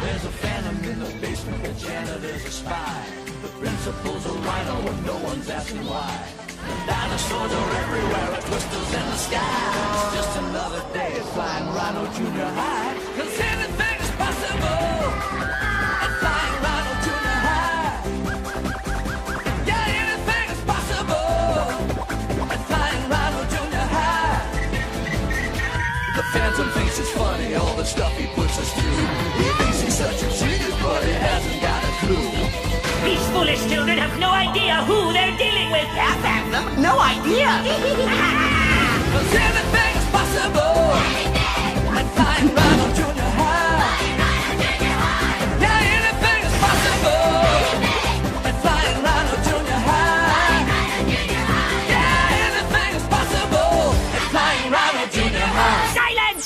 There's a phantom in the basement, the janitor's a spy. The principal's a rhino and no one's asking why. The dinosaurs are everywhere, a twister's in the sky. It's just another day at flying Rhino Junior High. 'Cause anything's possible at flying Rhino Junior High. Yeah, anything is possible at flying Rhino Junior High. The Phantom thinks it's funny, all the stuff he puts us through. He thinks he's such a genius, but he hasn't got a clue. These foolish children have no idea who they're dealing with. Yeah, Phantom, no idea. 'Cause anything is possible at flying Rhino Junior High. Yeah, anything is possible at flying Rhino Junior High. Yeah, anything is possible at flying Rhino Junior High. Silence!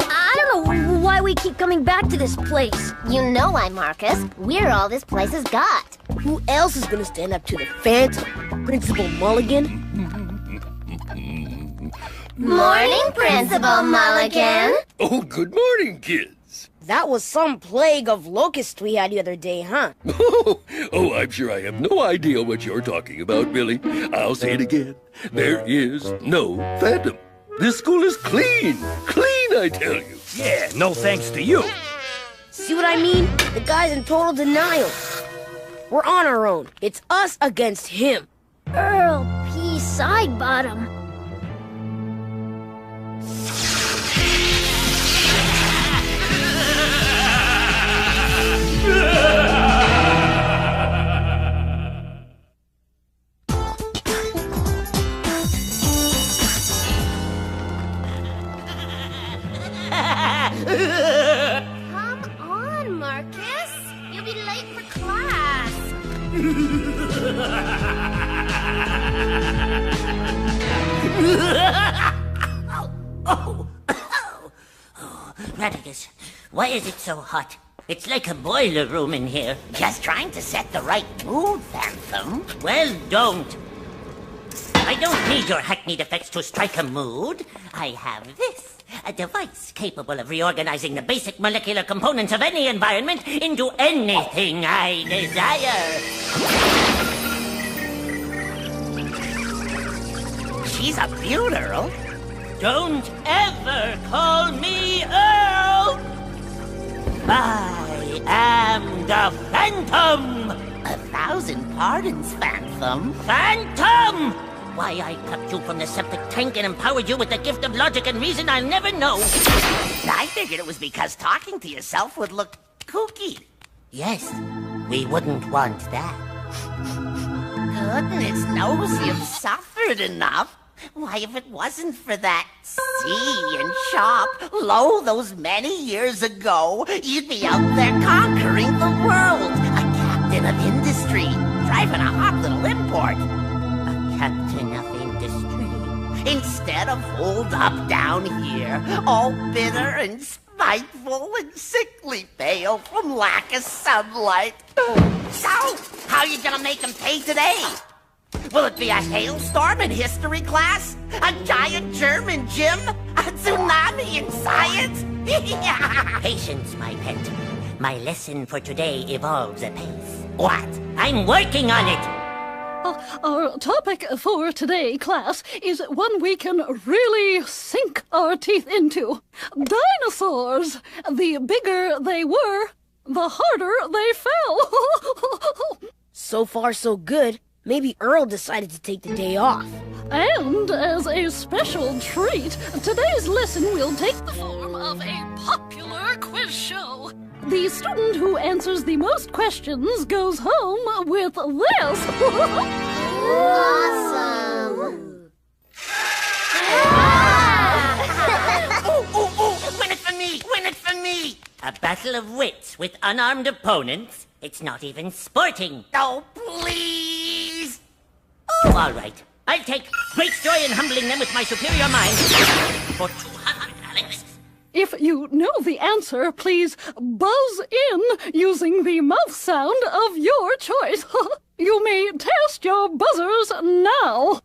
I don't know why we keep coming back to this place. You know why, Marcus. We're all this place has got. Who else is gonna stand up to the Phantom? Principal Mulligan? Morning, Principal Mulligan. Oh, good morning, kids. That was some plague of locusts we had the other day, huh? Oh, I'm sure I have no idea what you're talking about, Billy. I'll say it again. There is no Phantom. This school is clean. Clean, I tell you. Yeah, no thanks to you. See what I mean? The guy's in total denial. We're on our own. It's us against him. Earl P. Sidebottom. Come on, Marcus. You'll be late for class. Radicus, why is it so hot? It's like a boiler room in here. Just trying to set the right mood, Phantom. Well, don't. I don't need your hackneyed effects to strike a mood. I have this. A device capable of reorganizing the basic molecular components of any environment into anything I desire. She's a beaut, Earl. Don't ever call me Earl! I am the Phantom! 1,000 pardons, Phantom. Phantom! Why I plucked you from the septic tank and empowered you with the gift of logic and reason, I'll never know. I figured it was because talking to yourself would look kooky. Yes, we wouldn't want that. Goodness knows you've suffered enough. Why, if it wasn't for that sea and shop, lo, those many years ago, you'd be out there conquering the world. A captain of industry, driving a hot little import. A captain of industry. Instead of holed up down here, all bitter and spiteful and sickly pale from lack of sunlight. So, how you gonna make them pay today? Will it be a hailstorm in history class? A giant German gym? A tsunami in science? Patience, my pet. My lesson for today evolves apace. What? I'm working on it! Our topic for today, class, is one we can really sink our teeth into. Dinosaurs! The bigger they were, the harder they fell. So far, so good. Maybe Earl decided to take the day off. And as a special treat, today's lesson will take the form of a popular quiz show. The student who answers the most questions goes home with this. Awesome. Win it for me! Win it for me! A battle of wits with unarmed opponents? It's not even sporting. Oh, please! Oh, all right. I'll take great joy in humbling them with my superior mind. For 200 Alex. If you know the answer, please buzz in using the mouth sound of your choice. You may test your buzzers now.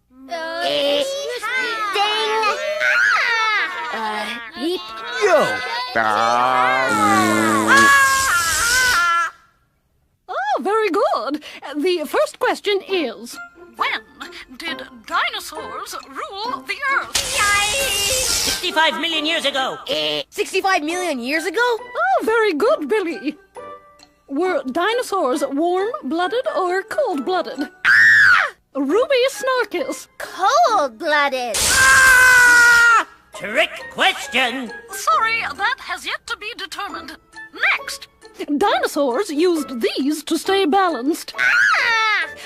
Oh, very good. The first question is, when did dinosaurs rule the Earth? 65 million years ago. 65 million years ago? Oh, very good, Billy. Were dinosaurs warm-blooded or cold-blooded? Ruby Snarkus. Cold-blooded. Trick question. Sorry, that has yet to be determined. Next. Dinosaurs used these to stay balanced.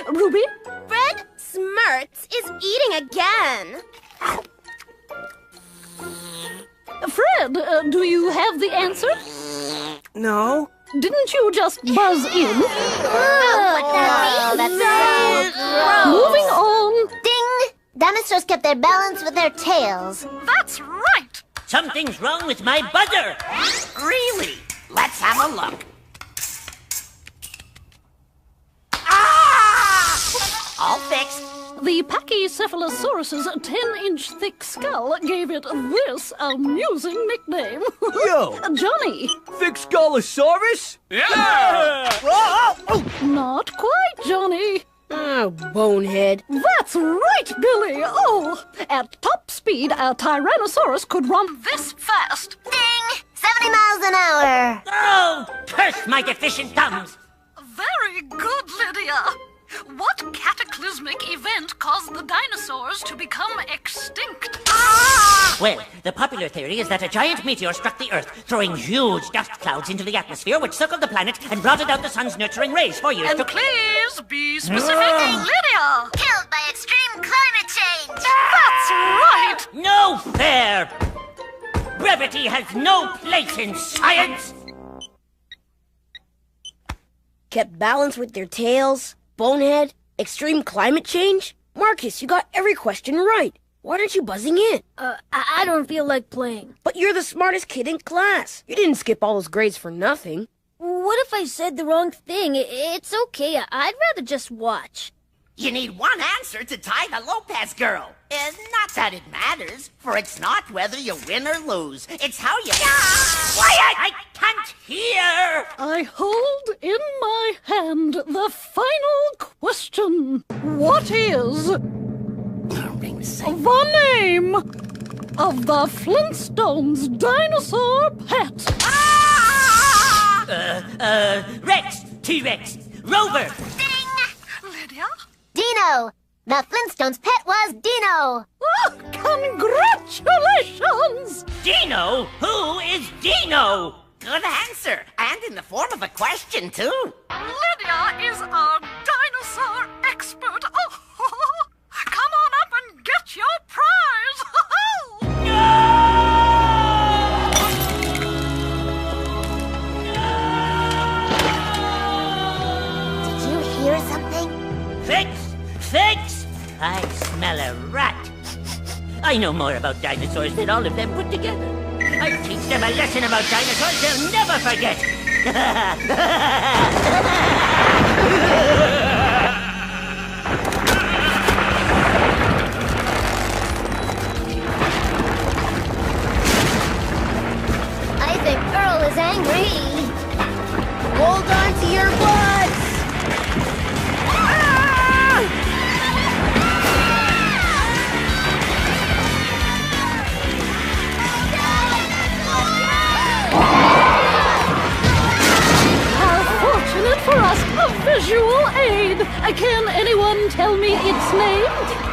Ruby? Fred Smirts is eating again. Fred, do you have the answer? No. Didn't you just buzz in? That's so gross. Moving on. Ding! Dinosaurs kept their balance with their tails. That's right. Something's wrong with my buzzer. Really? Let's have a look. All fixed. The Pachycephalosaurus's 10-inch thick skull gave it this amusing nickname. Yo! Johnny. Thick Skullosaurus? Yeah! Not quite, Johnny. Oh, bonehead. That's right, Billy. Oh, at top speed, a Tyrannosaurus could run this fast. Ding! 70 miles an hour. Oh, curse my deficient thumbs. Very good, Lydia. What cataclysmic event caused the dinosaurs to become extinct? Well, the popular theory is that a giant meteor struck the Earth, throwing huge dust clouds into the atmosphere, which circled the planet and blotted out the sun's nurturing rays for years And to... please be specific, Lydia. Killed by extreme climate change. That's right. No fair! Brevity has no place in science! Kept balance with their tails. Bonehead. Extreme climate change. Marcus, you got every question right. Why aren't you buzzing in? I don't feel like playing. But you're the smartest kid in class. You didn't skip all those grades for nothing. What if I said the wrong thing? It's okay. I'd rather just watch. You need one answer to tie the Lopez girl. Not that it matters, for it's not whether you win or lose. It's how you... Quiet! I can't hear! I hold in my hand the final question. What is the name of the Flintstones dinosaur pet? Rex, T-Rex, Rover. Lydia? Dino. The Flintstones' pet was Dino. Oh, congratulations! Dino? Who is Dino? Good answer, and in the form of a question, too. Lydia is our dinosaur expert. Oh, come on up and get your prize. Did you hear something? Fix! I smell a rat. I know more about dinosaurs than all of them put together. I teach them a lesson about dinosaurs they'll never forget. I think Earl is angry. Hold on to your butts! For us, a visual aid. Can anyone tell me its name?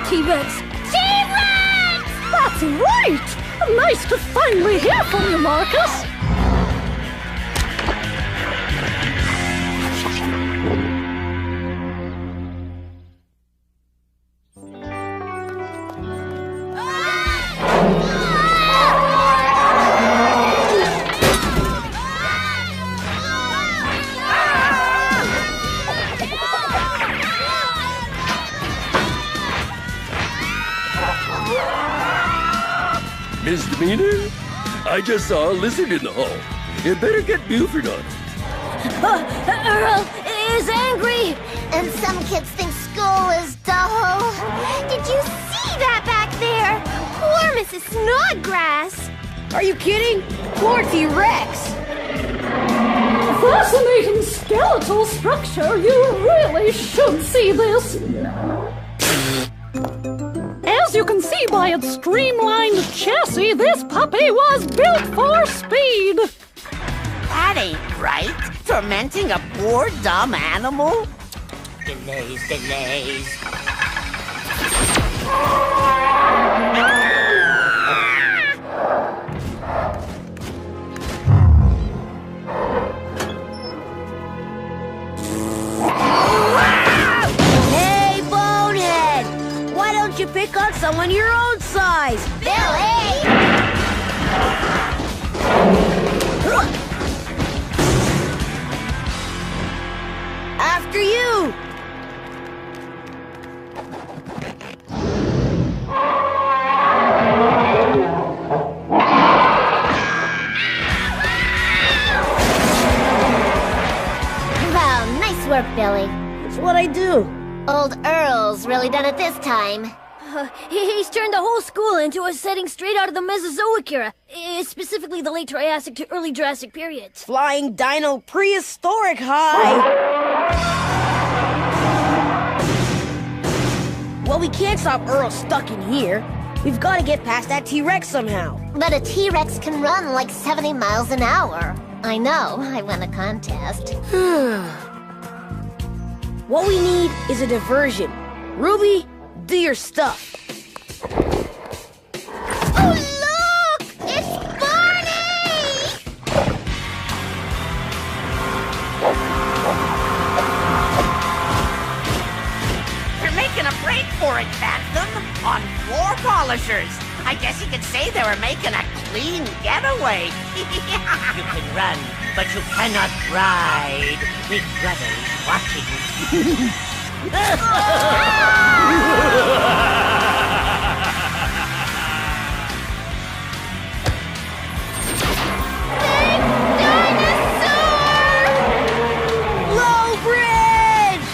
T-Rex. T-Rex! That's right! Nice to finally hear from you, Marcus. Misdemeanor? I just saw a lizard in the hall. You better get Buford on it. Earl is angry. And some kids think school is dull. Did you see that back there? Poor Mrs. Snodgrass. Are you kidding? Poor T-Rex! Fascinating skeletal structure. You really should see this. As you can see by its streamlined chassis, this puppy was built for speed. That ain't right. Tormenting a poor, dumb animal? Delays. Hey, Bonehead! Why don't you pick on someone your own size? Billy! After you! Well, nice work, Billy. That's what I do. Old Earl's really done it this time. He's turned the whole school into a setting straight out of the Mesozoic era, specifically the late Triassic to early Jurassic periods. Flying Dino Prehistoric High! Well, we can't stop Earl stuck in here. We've got to get past that T-Rex somehow. But a T-Rex can run like 70 miles an hour. I know, I won a contest. What we need is a diversion. Ruby, do your stuff. Oh, look! It's Barney! They're making a break for it, Phantom, on floor polishers. I guess you could say they were making a clean getaway. You can run, but you cannot ride. Big Brother is watching. Low bridge!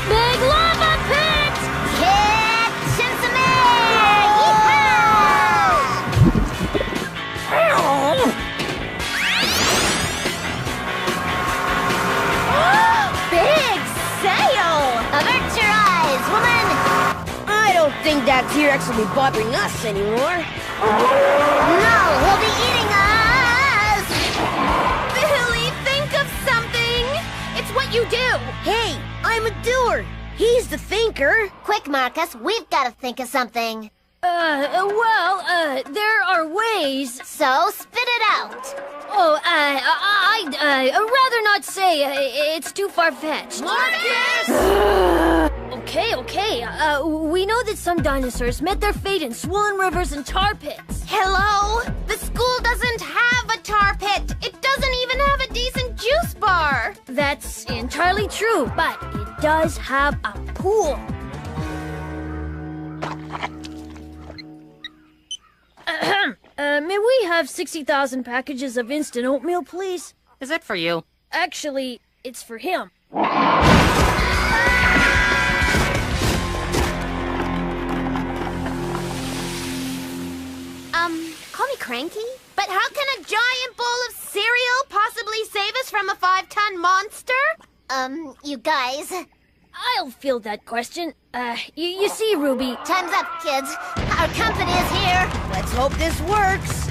Big lava pit! Catching some air! Yeehaw! Big sail! Avert your eyes, woman! I don't think that T-Rex will be bothering us anymore. No, he'll be eating us! Billy, think of something! It's what you do! Hey, I'm a doer. He's the thinker. Quick, Marcus, we've got to think of something. There are ways. So, spit it out. Oh, I'd rather not say. It's too far-fetched. Marcus! Okay. We know that some dinosaurs met their fate in swollen rivers and tar pits. Hello? The school doesn't have a tar pit. It doesn't even have a decent juice bar. That's entirely true, but it does have a pool. May we have 60,000 packages of instant oatmeal, please? Is it for you? Actually, it's for him. Call me cranky? But how can a giant bowl of cereal possibly save us from a 5-ton monster? You guys. I'll field that question. You see, Ruby. Time's up, kids. Our company is here. Let's hope this works.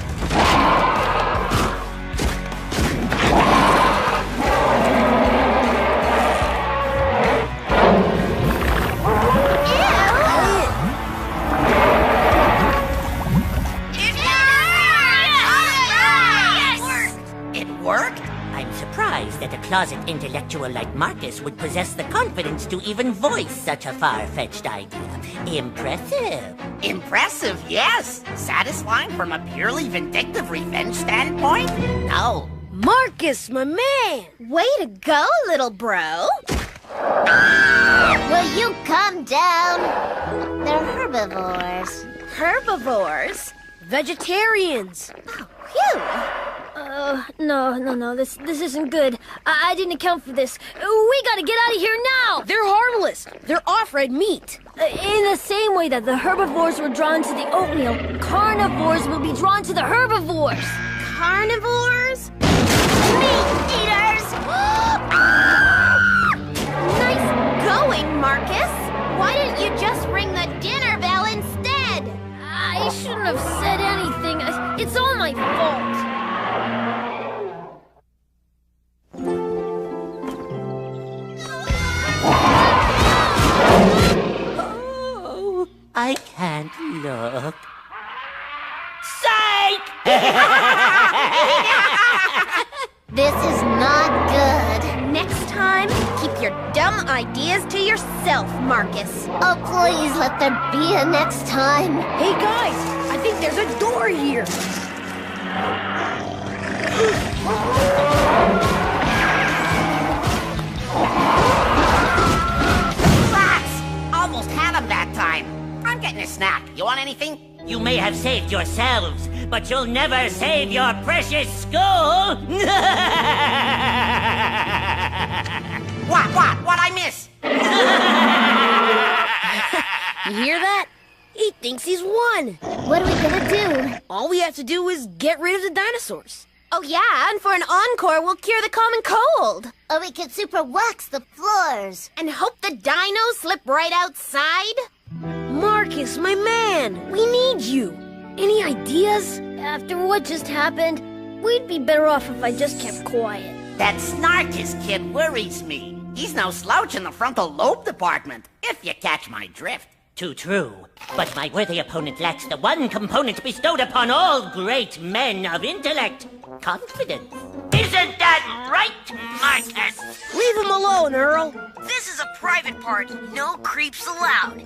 It worked? I'm surprised that a closet intellectual like Marcus would possess the confidence to even voice such a far-fetched idea. Impressive. Impressive, yes. Satisfying from a purely vindictive revenge standpoint? No. Marcus, my man! Way to go, little bro. Will you calm down? They're herbivores. Herbivores? Vegetarians. Phew. No, this isn't good. I didn't account for this. We gotta get out of here now! They're harmless. They're off-red meat. In the same way that the herbivores were drawn to the oatmeal, carnivores will be drawn to the herbivores. Carnivores? Meat eaters! Nice going, Marcus. Why didn't you just ring the dinner bell instead? I shouldn't have said anything. It's all my fault. Oh, I can't look. Psych! This is not good. Next time, keep your dumb ideas to yourself, Marcus. Oh, please let there be a next time. Hey, guys, I think there's a door here. Relax! Almost had him that time. I'm getting a snack. You want anything? You may have saved yourselves, but you'll never save your precious school! What I miss? You hear that? He thinks he's won. What are we gonna do? All we have to do is get rid of the dinosaurs. Oh yeah, and for an encore, we'll cure the common cold. Or we could super wax the floors. And hope the dinos slip right outside? Marcus, my man, we need you. Any ideas? After what just happened, we'd be better off if I just kept quiet. That snarkist kid worries me. He's no slouch in the frontal lobe department, if you catch my drift. Too true. But my worthy opponent lacks the one component bestowed upon all great men of intellect. Confidence. Isn't that right, Marcus? Leave him alone, Earl. This is a private party. No creeps allowed.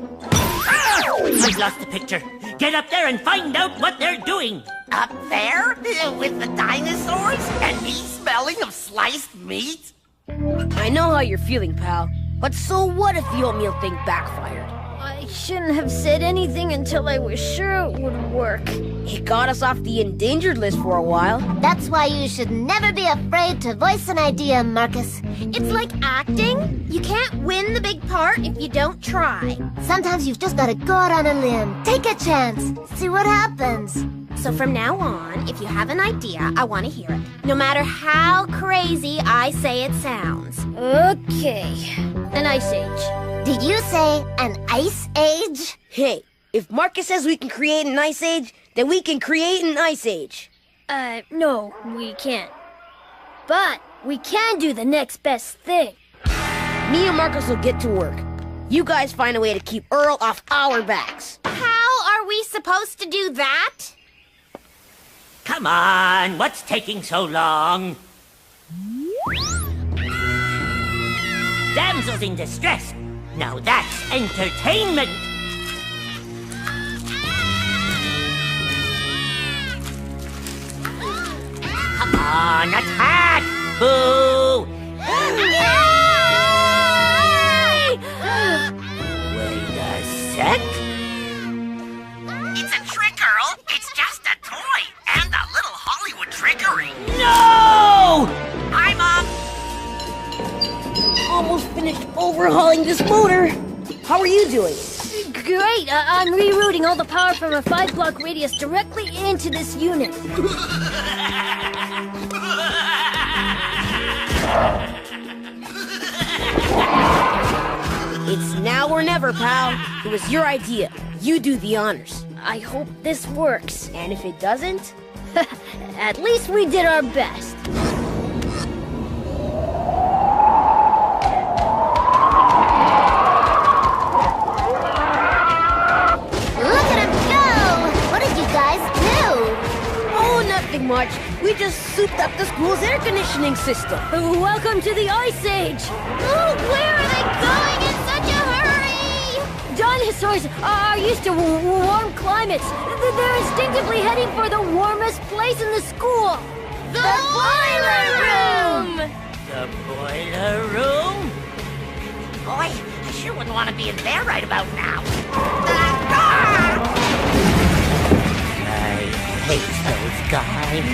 I've lost the picture. Get up there and find out what they're doing. Up there? With the dinosaurs? And me smelling of sliced meat? I know how you're feeling, pal. But so what if the oatmeal thing backfired? I shouldn't have said anything until I was sure it would work. It got us off the endangered list for a while. That's why you should never be afraid to voice an idea, Marcus. It's like acting. You can't win the big part if you don't try. Sometimes you've just gotta go out on a limb. Take a chance. See what happens. So from now on, if you have an idea, I want to hear it. No matter how crazy I say it sounds. Okay. An ice age. Did you say an ice age? Hey, if Marcus says we can create an ice age, then we can create an ice age. No, we can't. But we can do the next best thing. Me and Marcus will get to work. You guys find a way to keep Earl off our backs. How are we supposed to do that? Come on, what's taking so long? Damsels in distress. Now that's entertainment. Come on, attack! Boo! Wait a sec. It's a trick, Earl. It's just a toy. And a little Hollywood trickery. No! Hi, Mom. Almost finished overhauling this motor. How are you doing? Great! I'm rerouting all the power from a 5-block radius directly into this unit. It's now or never, pal. It was your idea. You do the honors. I hope this works. And if it doesn't? At least we did our best. Look at him go! What did you guys do? Oh, nothing much. We just souped up the school's air conditioning system. Welcome to the Ice Age! Oh, where are they going in such a hurry? Dinosaurs are used to warm climates. They're instinctively heading for the warmest place in the school. The boiler room! The boiler room? Boy, I sure wouldn't want to be in there right about now. I hate those guys.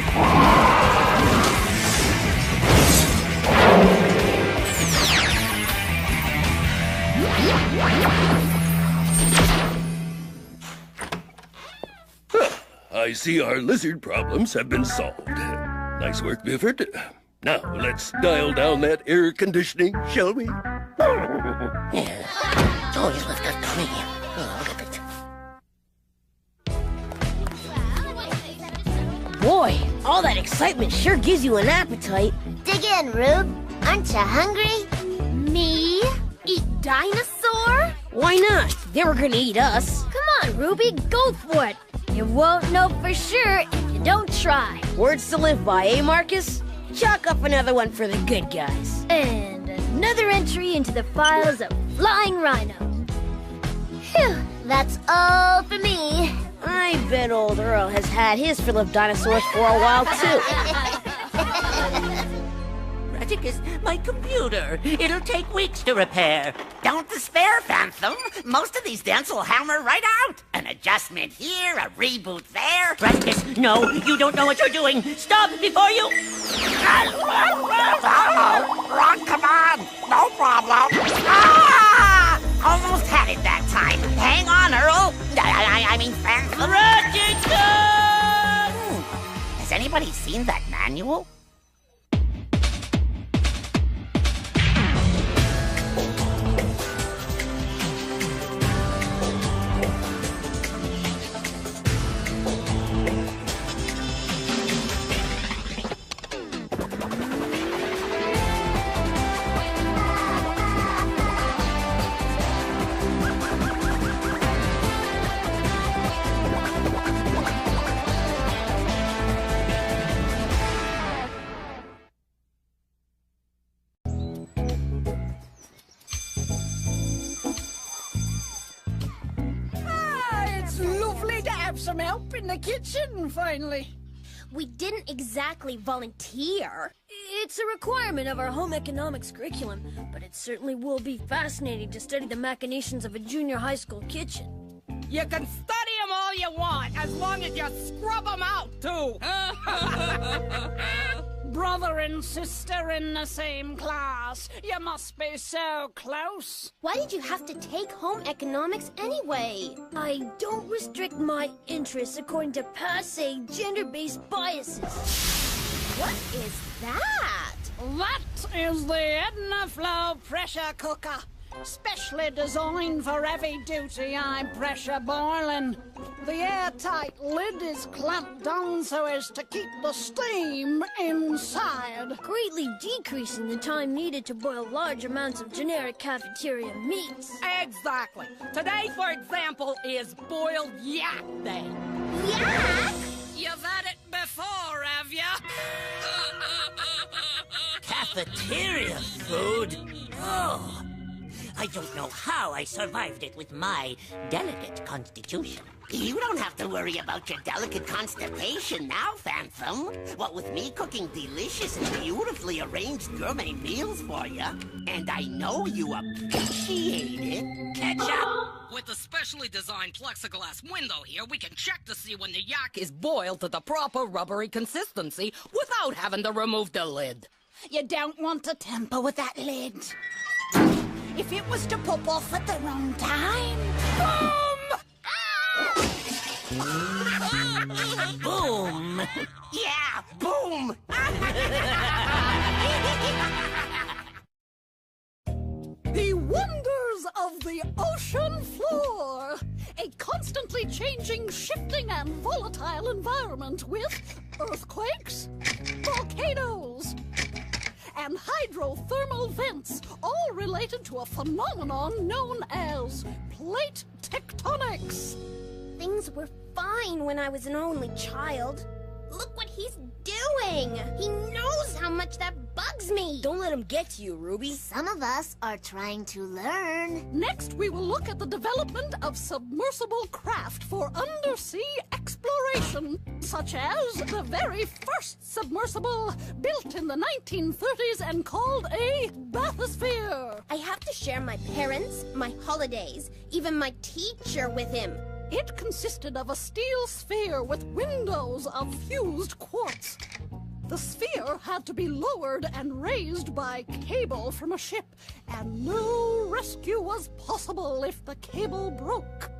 I see our lizard problems have been solved. Nice work, Bifford. Now, let's dial down that air conditioning, shall we? Yeah. Toilet got clean. Oh, look at it. Boy, all that excitement sure gives you an appetite. Dig in, Rube. Aren't you hungry? Me? Eat dinosaur? Why not? They were gonna eat us. Come on, Ruby, go for it. You won't know for sure if you don't try. Words to live by, eh, Marcus? Chalk up another one for the good guys. And another entry into the files of Flying Rhino. Phew, that's all for me. I bet old Earl has had his fill of dinosaurs for a while, too. Radicus, my computer. It'll take weeks to repair. Don't despair, Phantom. Most of these dents will hammer right out. An adjustment here, a reboot there. Radicus, no, you don't know what you're doing. Stop before you... Wrong command. No problem. Ah! Almost had it that time. Hang on, Earl. I mean, Phantom. Radicus! Has anybody seen that manual? Some help in the kitchen, finally. We didn't exactly volunteer. It's a requirement of our home economics curriculum, but it certainly will be fascinating to study the machinations of a junior high school kitchen. You can study them all you want, as long as you scrub them out, too. Brother and sister in the same class. You must be so close. Why did you have to take home economics anyway? I don't restrict my interests according to passe gender-based biases. What is that? That is the Edna Flow pressure cooker. Specially designed for heavy-duty high-pressure boiling. The airtight lid is clamped down so as to keep the steam inside, greatly decreasing the time needed to boil large amounts of generic cafeteria meats. Exactly. Today, for example, is boiled yak day. Yak? You've had it before, have ya? Cafeteria food? Oh, I don't know how I survived it with my delicate constitution. You don't have to worry about your delicate constipation now, Phantom. What with me cooking delicious and beautifully arranged gourmet meals for you. And I know you appreciate it. Ketchup! With the specially designed plexiglass window here, we can check to see when the yak is boiled to the proper rubbery consistency without having to remove the lid. You don't want to tamper with that lid. If it was to pop off at the wrong time... Boom! Boom! Yeah, boom! The wonders of the ocean floor! A constantly changing, shifting, and volatile environment with earthquakes, volcanoes, and hydrothermal vents, all related to a phenomenon known as plate tectonics. Things were fine when I was an only child. Look what he's doing! He knows how much that bugs me! Don't let him get to you, Ruby. Some of us are trying to learn. Next, we will look at the development of submersible craft for undersea exploration, such as the very first submersible built in the 1930s and called a bathysphere. I have to share my parents, my holidays, even my teacher with him. It consisted of a steel sphere with windows of fused quartz. The sphere had to be lowered and raised by cable from a ship, and no rescue was possible if the cable broke.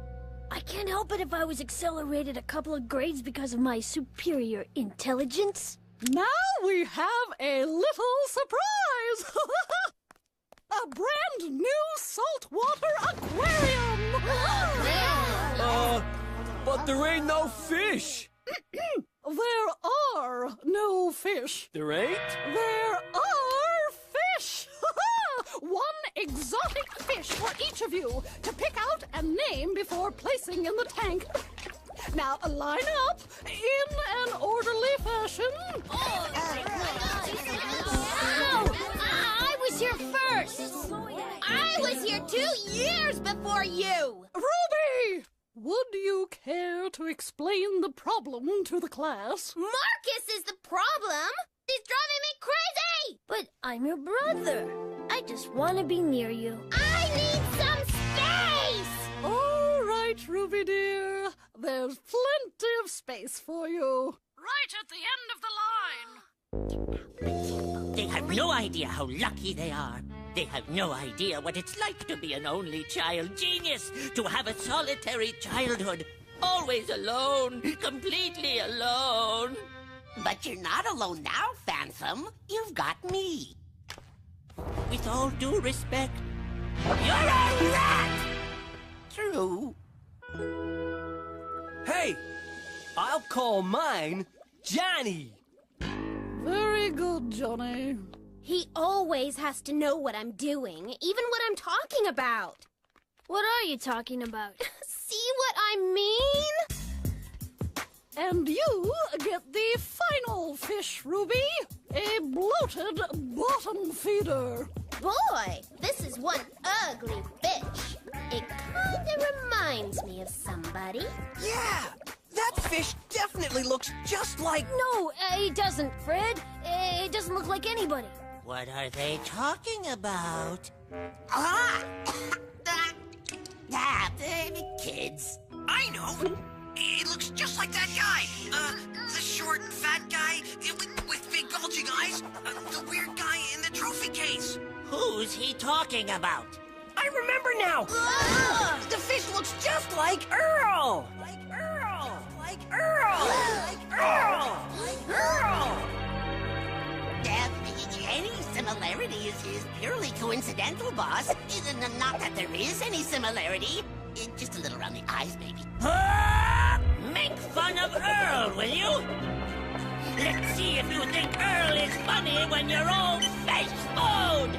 I can't help it if I was accelerated a couple of grades because of my superior intelligence. Now we have a little surprise! A brand new saltwater aquarium! But there ain't no fish. There are no fish. There ain't? There are fish! One exotic fish for each of you to pick out and name before placing in the tank. Now line up in an orderly fashion. I was here first! I was here 2 years before you! Ruby! Would you care to explain the problem to the class? Marcus is the problem! He's driving me crazy! But I'm your brother. I just want to be near you. I need some space! All right, Ruby dear. There's plenty of space for you. Right at the end of the line. They have no idea how lucky they are. They have no idea what it's like to be an only child genius, to have a solitary childhood, always alone, completely alone. But you're not alone now, Phantom. You've got me. With all due respect, you're a rat! True. Hey, I'll call mine Johnny. Very good, Johnny. He always has to know what I'm doing, even what I'm talking about. What are you talking about? See what I mean? And you get the final fish, Ruby. A bloated bottom feeder. Boy, this is one ugly fish. It kinda reminds me of somebody. Yeah, that fish definitely looks just like... No, it doesn't, Fred. It doesn't look like anybody. What are they talking about? Kids. I know! It looks just like that guy! The short, fat guy with big bulging eyes. The weird guy in the trophy case. Who's he talking about? I remember now! The fish looks just like Earl! Like Earl! Like Earl! Like Earl! Like Earl! Any similarity is purely coincidental, boss. Not that there is any similarity. Just a little around the eyes, maybe. Make fun of Earl, will you? Let's see if you think Earl is funny when you're all fish food!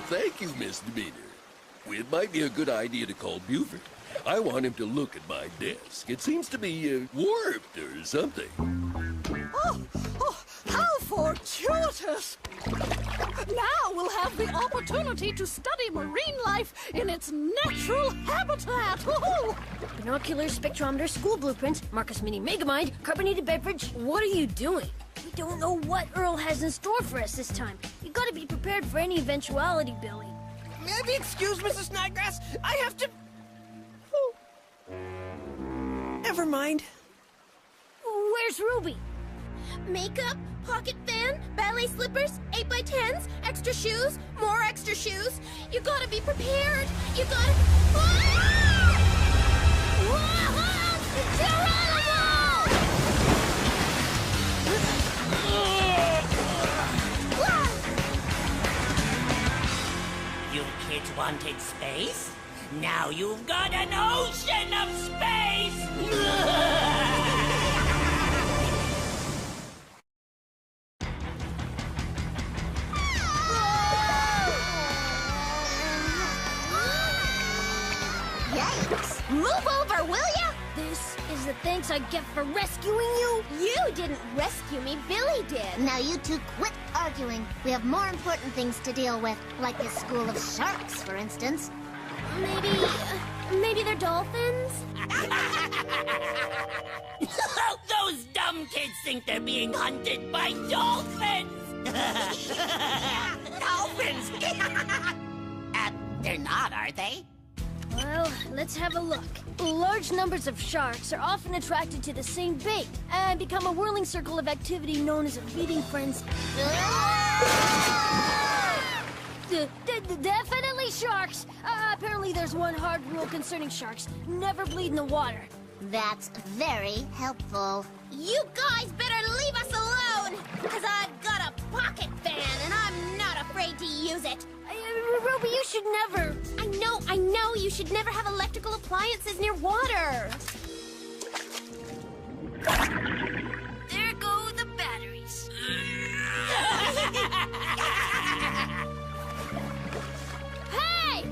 Thank you, Misdemeanor. It might be a good idea to call Buford. I want him to look at my desk. It seems to be warped or something. Oh, how fortuitous! Now we'll have the opportunity to study marine life in its natural habitat. Binoculars, spectrometers, school blueprints, Marcus Mini Megamind, carbonated beverage. What are you doing? We don't know what Earl has in store for us this time. You gotta be prepared for any eventuality, Billy. Maybe excuse Mrs. Snodgrass. I have to... Never mind. Where's Ruby? Makeup, pocket fan, ballet slippers, 8x10s, extra shoes, more extra shoes. You gotta be prepared. You gotta... Ah! You kids wanted space? Now you've got an ocean of space! Yikes! Move over, will ya? This is the thanks I get for rescuing you? You didn't rescue me, Billy did. Now you two quit arguing. We have more important things to deal with, like this school of sharks, for instance. Maybe Maybe they're dolphins? Those dumb kids think they're being hunted by dolphins! Dolphins! They're not, are they? Well, let's have a look. Large numbers of sharks are often attracted to the same bait and become a whirling circle of activity known as a feeding frenzy. Definitely sharks! Apparently there's one hard rule concerning sharks. Never bleed in the water. That's very helpful. You guys better leave us alone! Because I've got a pocket fan and I'm not afraid to use it. Ruby, you should never... I know, you should never have electrical appliances near water. There go the batteries. Hey!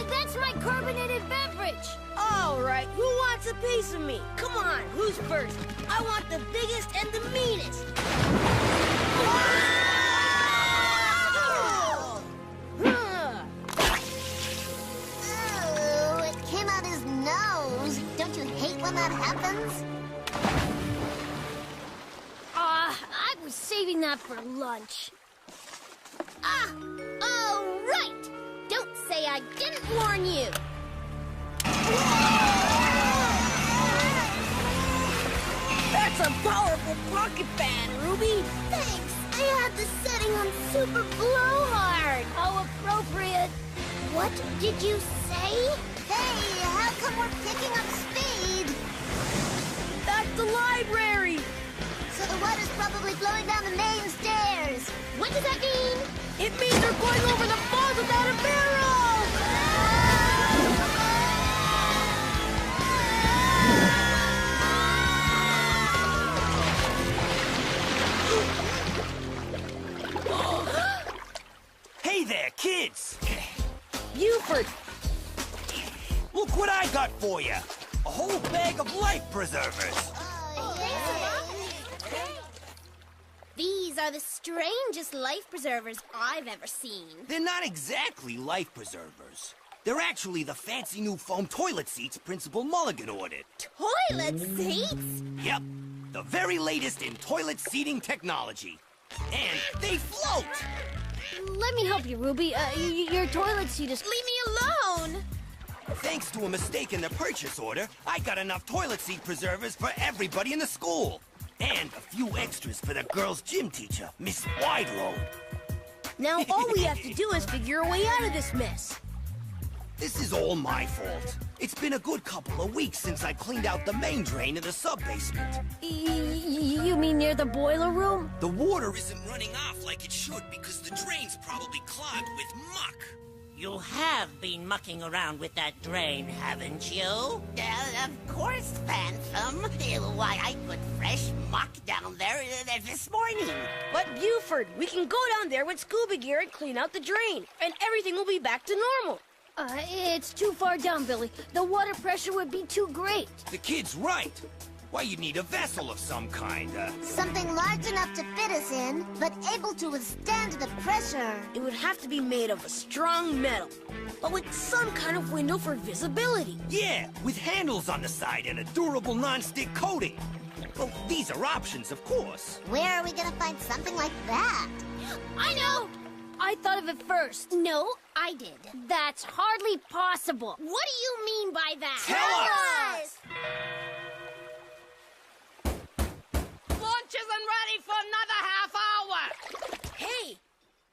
That's my carbonated beverage! All right, who wants a piece of me? Come on, who's first? I want the biggest and the meanest. Ooh, it came out his nose. Don't you hate when that happens? I was saving that for lunch. All right! Don't say I didn't warn you. That's a powerful pocket fan, Ruby. Thanks. I had the setting on super blowhard. How appropriate. What did you say? Hey, how come we're picking up speed? That's the library. So the water's probably flowing down the main stairs. What does that mean? It means they're going over the falls without a barrel. Hey there, kids! Buford. Look what I got for you! A whole bag of life preservers! These are the strangest life preservers I've ever seen. They're not exactly life preservers. They're actually the fancy new foam toilet seats Principal Mulligan ordered. Toilet seats? Yep, the very latest in toilet seating technology. And they float! Let me help you, Ruby. Your toilet seat is... Leave me alone! Thanks to a mistake in the purchase order, I got enough toilet seat preservers for everybody in the school. And a few extras for the girls' gym teacher, Miss Wideload. Now all we have to do is figure a way out of this mess. This is all my fault. It's been a good couple of weeks since I cleaned out the main drain in the sub-basement. You mean near the boiler room? The water isn't running off like it should because the drain's probably clogged with muck. You have been mucking around with that drain, haven't you? Of course, Phantom. Why, I put fresh muck down there this morning. But Buford, we can go down there with scuba gear and clean out the drain, and everything will be back to normal. It's too far down, Billy. The water pressure would be too great. The kid's right. Why, you'd need a vessel of some kind. Something large enough to fit us in, but able to withstand the pressure. It would have to be made of a strong metal, but with some kind of window for visibility. Yeah, with handles on the side and a durable non-stick coating. Well, these are options, of course. Where are we gonna find something like that? I know! I thought of it first. No, I did. That's hardly possible. What do you mean by that? Tell us! Lunch isn't ready for another half hour! Hey,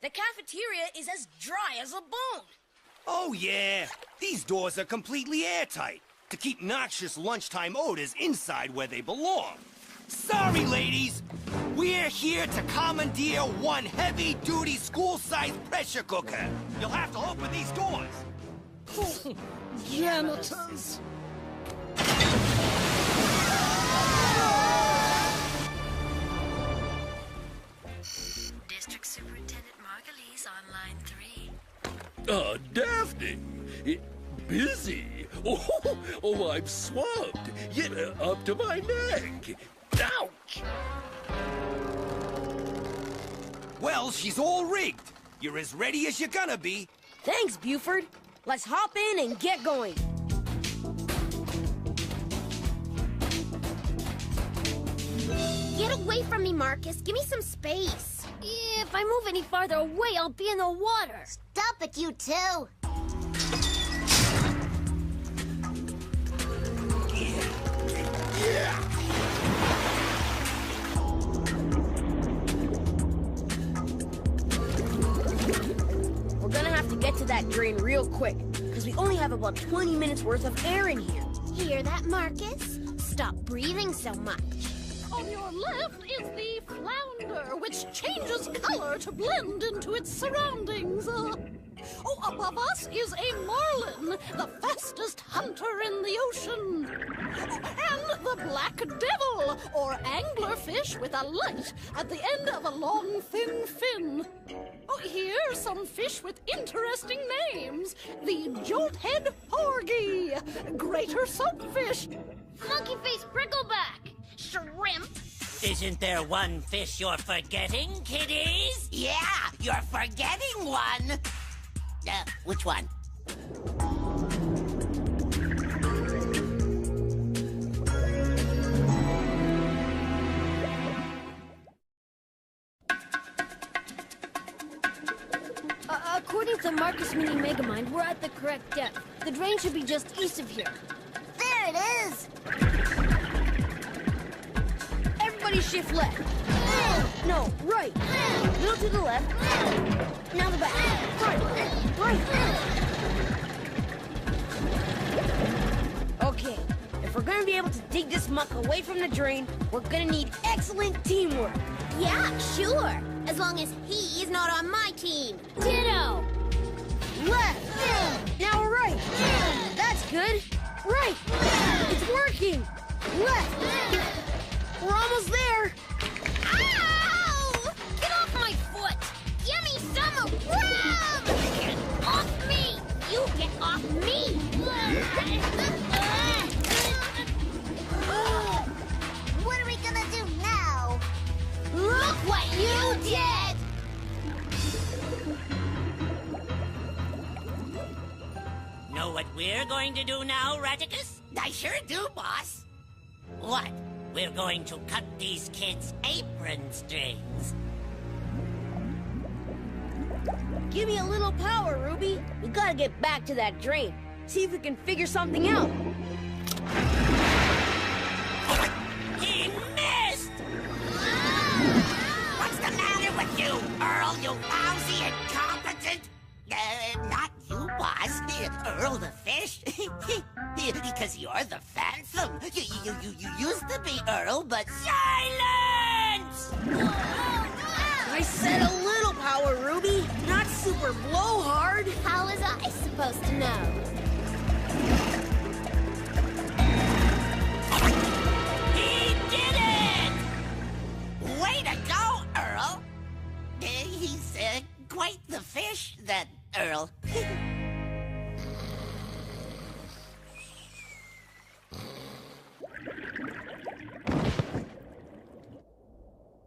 the cafeteria is as dry as a bone. Oh, yeah. These doors are completely airtight to keep noxious lunchtime odors inside where they belong. Sorry, ladies. We're here to commandeer one heavy-duty school-sized pressure cooker. You'll have to open these doors. Janitors. District Superintendent Margulies on line 3. Daphne. Busy. Oh, I'm swamped. Yeah, up to my neck. Ouch! Well, she's all rigged. You're as ready as you're gonna be. Thanks, Buford. Let's hop in and get going. Get away from me, Marcus. Give me some space. Yeah, if I move any farther away, I'll be in the water. Stop it, you two. We're gonna have to get to that drain real quick, because we only have about 20 minutes worth of air in here. Hear that, Marcus? Stop breathing so much. On your left is the flounder, which changes color to blend into its surroundings. Above us is a marlin, the fastest hunter in the ocean. And the black devil, or anglerfish with a light at the end of a long, thin fin. Here are some fish with interesting names. The jolthead porgy, greater soapfish, Monkey face brickleback, shrimp. Isn't there one fish you're forgetting, kiddies? Yeah, you're forgetting one. Which one? According to Marcus Mini Megamind, we're at the correct depth. The drain should be just east of here. There it is. Everybody shift left. No, right. Middle to the left. Now the back. Right. Okay, if we're gonna be able to dig this muck away from the drain, we're gonna need excellent teamwork. Yeah, sure. As long as he's not on my team. Ditto! Left. Now right. That's good. Right. It's working. Left. We're almost there. Ow! Get off my foot! Give me some of Get off me! You get off me! What are we gonna do now? Look what you did! Know what we're going to do now, Raticus? I sure do, boss. What? We're going to cut these kids' apron strings. Give me a little power, Ruby. We gotta get back to that drain. See if we can figure something out. He missed! What's the matter with you, Earl, you lousy incompetent? Not you, boss. Earl the fish. Because you're the Phantom. You used to be Earl, but... Silence! I said a little power, Ruby. Not super blowhard. How was I supposed to know? He did it! Way to go, Earl. He's quite the fish, that Earl.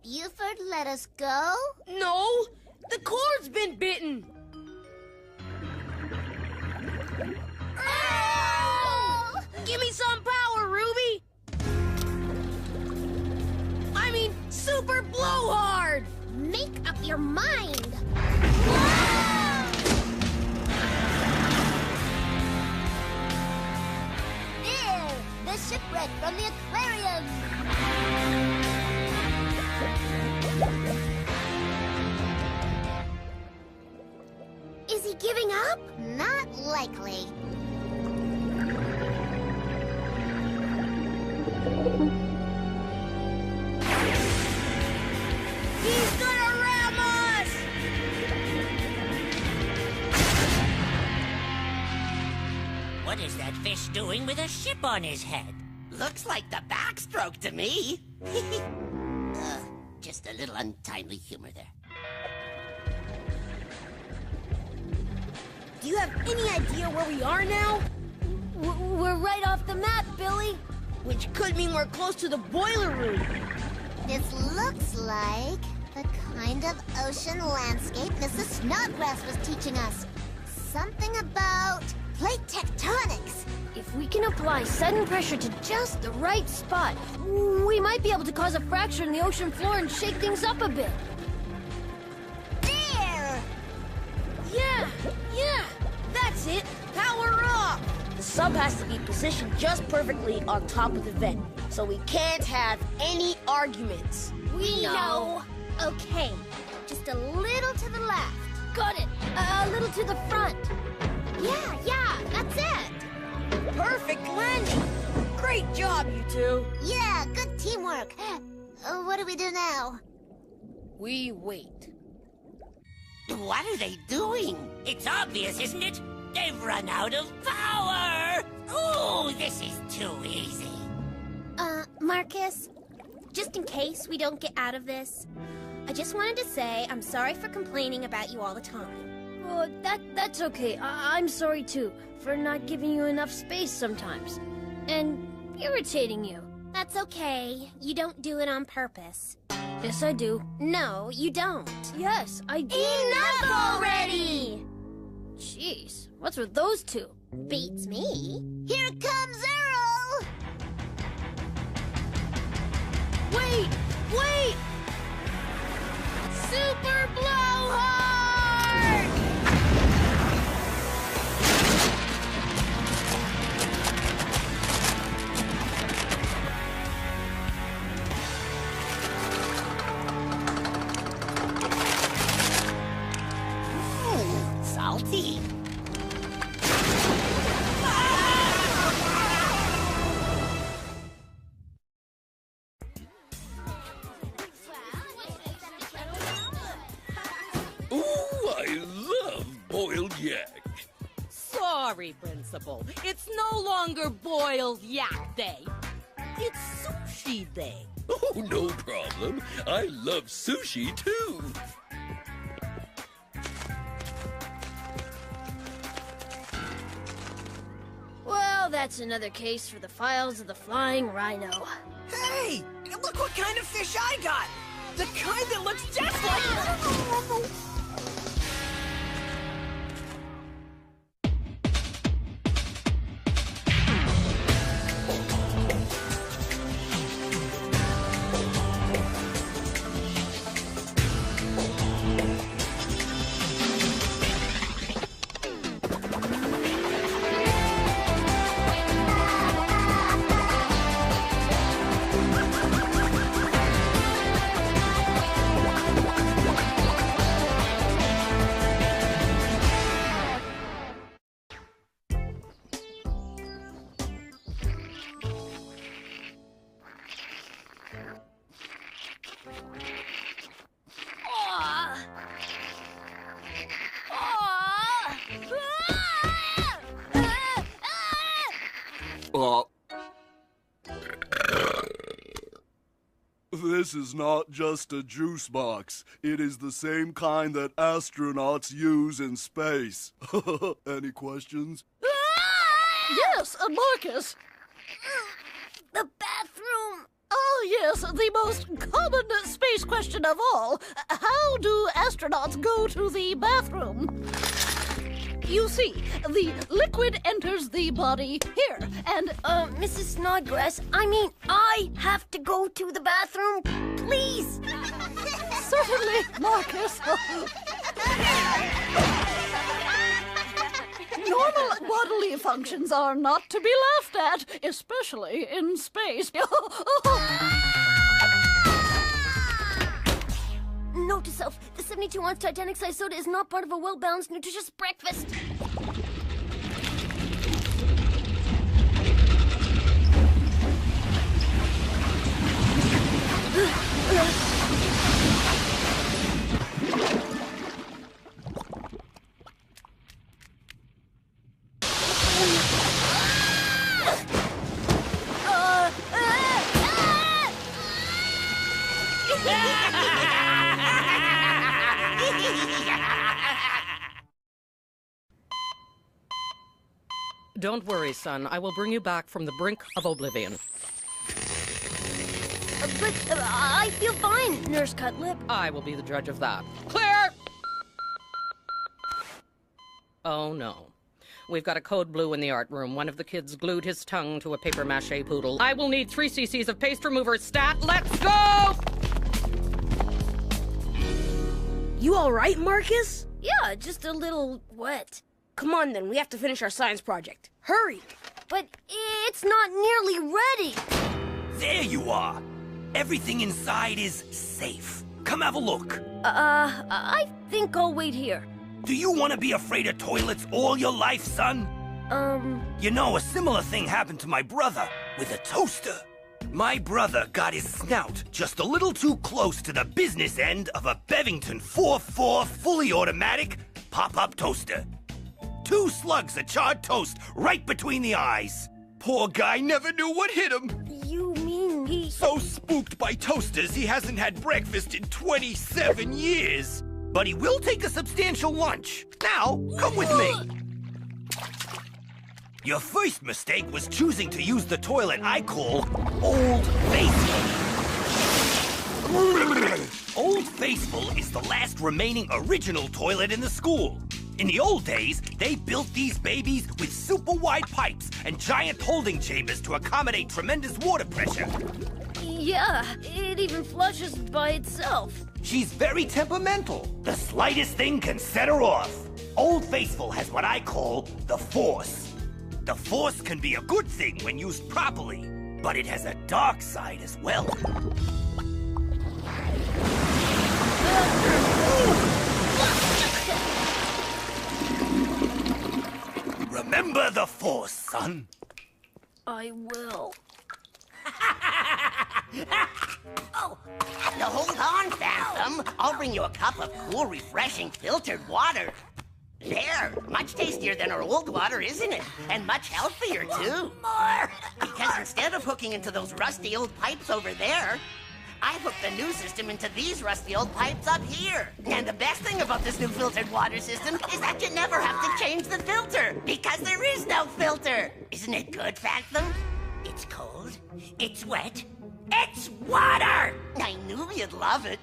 Buford let us go? No, the cord's been bitten. Oh! Give me some power, Ruby. I mean, super blowhard. Make up your mind. There, the shipwreck from the aquarium. Is he giving up? Not likely. He's gonna ram us! What is that fish doing with a ship on his head? Looks like the backstroke to me. Just a little untimely humor there. Do you have any idea where we are now? We're right off the map, Billy. Which could mean we're close to the boiler room. This looks like the kind of ocean landscape Mrs. Snodgrass was teaching us. Something about plate tectonics. If we can apply sudden pressure to just the right spot, we might be able to cause a fracture in the ocean floor and shake things up a bit. There! Yeah, that's it. Power up! The sub has to be positioned just perfectly on top of the vent, so we can't have any arguments. We know. Okay, just a little to the left. Got it. A little to the front. Yeah, that's it. Perfect landing! Great job, you two! Yeah, good teamwork. What do we do now? We wait. What are they doing? It's obvious, isn't it? They've run out of power! Ooh, this is too easy. Marcus, just in case we don't get out of this, I just wanted to say I'm sorry for complaining about you all the time. Oh, that's okay. I'm sorry, too, for not giving you enough space sometimes. And irritating you. That's okay. You don't do it on purpose. Yes, I do. No, you don't. Yes, I do. Enough already! Jeez, what's with those two? Beats me. Here comes Earl! Wait! Super blowhard! Salty. Ooh, I love boiled yak. Sorry, Principal. It's no longer boiled yak day. It's sushi day. Oh, no problem. I love sushi, too. Well, that's another case for the files of the Flying Rhino. Hey! Look what kind of fish I got! The kind that looks just like... This is not just a juice box. It is the same kind that astronauts use in space. Any questions? Yes, Marcus. The bathroom! Oh, yes, the most common space question of all. How do astronauts go to the bathroom? You see, the liquid enters the body here, and... Mrs. Snodgrass, I have to go to the bathroom, please! Certainly, Marcus. Normal bodily functions are not to be laughed at, especially in space. Note to self, the 72-ounce Titanic-sized soda is not part of a well-balanced, nutritious breakfast. Don't worry, son. I will bring you back from the brink of oblivion. But I feel fine, Nurse Cutlip. I will be the judge of that. Clear! Oh, no. We've got a code blue in the art room. One of the kids glued his tongue to a paper mache poodle. I will need 3 cc's of paste remover stat. Let's go! You all right, Marcus? Yeah, just a little wet. Come on, then. We have to finish our science project. Hurry! But it's not nearly ready. There you are. Everything inside is safe. Come have a look. I think I'll wait here. Do you want to be afraid of toilets all your life, son? You know, a similar thing happened to my brother with a toaster. My brother got his snout just a little too close to the business end of a Bevington 4.4 fully automatic pop-up toaster. 2 slugs of charred toast right between the eyes. Poor guy never knew what hit him. You mean he... So spooked by toasters, he hasn't had breakfast in 27 years. But he will take a substantial lunch. Now, come with me. Your first mistake was choosing to use the toilet I call Old Faithful. Old Faithful is the last remaining original toilet in the school. In the old days, they built these babies with super wide pipes and giant holding chambers to accommodate tremendous water pressure. Yeah, it even flushes by itself. She's very temperamental. The slightest thing can set her off. Old Faithful has what I call the Force. The Force can be a good thing when used properly, but it has a dark side as well. Remember the Force, son. I will. Oh, now hold on, Phantom. I'll bring you a cup of cool, refreshing, filtered water. There, much tastier than our old water, isn't it? And much healthier, too. More! Because instead of hooking into those rusty old pipes over there, I hooked the new system into these rusty old pipes up here. And the best thing about this new filtered water system is that you never have to change the filter, because there is no filter. Isn't it good, Phantom? It's cold, it's wet, it's water! I knew you'd love it.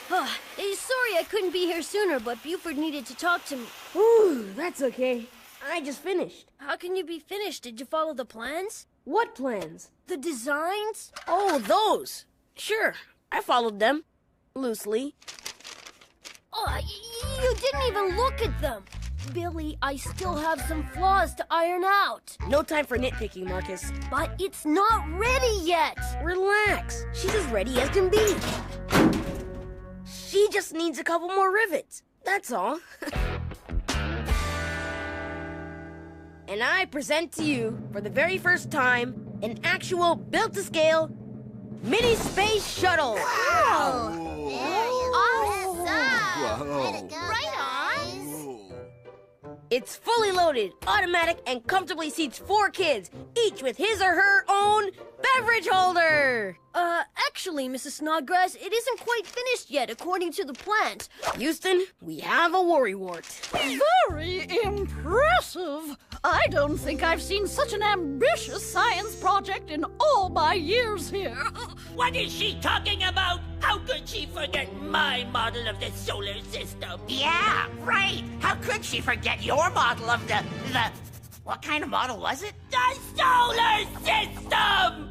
Sorry I couldn't be here sooner, but Buford needed to talk to me. Ooh, that's okay. I just finished. How can you be finished? Did you follow the plans? What plans? The designs? Oh, those. Sure, I followed them. Loosely. Oh, you didn't even look at them. Billy, I still have some flaws to iron out. No time for nitpicking, Marcus. But it's not ready yet. Relax. She's as ready as can be. She just needs a couple more rivets. That's all. And I present to you, for the very first time, an actual built-to-scale mini space shuttle. Wow! Awesome! Wow. Right on! It's fully loaded, automatic, and comfortably seats 4 kids, each with his or her own beverage holder. Actually, Mrs. Snodgrass, it isn't quite finished yet, according to the plans. Houston, we have a worrywart. Very impressive. I don't think I've seen such an ambitious science project in all my years here. What is she talking about? How could she forget my model of the solar system? Yeah, right. How could she forget your model of the... What kind of model was it? The solar system!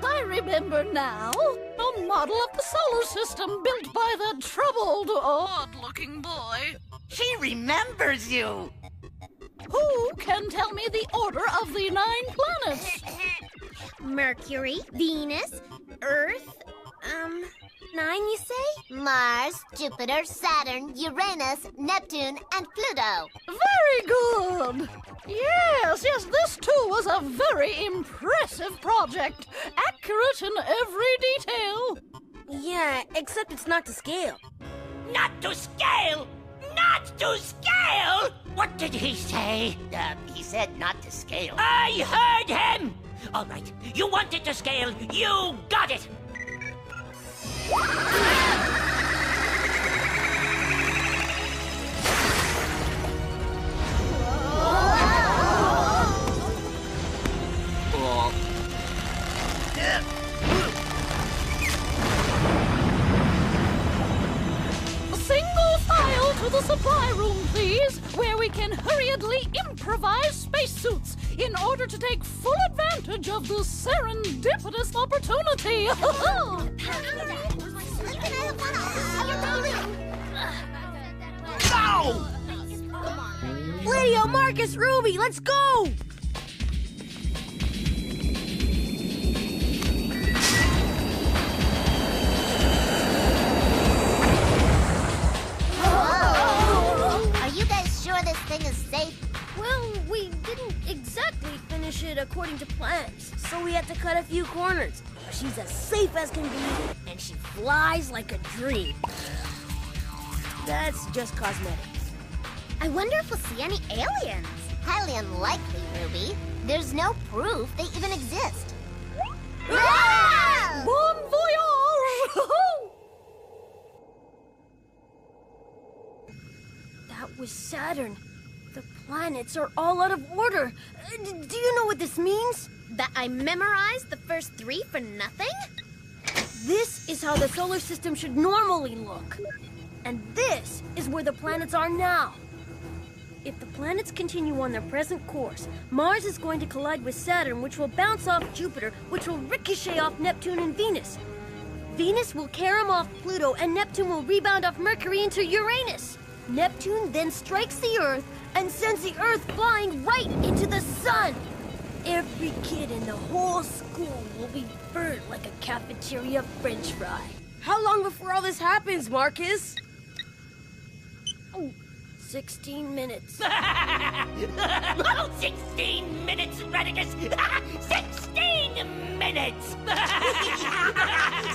I remember now. A model of the solar system built by that troubled, odd-looking boy. She remembers you. Who can tell me the order of the 9 planets? Mercury, Venus, Earth, 9 you say? Mars, Jupiter, Saturn, Uranus, Neptune, and Pluto. Very good. Yes, this too was a very impressive project. Accurate in every detail. Yeah, except it's not to scale. Not to scale! Not to scale! What did he say? He said not to scale. I heard him! All right, you wanted to scale, you got it! to the supply room, please, where we can hurriedly improvise spacesuits in order to take full advantage of the serendipitous opportunity. Go! Lydia, Marcus, Ruby, let's go! Are you guys sure this thing is safe? Well, we didn't exactly finish it according to plans. So we had to cut a few corners. She's as safe as can be, and she flies like a dream. That's just cosmetics. I wonder if we'll see any aliens. Highly unlikely, Ruby. There's no proof they even exist. Ah! Bon voyage! That was Saturn. The planets are all out of order. Do you know what this means? That I memorized the first 3 for nothing? This is how the solar system should normally look. And this is where the planets are now. If the planets continue on their present course, Mars is going to collide with Saturn, which will bounce off Jupiter, which will ricochet off Neptune and Venus. Venus will carom off Pluto, and Neptune will rebound off Mercury into Uranus. Neptune then strikes the Earth and sends the Earth flying right into the sun. Every kid in the whole school will be burned like a cafeteria French fry. How long before all this happens, Marcus? 16 minutes. 16 minutes, Radicus! 16 minutes!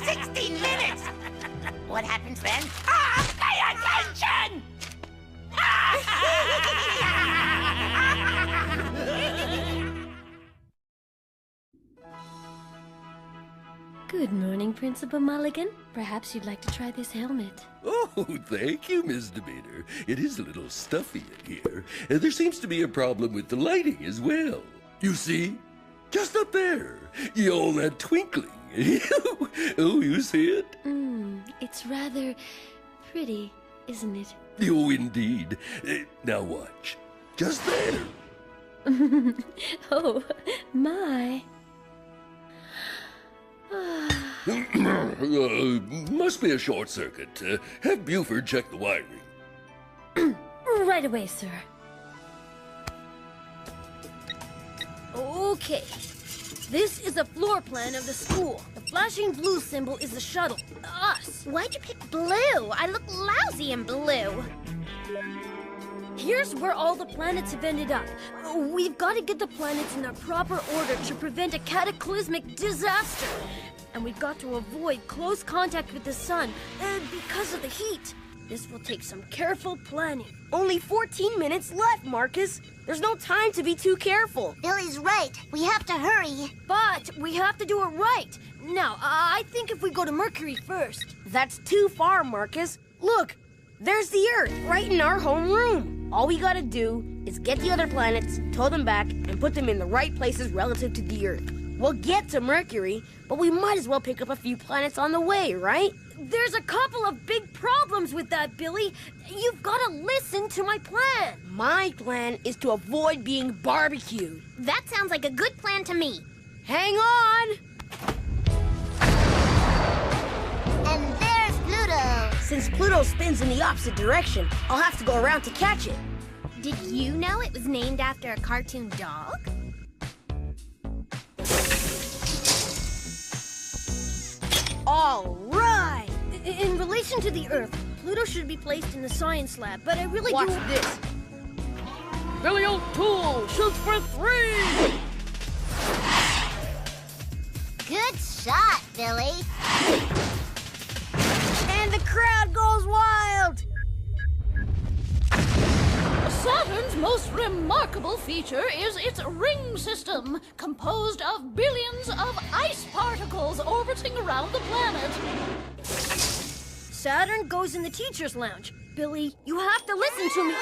16 minutes! What happens then? Pay attention! Good morning, Principal Mulligan. Perhaps you'd like to try this helmet. Oh, thank you, Miss Demeter. It is a little stuffy in here. There seems to be a problem with the lighting as well. You see? Just up there. All that twinkling. Oh, you see it? It's rather pretty, isn't it? Oh, indeed. Now watch. Just there. Oh, my. Must be a short circuit. Have Buford check the wiring. Right away, sir. Okay. This is a floor plan of the school. The flashing blue symbol is the shuttle. Us. Why'd you pick blue? I look lousy in blue. Here's where all the planets have ended up. We've got to get the planets in their proper order to prevent a cataclysmic disaster. And we've got to avoid close contact with the sun because of the heat. This will take some careful planning. Only 14 minutes left, Marcus. There's no time to be too careful. Billy's right. We have to hurry. But we have to do it right. Now, I think if we go to Mercury first. That's too far, Marcus. Look, there's the Earth right in our home room. All we gotta do is get the other planets, tow them back, and put them in the right places relative to the Earth. We'll get to Mercury, but we might as well pick up a few planets on the way, right? There's a couple of big problems with that, Billy. You've got to listen to my plan. My plan is to avoid being barbecued. That sounds like a good plan to me. Hang on! And there's Pluto. Since Pluto spins in the opposite direction, I'll have to go around to catch it. Did you know it was named after a cartoon dog? All right! In relation to the Earth, Pluto should be placed in the science lab, but I really Watch do... this. Billy O'Toole shoots for 3! Good shot, Billy. And the crowd goes wild! Saturn's most remarkable feature is its ring system, composed of billions of ice particles orbiting around the planet. Saturn goes in the teacher's lounge. Billy, you have to listen to me.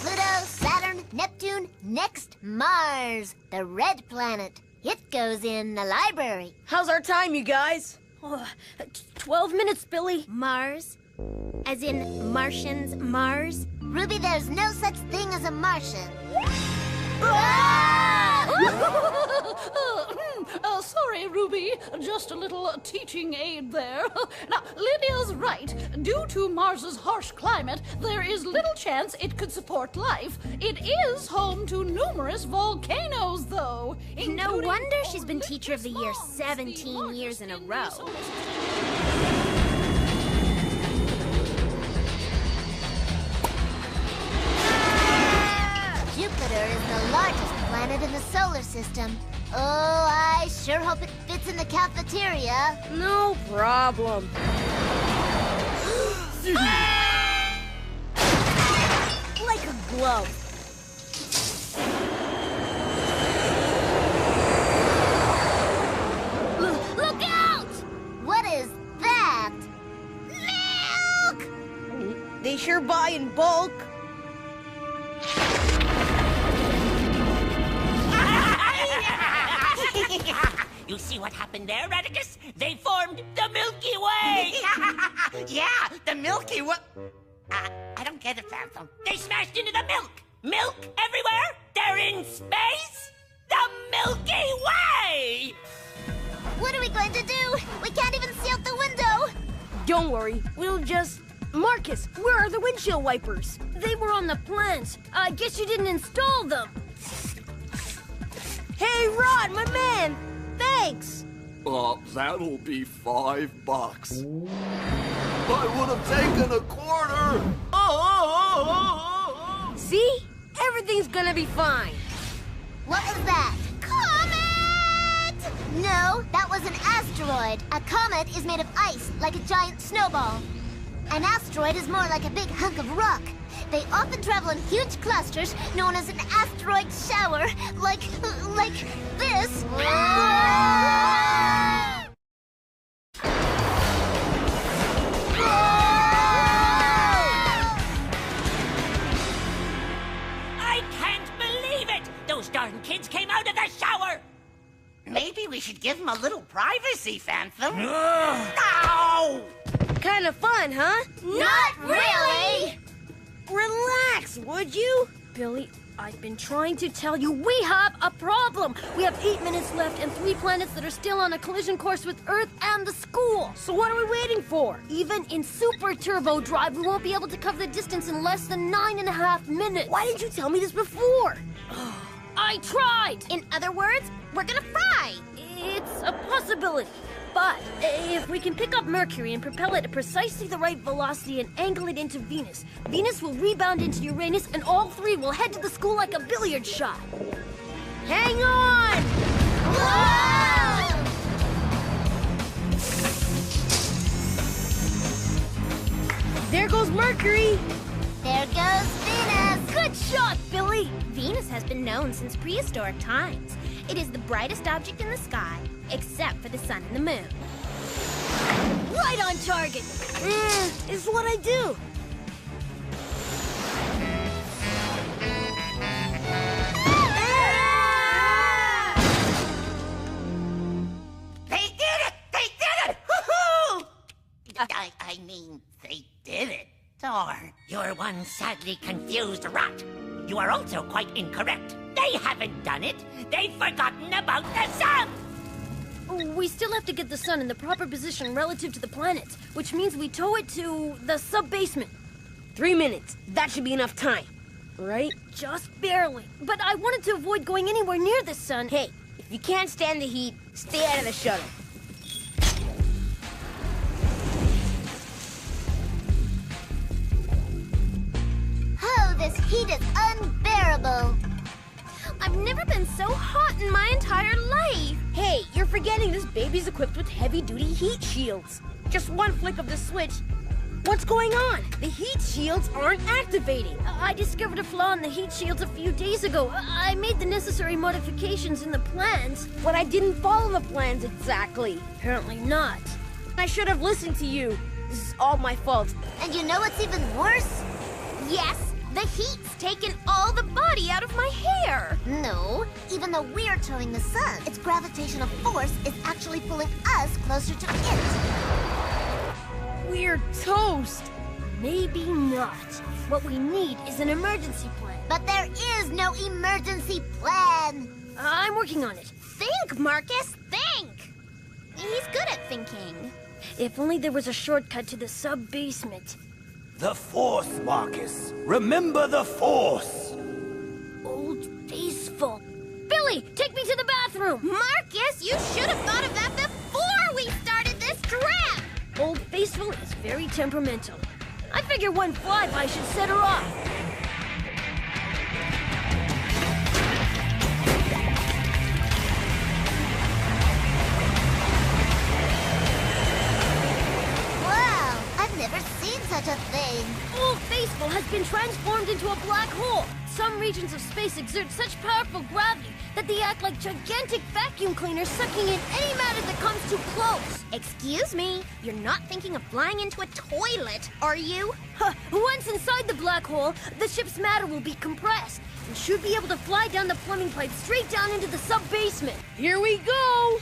Pluto, Saturn, Neptune, next Mars, the red planet. It goes in the library. How's our time, you guys? 12 minutes, Billy. Mars? As in Martians, Mars? Ruby, there's no such thing as a Martian. Sorry, Ruby. Just a little teaching aid there. Now, Lydia's right. Due to Mars's harsh climate, there is little chance it could support life. It is home to numerous volcanoes, though. No wonder she's been Teacher of the Year 17 years in a row. Jupiter is the largest planet in the solar system. Oh, I sure hope it fits in the cafeteria. No problem. Like a glove. Look out! What is that? Milk! They sure buy in bulk. You see what happened there, Radicus? They formed the Milky Way! Yeah, the Milky Way. I don't get it, Phantom. They smashed into the milk! Milk everywhere? They're in space? The Milky Way! What are we going to do? We can't even see out the window. Don't worry, we'll just... Marcus, where are the windshield wipers? They were on the plans. I guess you didn't install them. Hey, Rod, my man! Thanks! That'll be $5. I would have taken a quarter! See? Everything's gonna be fine. What was that? Comet! No, that was an asteroid. A comet is made of ice, like a giant snowball. An asteroid is more like a big hunk of rock. They often travel in huge clusters known as an asteroid shower, like this. I can't believe it! Those darn kids came out of the shower! Maybe we should give them a little privacy, Phantom. Ow! Kind of fun, huh? Not really! Relax, would you? Billy, I've been trying to tell you we have a problem. We have 8 minutes left and 3 planets that are still on a collision course with Earth and the school. So what are we waiting for? Even in super turbo drive, we won't be able to cover the distance in less than 9.5 minutes. Why didn't you tell me this before? I tried! In other words, we're gonna fry. It's a possibility. But if we can pick up Mercury and propel it at precisely the right velocity and angle it into Venus, Venus will rebound into Uranus and all 3 will head to the school like a billiard shot. Hang on! Whoa! There goes Mercury! There goes Venus! Good shot, Billy! Venus has been known since prehistoric times. It is the brightest object in the sky, except for the sun and the moon. Right on target! It's what I do. They did it! They did it! Woohoo! I mean, they did it. Darn. You're one sadly confused rot. You are also quite incorrect. They haven't done it. They've forgotten about the sun! We still have to get the sun in the proper position relative to the planets, which means we tow it to the sub-basement. 3 minutes. That should be enough time, right? Just barely. But I wanted to avoid going anywhere near the sun. Hey, if you can't stand the heat, stay out of the shuttle. Oh, this heat is unbearable. I've never been so hot in my entire life. Hey, you're forgetting this baby's equipped with heavy-duty heat shields. Just one flick of the switch. What's going on? The heat shields aren't activating. I discovered a flaw in the heat shields a few days ago. I made the necessary modifications in the plans. But I didn't follow the plans exactly. Apparently not. I should have listened to you. This is all my fault. And you know what's even worse? Yes, The heat's taken all the body out of my hair. No, even though we're towing the sun, its gravitational force is actually pulling us closer to it. We're toast. Maybe not. What we need is an emergency plan. But there is no emergency plan. I'm working on it. Think, Marcus, think. He's good at thinking. If only there was a shortcut to the sub-basement. The Force, Marcus. Remember the Force. Old Faithful. Billy, take me to the bathroom. Marcus, you should have thought of that before we started this trip. Old Faithful is very temperamental. I figure one flyby should set her off. Wow, I've never seen such a thing. Old Faithful has been transformed into a black hole. Some regions of space exert such powerful gravity that they act like gigantic vacuum cleaners sucking in any matter that comes too close. Excuse me, you're not thinking of flying into a toilet, are you? Once inside the black hole, the ship's matter will be compressed. We should be able to fly down the plumbing pipe straight down into the sub-basement. Here we go!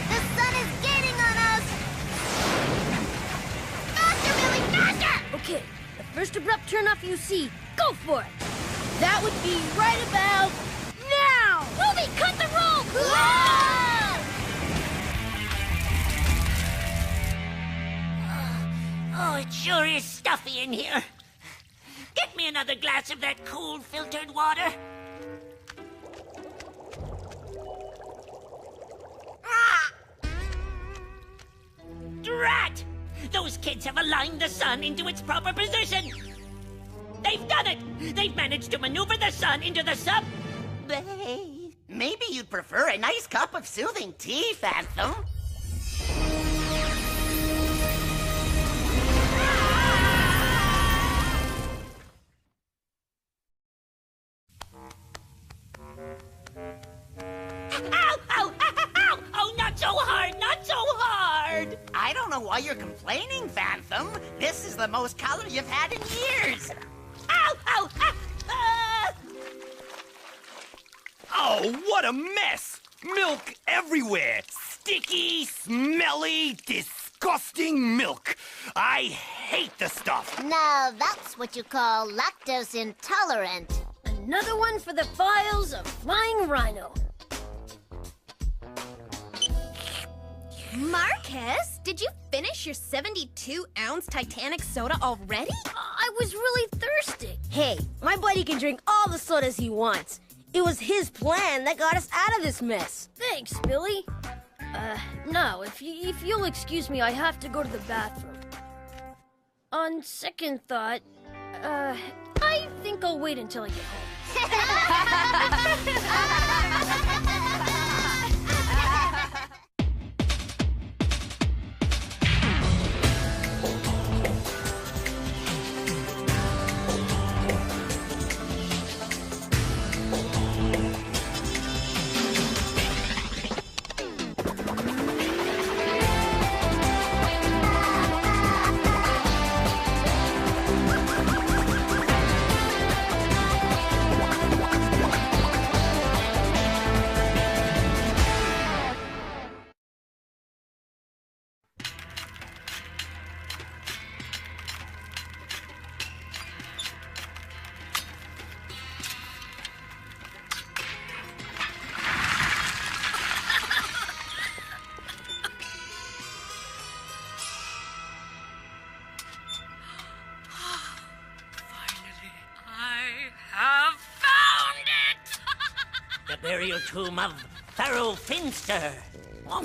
The sun is gaining on us! Faster, Billy, faster! Okay, the first abrupt turnoff you see, go for it! That would be right about now! Ruby, cut the rope! Oh, it sure is stuffy in here. Get me another glass of that cool filtered water. Drat! Those kids have aligned the sun into its proper position. They've done it! They've managed to maneuver the sun into the sub... Hey, maybe you'd prefer a nice cup of soothing tea, Phantom. Ow! Ow! Ow! Oh, not so hard! Not so hard! I don't know why you're complaining, Phantom. This is the most color you've had in years. Ow! Ow! Ah, ah. Oh, what a mess! Milk everywhere! Sticky, smelly, disgusting milk! I hate the stuff! Now that's what you call lactose intolerant. Another one for the files of Flying Rhino. Marcus, did you finish your 72-ounce Titanic soda already? I was really thirsty. Hey, my buddy can drink all the sodas he wants. It was his plan that got us out of this mess. Thanks, Billy. No, if you'll excuse me, I have to go to the bathroom. On second thought, I think I'll wait until I get home. Burial tomb of Pharaoh Finster. But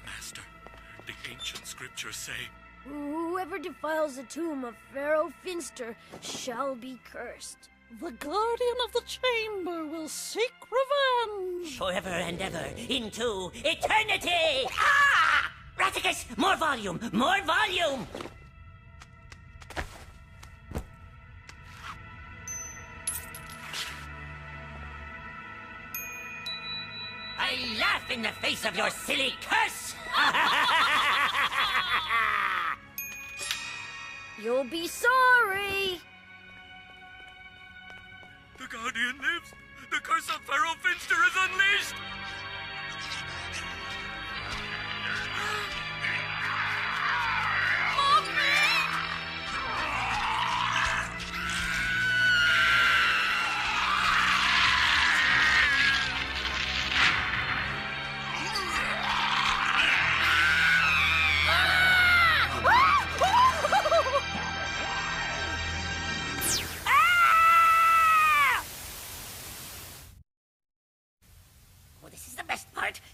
Master, the ancient scriptures say... Whoever defiles the tomb of Pharaoh Finster shall be cursed. The guardian of the chamber will seek revenge. Forever and ever into eternity! Ah! Raticus, more volume! More volume! in the face of your silly curse! You'll be sorry. The Guardian lives! The curse of Pharaoh Finster is unleashed!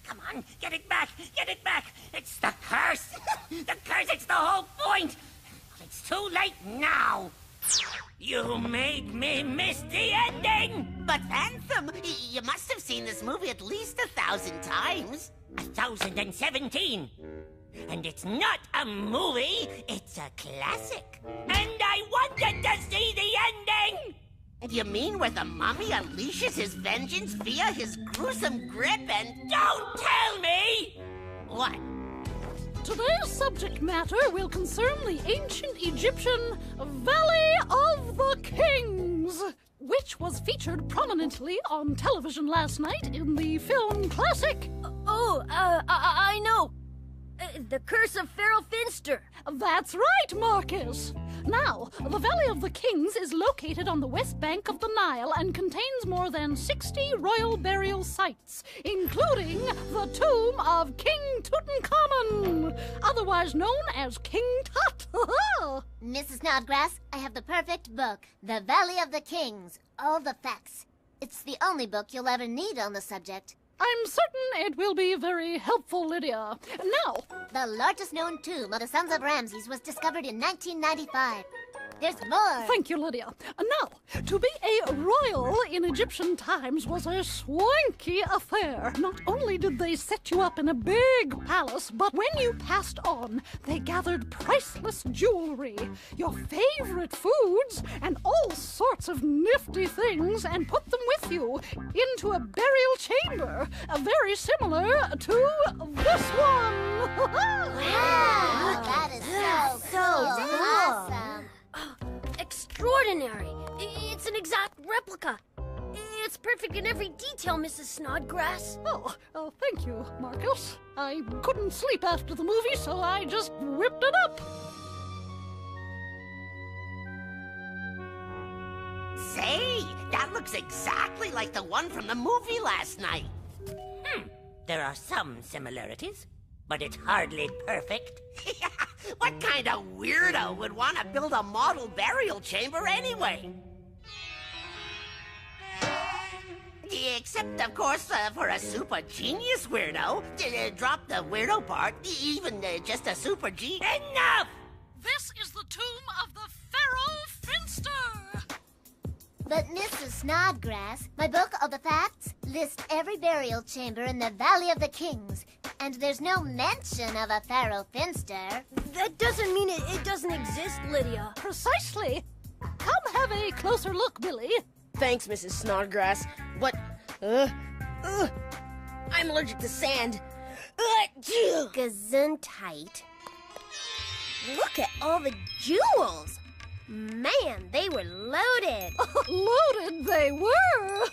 Come on, get it back! Get it back! It's the curse! The curse, it's the whole point! It's too late now! You made me miss the ending! But Phantom, you must have seen this movie at least 1,000 times. 1,017! And it's not a movie, it's a classic! And I wanted to see the ending! You mean where the mummy unleashes his vengeance via his gruesome grip and... Don't tell me! What? Today's subject matter will concern the ancient Egyptian Valley of the Kings, which was featured prominently on television last night in the film classic. I know. The Curse of Pharaoh Finster. That's right, Marcus. Now, the Valley of the Kings is located on the west bank of the Nile and contains more than 60 royal burial sites, including the tomb of King Tutankhamun, otherwise known as King Tut. Mrs. Snodgrass, I have the perfect book, The Valley of the Kings, All the Facts. It's the only book you'll ever need on the subject. I'm certain it will be very helpful, Lydia. Now, the largest known tomb of the sons of Ramses was discovered in 1995. There's more. Thank you, Lydia. Now, to be a royal in Egyptian times was a swanky affair. Not only did they set you up in a big palace, but when you passed on, they gathered priceless jewelry, your favorite foods, and all sorts of nifty things and put them with you into a burial chamber, very similar to this one. Wow, that is so awesome. Extraordinary. It's an exact replica. It's perfect in every detail, Mrs. Snodgrass. Oh, thank you, Marcus. I couldn't sleep after the movie, so I just whipped it up. Say, that looks exactly like the one from the movie last night. There are some similarities, but it's hardly perfect. What kind of weirdo would want to build a model burial chamber anyway? Except, of course, for a super genius weirdo. Drop the weirdo part, even just a super Enough! This is the tomb of the Pharaoh Finster. But Mrs. Snodgrass, my book of the facts lists every burial chamber in the Valley of the Kings, and there's no mention of a Pharaoh Finster. That doesn't mean it doesn't exist, Lydia. Precisely. Come have a closer look, Billy. Thanks, Mrs. Snodgrass, but, I'm allergic to sand. Gesundheit. Look at all the jewels. Man, they were loaded. Loaded they were.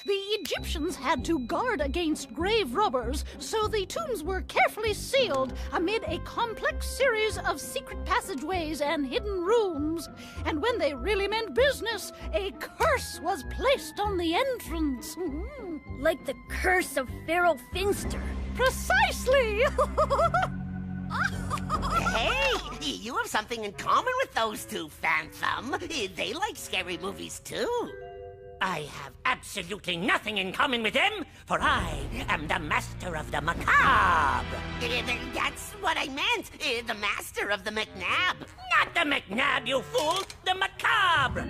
The Egyptians had to guard against grave robbers, so the tombs were carefully sealed amid a complex series of secret passageways and hidden rooms. And when they really meant business, a curse was placed on the entrance. Like the curse of Pharaoh Finster. Precisely. Hey, you have something in common with those two, Phantom. They like scary movies, too. I have absolutely nothing in common with them, for I am the master of the macabre. That's what I meant. The master of the McNab. Not the McNab, you fool! The macabre!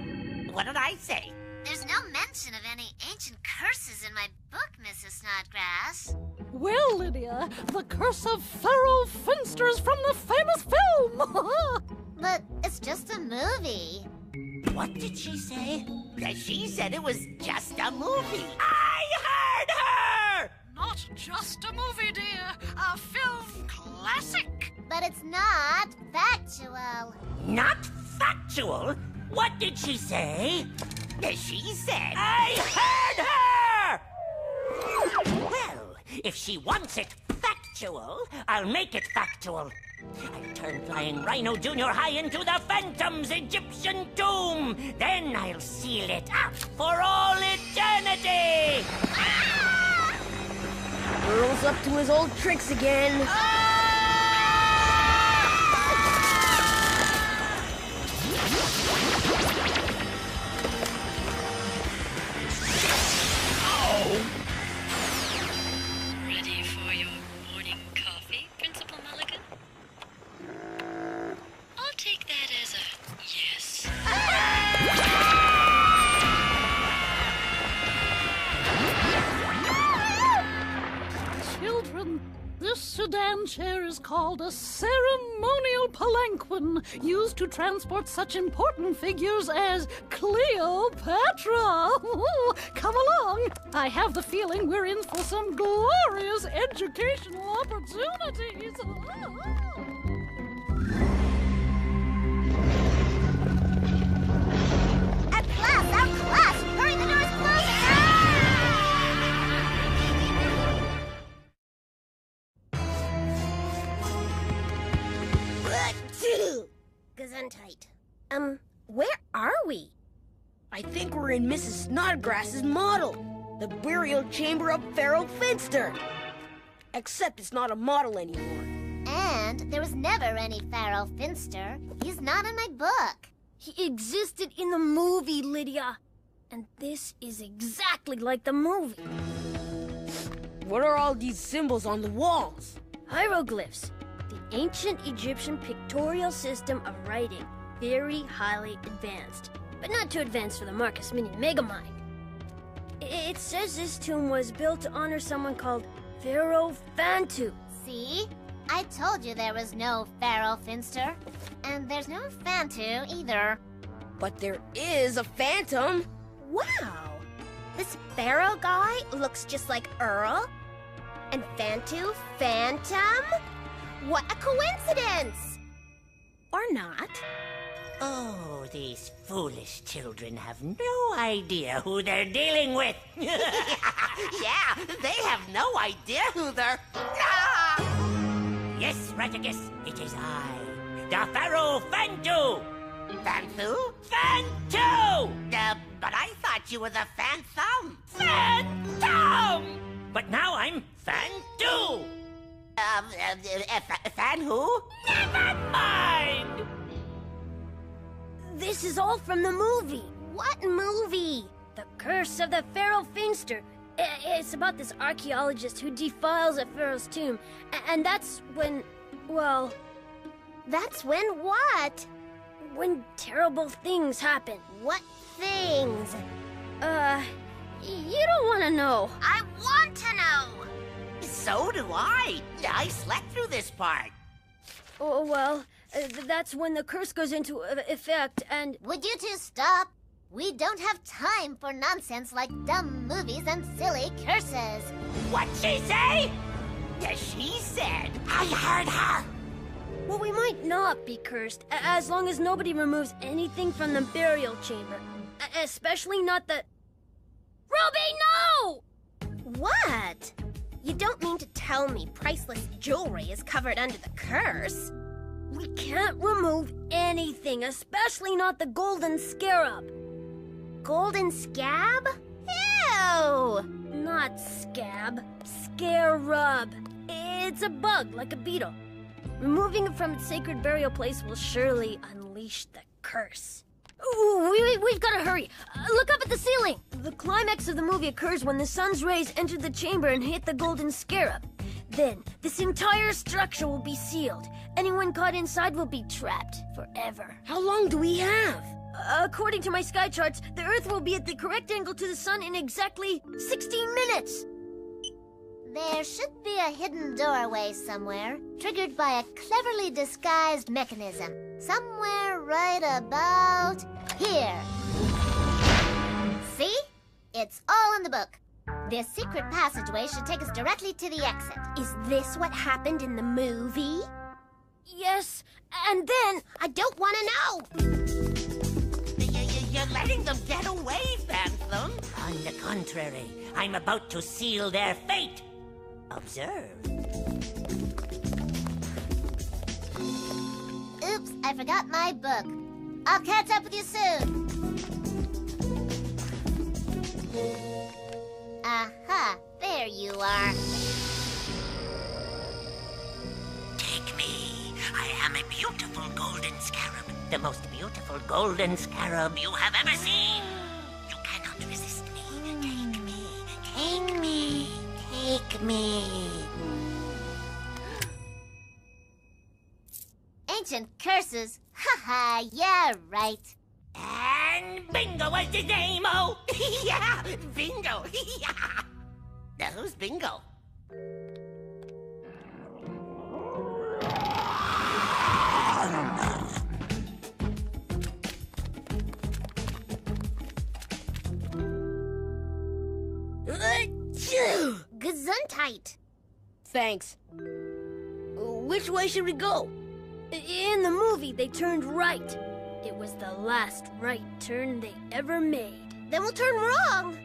What did I say? There's no mention of any ancient curses in my book, Mrs. Snodgrass. Well, Lydia, the curse of Pharaoh Finster is from the famous film. But it's just a movie. What did she say? She said it was just a movie. I heard her! Not just a movie, dear. A film classic. But it's not factual. Not factual? What did she say? She said... I heard her! Well, if she wants it factual, I'll make it factual. I'll turn Flying Rhino Junior High into the Phantom's Egyptian tomb. Then I'll seal it up for all eternity! Earl's up to his old tricks again. Ready for your morning coffee, Principal Mulligan? I'll take that as a yes. Children, this sedan chair is called a ceremonial palanquin, used to transport such important figures as Cleopatra. Come along. I have the feeling we're in for some glorious educational opportunities. At class, out class! Hurry, the door is closing! Gesundheit. Where are we? I think we're in Mrs. Snodgrass's model, the burial chamber of Pharaoh Finster. Except it's not a model anymore. And there was never any Pharaoh Finster. He's not in my book. He existed in the movie, Lydia. And this is exactly like the movie. What are all these symbols on the walls? Hieroglyphs. The ancient Egyptian pictorial system of writing. Very highly advanced. But not too advanced for the Marcus Mini Megamind. It says this tomb was built to honor someone called Pharaoh Phantu. See? I told you there was no Pharaoh Finster. And there's no Phantu either. But there is a phantom. Wow. This Pharaoh guy looks just like Earl. And Phantu, Phantom? What a coincidence! Or not. Oh, these foolish children have no idea who they're dealing with. Yeah, they have no idea who they're... Yes, Raticus, it is I, the Pharaoh Phantu. Phantu? Phantu! But I thought you were the Phantom. Phantom! But now I'm Phantu. Fan who? Never mind! This is all from the movie. What movie? The Curse of the Pharaoh Finster. It's about this archaeologist who defiles a pharaoh's tomb. And that's when, well... That's when what? When terrible things happen. What things? You don't want to know. I want to know. So do I. I slept through this part. Oh, well, that's when the curse goes into effect and... Would you two stop? We don't have time for nonsense like dumb movies and silly curses. What'd she say? She said, I heard her. Well, we might not be cursed, as long as nobody removes anything from the burial chamber. Especially not the... Ruby, no! What? You don't mean to tell me priceless jewelry is covered under the curse? We can't remove anything, especially not the golden scarab. Golden scab? Ew! Not scab, scarab. It's a bug, like a beetle. Removing it from its sacred burial place will surely unleash the curse. Ooh, we've got to hurry. Look up at the ceiling. The climax of the movie occurs when the sun's rays enter the chamber and hit the golden scarab. Then, this entire structure will be sealed. Anyone caught inside will be trapped forever. How long do we have? According to my sky charts, the Earth will be at the correct angle to the sun in exactly 16 minutes. There should be a hidden doorway somewhere, triggered by a cleverly disguised mechanism. Somewhere right about here. See? It's all in the book. This secret passageway should take us directly to the exit. Is this what happened in the movie? Yes, and then I don't want to know. You're letting them get away, Phantom. On the contrary, I'm about to seal their fate. Observe. Oops, I forgot my book. I'll catch up with you soon. Aha, there you are. Take me. I am a beautiful golden scarab. The most beautiful golden scarab you have ever seen. You cannot resist me. Take me. Take me. Take me. Ancient curses. Haha, yeah, right. And Bingo was his name, oh! Yeah, Bingo. Now who's Bingo? Gesundheit. Thanks. Which way should we go? in the movie they turned right. It was the last right turn they ever made. Then we'll turn wrong.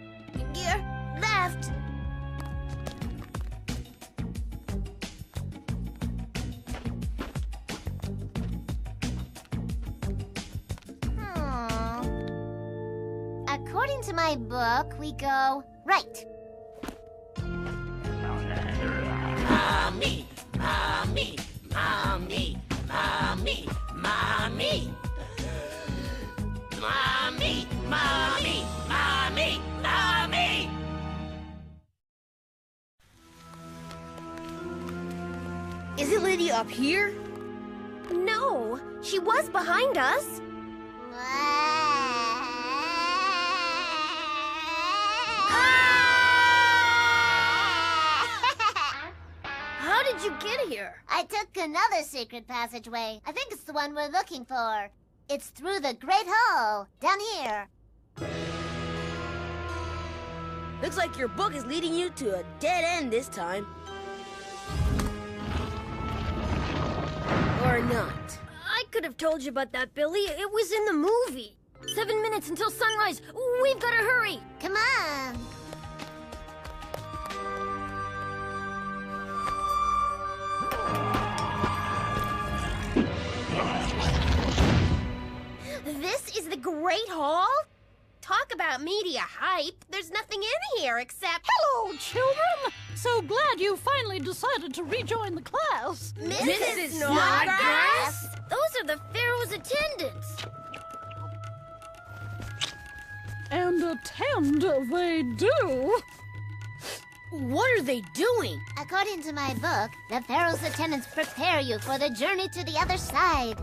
Gear left. According to my book, we go right. Mommy, mommy, mommy, mommy, mommy. Mommy, mommy, mommy, mommy. Isn't Lydia up here? No, she was behind us. How did you get here? I took another secret passageway. I think it's the one we're looking for. It's through the Great Hall, down here. Looks like your book is leading you to a dead end this time. Or not. I could have told you about that, Billy. It was in the movie. 7 minutes until sunrise. We've got to hurry. Come on. This is the Great Hall? Talk about media hype. There's nothing in here except... Hello, children! So glad you finally decided to rejoin the class. Mrs. Snodgrass? Those are the Pharaoh's attendants. And attend they do. What are they doing? According to my book, the Pharaoh's attendants prepare you for the journey to the other side.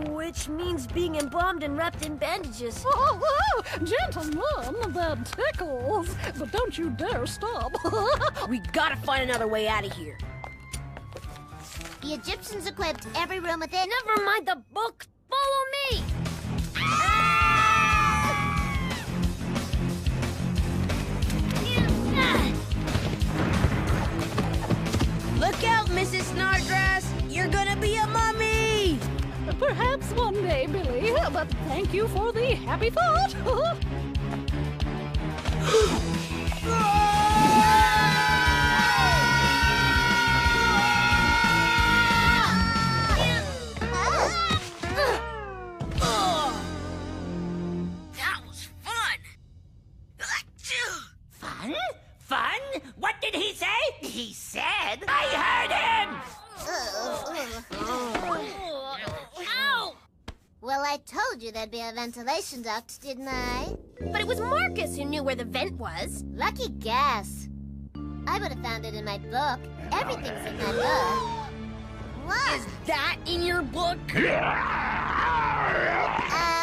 Which means being embalmed and wrapped in bandages. Oh, gentlemen, that tickles. But don't you dare stop. We gotta find another way out of here. The Egyptians equipped every room with it. Never mind the book. Follow me. Look out, Mrs. Snodgrass! You're gonna be a mummy! Perhaps one day, Billy, but thank you for the happy thought. That was fun! Fun? Fun? What did he say? He said... I heard him! Ow! Well, I told you there'd be a ventilation duct, didn't I? But it was Marcus who knew where the vent was. Lucky guess. I would have found it in my book. Everything's in my book. What? Is that in your book?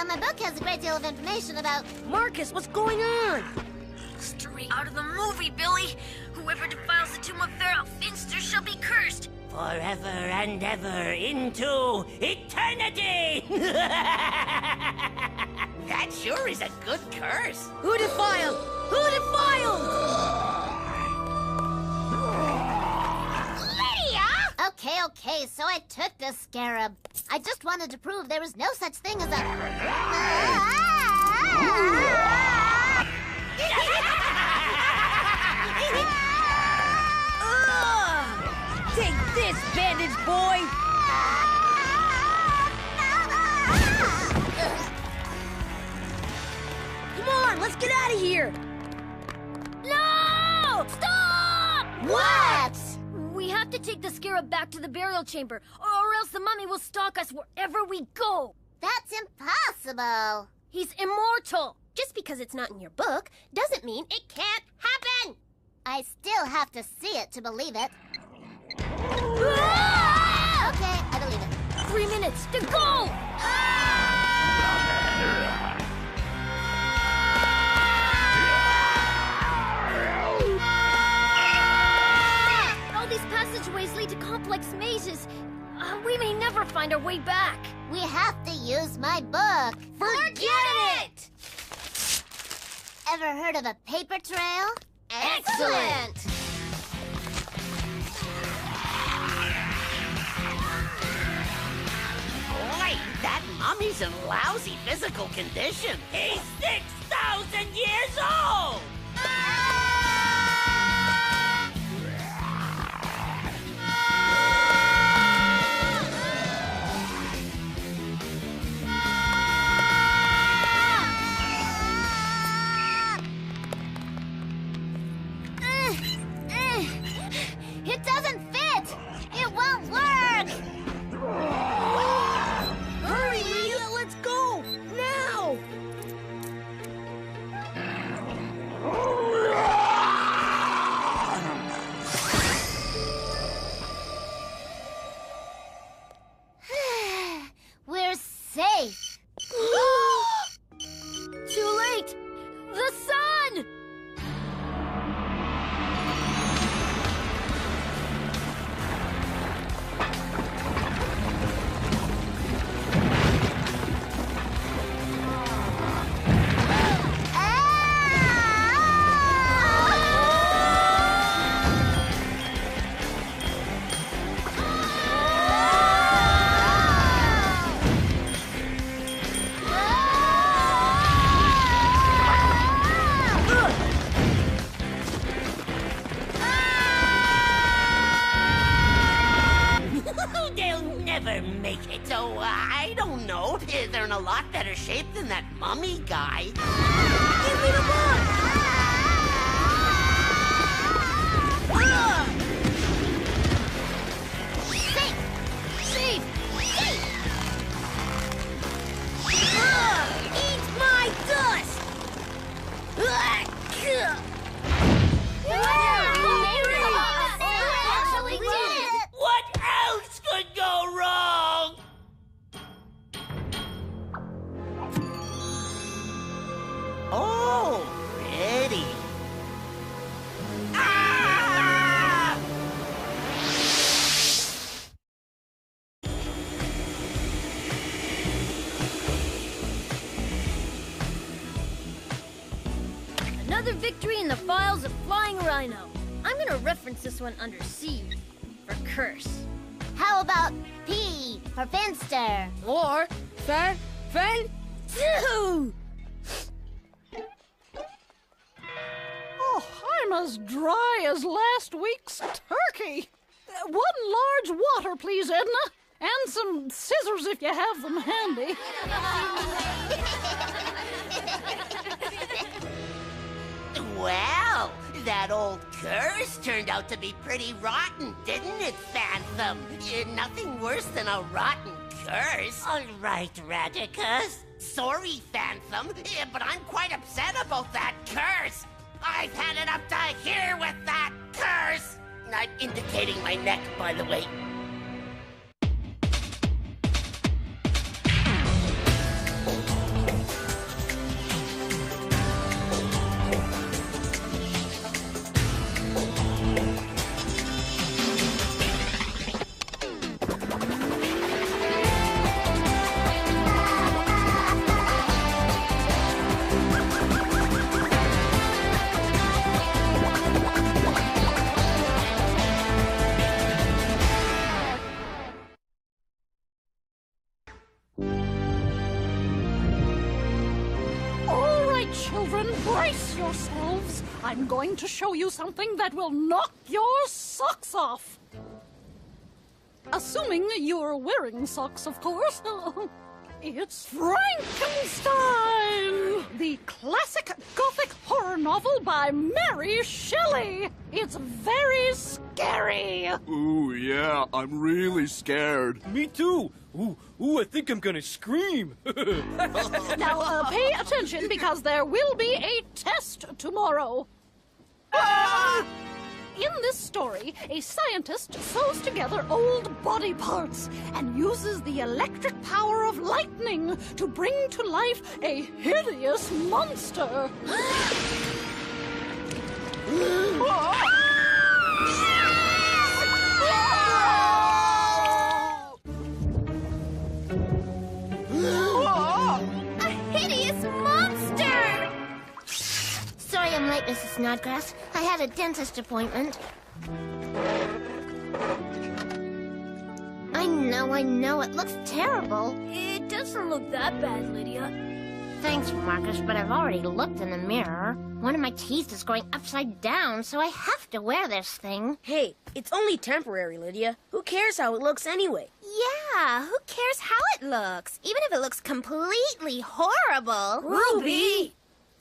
My book has a great deal of information about... Marcus, what's going on? Straight out of the movie, Billy. Whoever defiles the tomb of Pharaoh Finster shall be cursed. Forever and ever into eternity! That sure is a good curse. Who defiled? Who defiled? Okay, so I took the scarab. I just wanted to prove there was no such thing as a... Take this, bandage boy! Come on, let's get out of here! No! Stop! What? We have to take the scarab back to the burial chamber, or else the mummy will stalk us wherever we go. That's impossible. He's immortal. Just because it's not in your book doesn't mean it can't happen. I still have to see it to believe it. Ah! Okay, I believe it. 3 minutes to go! All these passageways lead to complex mazes. We may never find our way back. We have to use my book. Forget it! Ever heard of a paper trail? Excellent! Boy, that mummy's in lousy physical condition. He's 6,000 years old! It doesn't fit! It won't work! Hurry, Rita, let's go! Now! We're safe! Too late! The sun! They'll never make it. So, I don't know. They're in a lot better shape than that mummy guy. Give me the book! Safe! Safe! Eat my dust! Actually did it! What else could go wrong? Oh, pretty. Ah! Another victory in the files of Flying Rhino. I'm gonna reference this one under C for curse. How about P for Finster? Or Phantu! Oh, I'm as dry as last week's turkey. One large water, please, Edna. And some scissors if you have them handy. Well, that old curse turned out to be pretty rotten, didn't it, Phantom? Nothing worse than a rotten curse. All right, Radicus. Sorry, Phantom, but I'm quite upset about that curse. I've had it up to here with that curse. I'm indicating my neck, by the way. Brace yourselves. I'm going to show you something that will knock your socks off. Assuming you're wearing socks, of course. It's Frankenstein, the classic Gothic horror novel by Mary Shelley. It's very scary. Ooh, yeah, I'm really scared. Me too. Ooh, I think I'm gonna scream. Now, pay attention because there will be a test tomorrow. In this story, a scientist sews together old body parts and uses the electric power of lightning to bring to life a hideous monster. A hideous monster! Sorry I'm late, Mrs. Snodgrass. I had a dentist appointment. I know. It looks terrible. It doesn't look that bad, Lydia. Thanks, Marcus, but I've already looked in the mirror. One of my teeth is going upside down, so I have to wear this thing. Hey, it's only temporary, Lydia. Who cares how it looks anyway? Yeah, who cares how it looks? Even if it looks completely horrible. Ruby!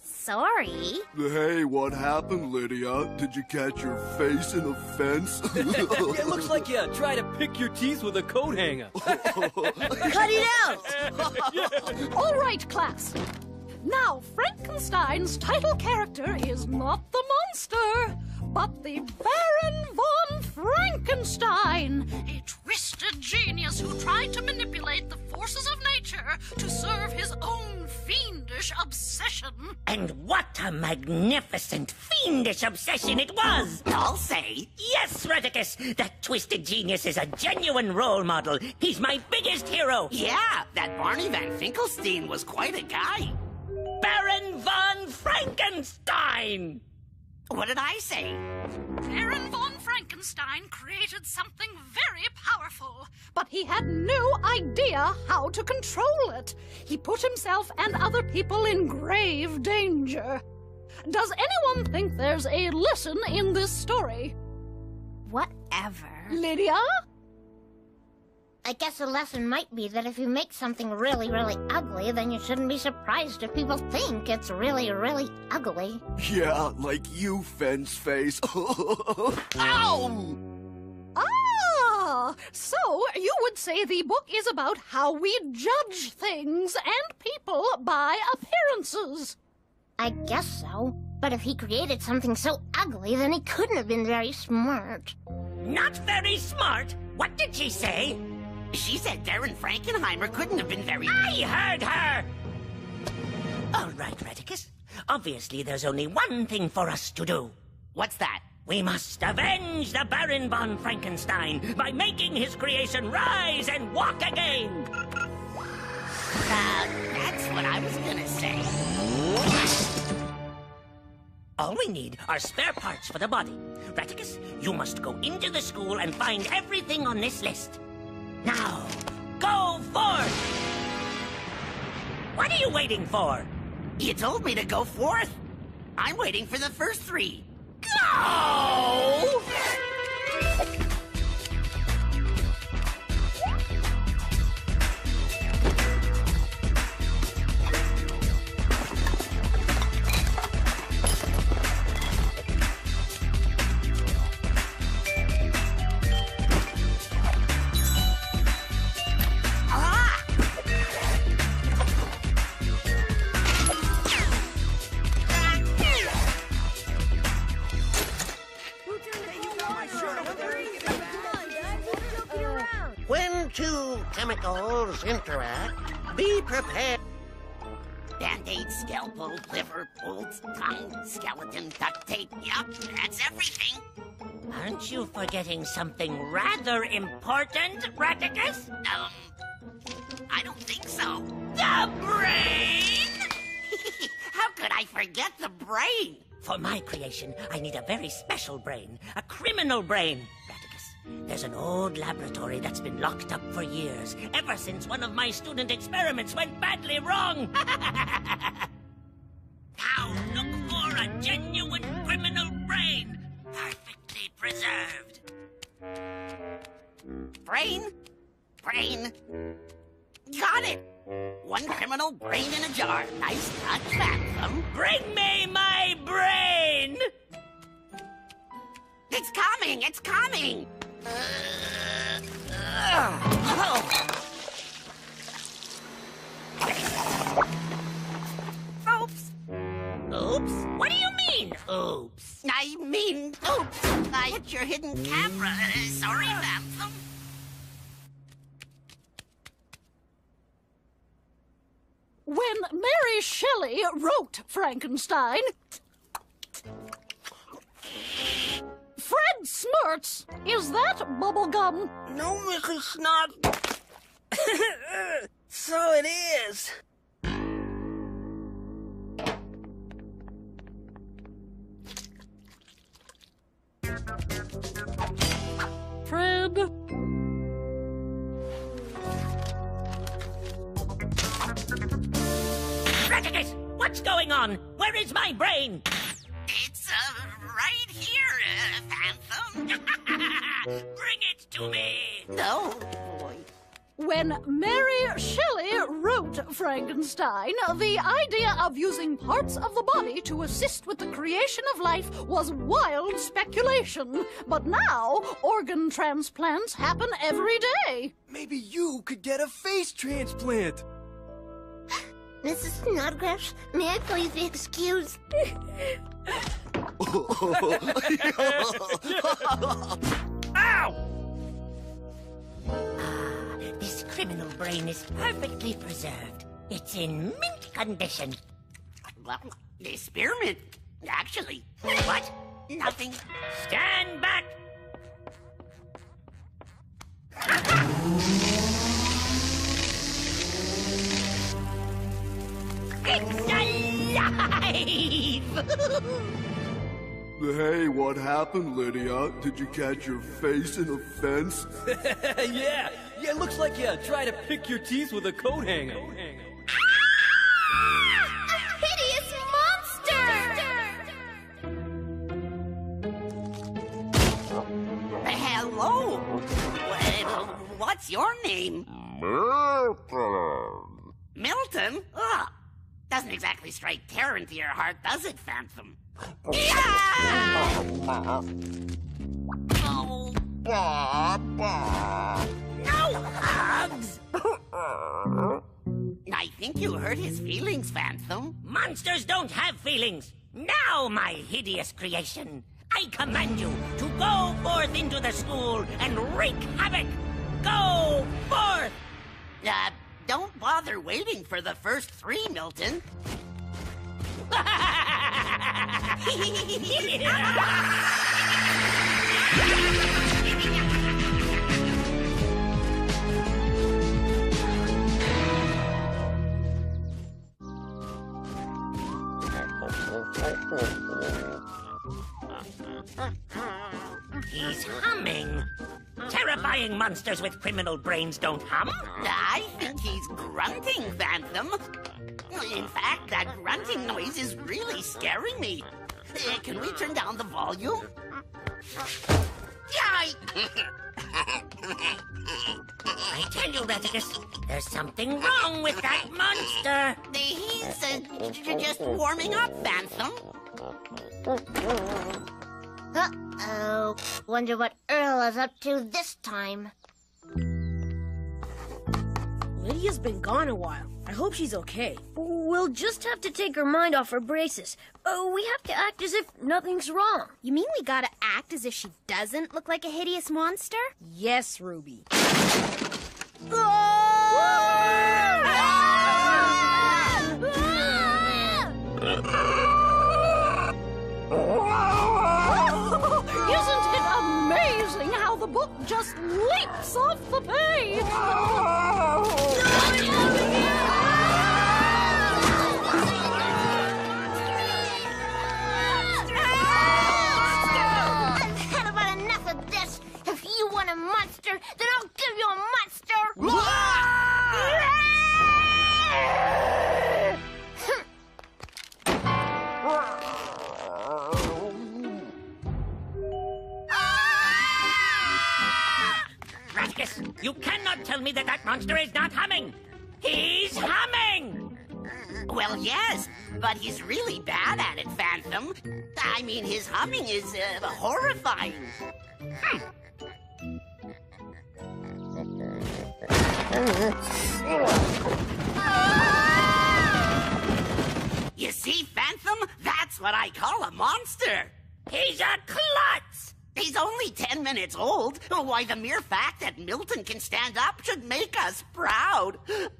Sorry. Hey, what happened, Lydia? Did you catch your face in a fence? It looks like you try to pick your teeth with a coat hanger. Cut it out! All right, class. Now, Frankenstein's title character is not the monster, but the Baron von Frankenstein, a twisted genius who tried to manipulate the forces of nature to serve his own fiendish obsession. And what a magnificent, fiendish obsession it was! I'll say. Yes, Reticus, that twisted genius is a genuine role model. He's my biggest hero. Yeah, that Barney Van Finkelstein was quite a guy. Baron von Frankenstein! What did I say? Baron von Frankenstein created something very powerful, but he had no idea how to control it. He put himself and other people in grave danger. Does anyone think there's a lesson in this story? Whatever. Lydia? I guess the lesson might be that if you make something really, really ugly, then you shouldn't be surprised if people think it's really, really ugly. Yeah, like you, fence face. Ow! Ah! So, you would say the book is about how we judge things and people by appearances. I guess so. But if he created something so ugly, then he couldn't have been very smart. Not very smart? What did she say? She said Baron Frankenheimer couldn't have been very... I heard her! All right, Reticus. Obviously, there's only one thing for us to do. What's that? We must avenge the Baron von Frankenstein by making his creation rise and walk again. That's what I was gonna say. All we need are spare parts for the body. Reticus, you must go into the school and find everything on this list. Now, go forth! What are you waiting for? You told me to go forth. I'm waiting for the first three. Go! When two chemicals interact, be prepared. Band-aid, scalpel, liver, bolts, tongue, skeleton, duct tape. Yup, that's everything. Aren't you forgetting something rather important, Reticus? I don't think so. The brain! How could I forget the brain? For my creation, I need a very special brain, a criminal brain. Reticus, there's an old laboratory that's been locked up for years, ever since one of my student experiments went badly wrong. Now, look A genuine criminal brain, perfectly preserved. Brain? Got it! One criminal brain in a jar. Nice touch, Phantom. Bring me my brain! It's coming! Oops! What do you mean, oops? I mean, oops! I hit your hidden camera. Sorry, Phantom. When Mary Shelley wrote Frankenstein, Fred snorts. Is that bubblegum? No, Mrs. Snot. So it is. Fred. Radicus, what's going on? Where is my brain? It's, right here, Phantom. Bring it to me. No, boy. When Mary Shelley wrote Frankenstein, the idea of using parts of the body to assist with the creation of life was wild speculation. But now, organ transplants happen every day. Maybe you could get a face transplant. Mrs. Snodgrass, may I please be excused? Ow! This criminal brain is perfectly preserved. It's in mint condition. Well, spearmint, actually. What? Nothing. Stand back! It's alive! Hey, what happened, Lydia? Did you catch your face in a fence? Yeah, it looks like you tried to pick your teeth with a coat hanger. A hideous monster! Hello. Well, what's your name? Milton? Ugh. Doesn't exactly strike terror into your heart, does it, Phantom? Oh. No hugs! I think you hurt his feelings, Phantom. Monsters don't have feelings. Now, my hideous creation, I command you to go forth into the school and wreak havoc. Go forth! Don't bother waiting for the first 3, Milton. He's humming. Terrifying monsters with criminal brains don't hum. I think he's grunting, Phantom. In fact, that grunting noise is really scaring me. Can we turn down the volume? I tell you, Radicus, there's something wrong with that monster. He's just warming up, Phantom. Uh-oh. Wonder what Earl is up to this time. Lydia's been gone a while. I hope she's okay. We'll just have to take her mind off her braces. We have to act as if nothing's wrong. You mean we gotta act as if she doesn't look like a hideous monster? Yes, Ruby. Isn't it amazing how the book just leaps off the page? I've had about enough of this. If you want a monster, then I'll give you a monster. me that that monster is not humming? He's humming! Well, yes, but he's really bad at it, Phantom. I mean, his humming is horrifying. You see, Phantom? That's what I call a monster. He's a klutz! He's only 10 minutes old. Why, the mere fact that Milton can stand up should make us proud.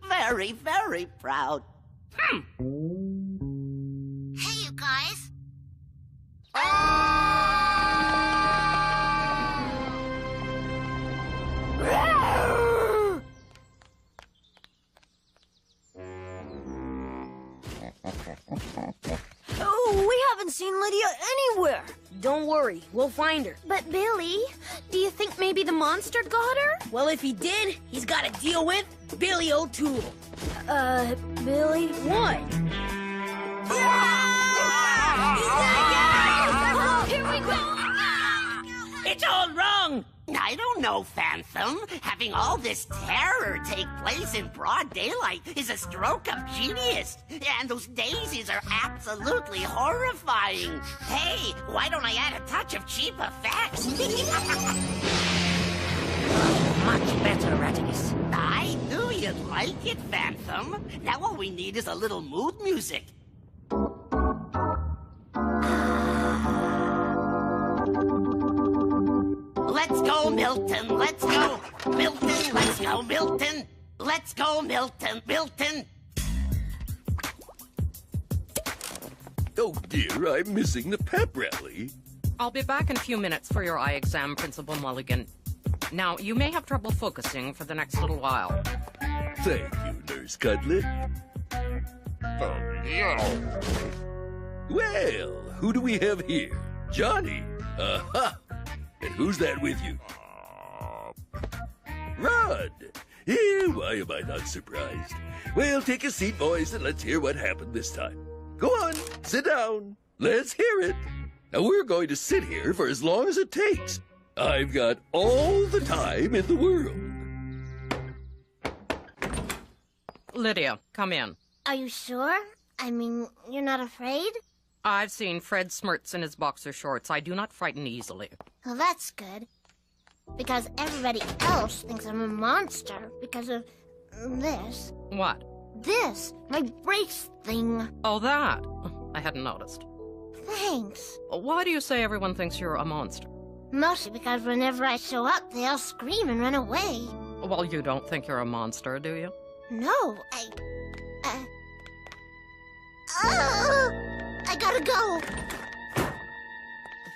Very, very proud. Hey, you guys. Oh, we haven't seen Lydia anywhere. Don't worry, we'll find her. But Billy, do you think maybe the monster got her? Well, if he did, he's got to deal with Billy O'Toole. Billy? What? Here we go! It's all wrong! I don't know, Phantom. Having all this terror take place in broad daylight is a stroke of genius. And those daisies are absolutely horrifying. Hey, why don't I add a touch of cheap effects? Much better, Ratticus. I knew you'd like it, Phantom. Now all we need is a little mood music. Let's go, Milton. Let's go. Milton, let's go, Milton. Let's go, Milton. Milton. Oh dear, I'm missing the pep rally. I'll be back in a few minutes for your eye exam, Principal Mulligan. Now, you may have trouble focusing for the next little while. Thank you, Nurse Cutlet. Well, who do we have here? Johnny. Aha! And who's that with you? Rod! Eh, why am I not surprised? Well, take a seat, boys, and let's hear what happened this time. Go on, sit down. Let's hear it. Now, we're going to sit here for as long as it takes. I've got all the time in the world. Lydia, come in. Are you sure? I mean, you're not afraid? I've seen Fred smirts in his boxer shorts. I do not frighten easily. Well, that's good. Because everybody else thinks I'm a monster because of this. What? This, my brace thing. Oh, that. I hadn't noticed. Thanks. Why do you say everyone thinks you're a monster? Mostly because whenever I show up, they all scream and run away. Well, you don't think you're a monster, do you? No, I gotta go. The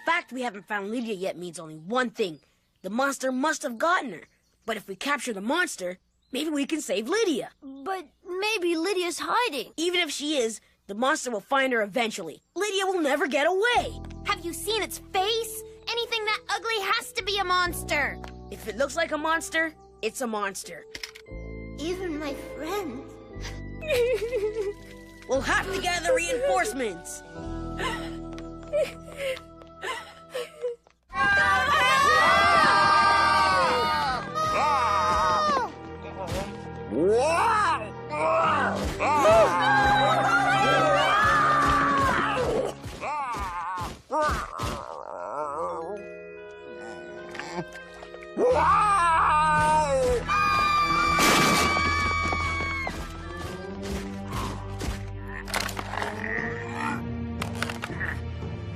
fact we haven't found Lydia yet means only one thing. The monster must have gotten her. But if we capture the monster, maybe we can save Lydia. But maybe Lydia's hiding. Even if she is, the monster will find her eventually. Lydia will never get away. Have you seen its face? Anything that ugly has to be a monster. If it looks like a monster, it's a monster. Even my friend. We'll have to gather reinforcements.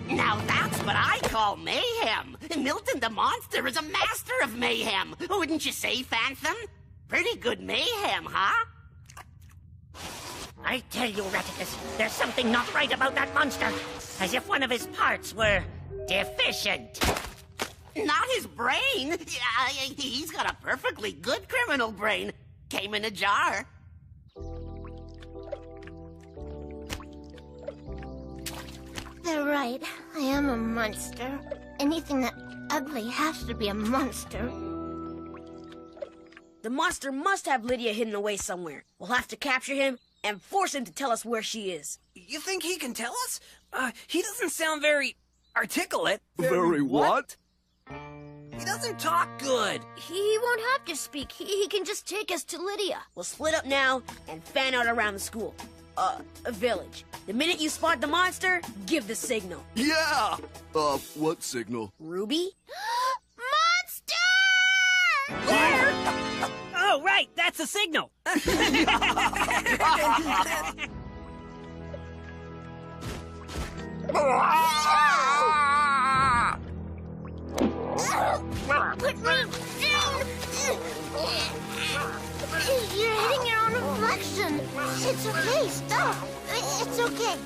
Now that's what I call mayhem. Milton the monster is a master of mayhem. Wouldn't you say, Phantom? Pretty good mayhem, huh? I tell you, Ratticus, there's something not right about that monster. As if one of his parts were deficient. Not his brain. He's got a perfectly good criminal brain. Came in a jar. They're right. I am a monster. Anything that ugly has to be a monster. The monster must have Lydia hidden away somewhere. We'll have to capture him and force him to tell us where she is. You think he can tell us? He doesn't sound very articulate. Very what? He doesn't talk good. He won't have to speak. He can just take us to Lydia. We'll split up now and fan out around the school. Village. The minute you spot the monster, give the signal. Yeah! What signal? Ruby? Where? Oh, right, that's a signal. Put me down! You're hitting your own reflection. It's okay, stop. It's okay.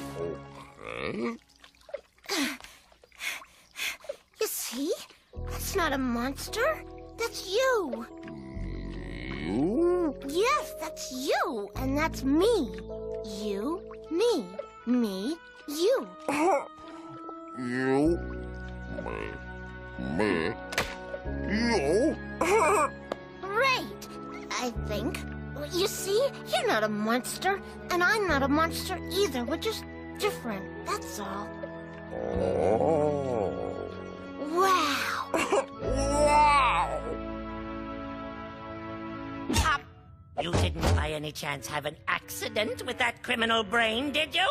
You see? That's not a monster. That's you. Yes, that's you. And that's me. You, me. Me, you. You, me, you. Right, I think. You see, you're not a monster, and I'm not a monster either. We're just different, that's all. Wow. Wow. You didn't by any chance have an accident with that criminal brain, did you?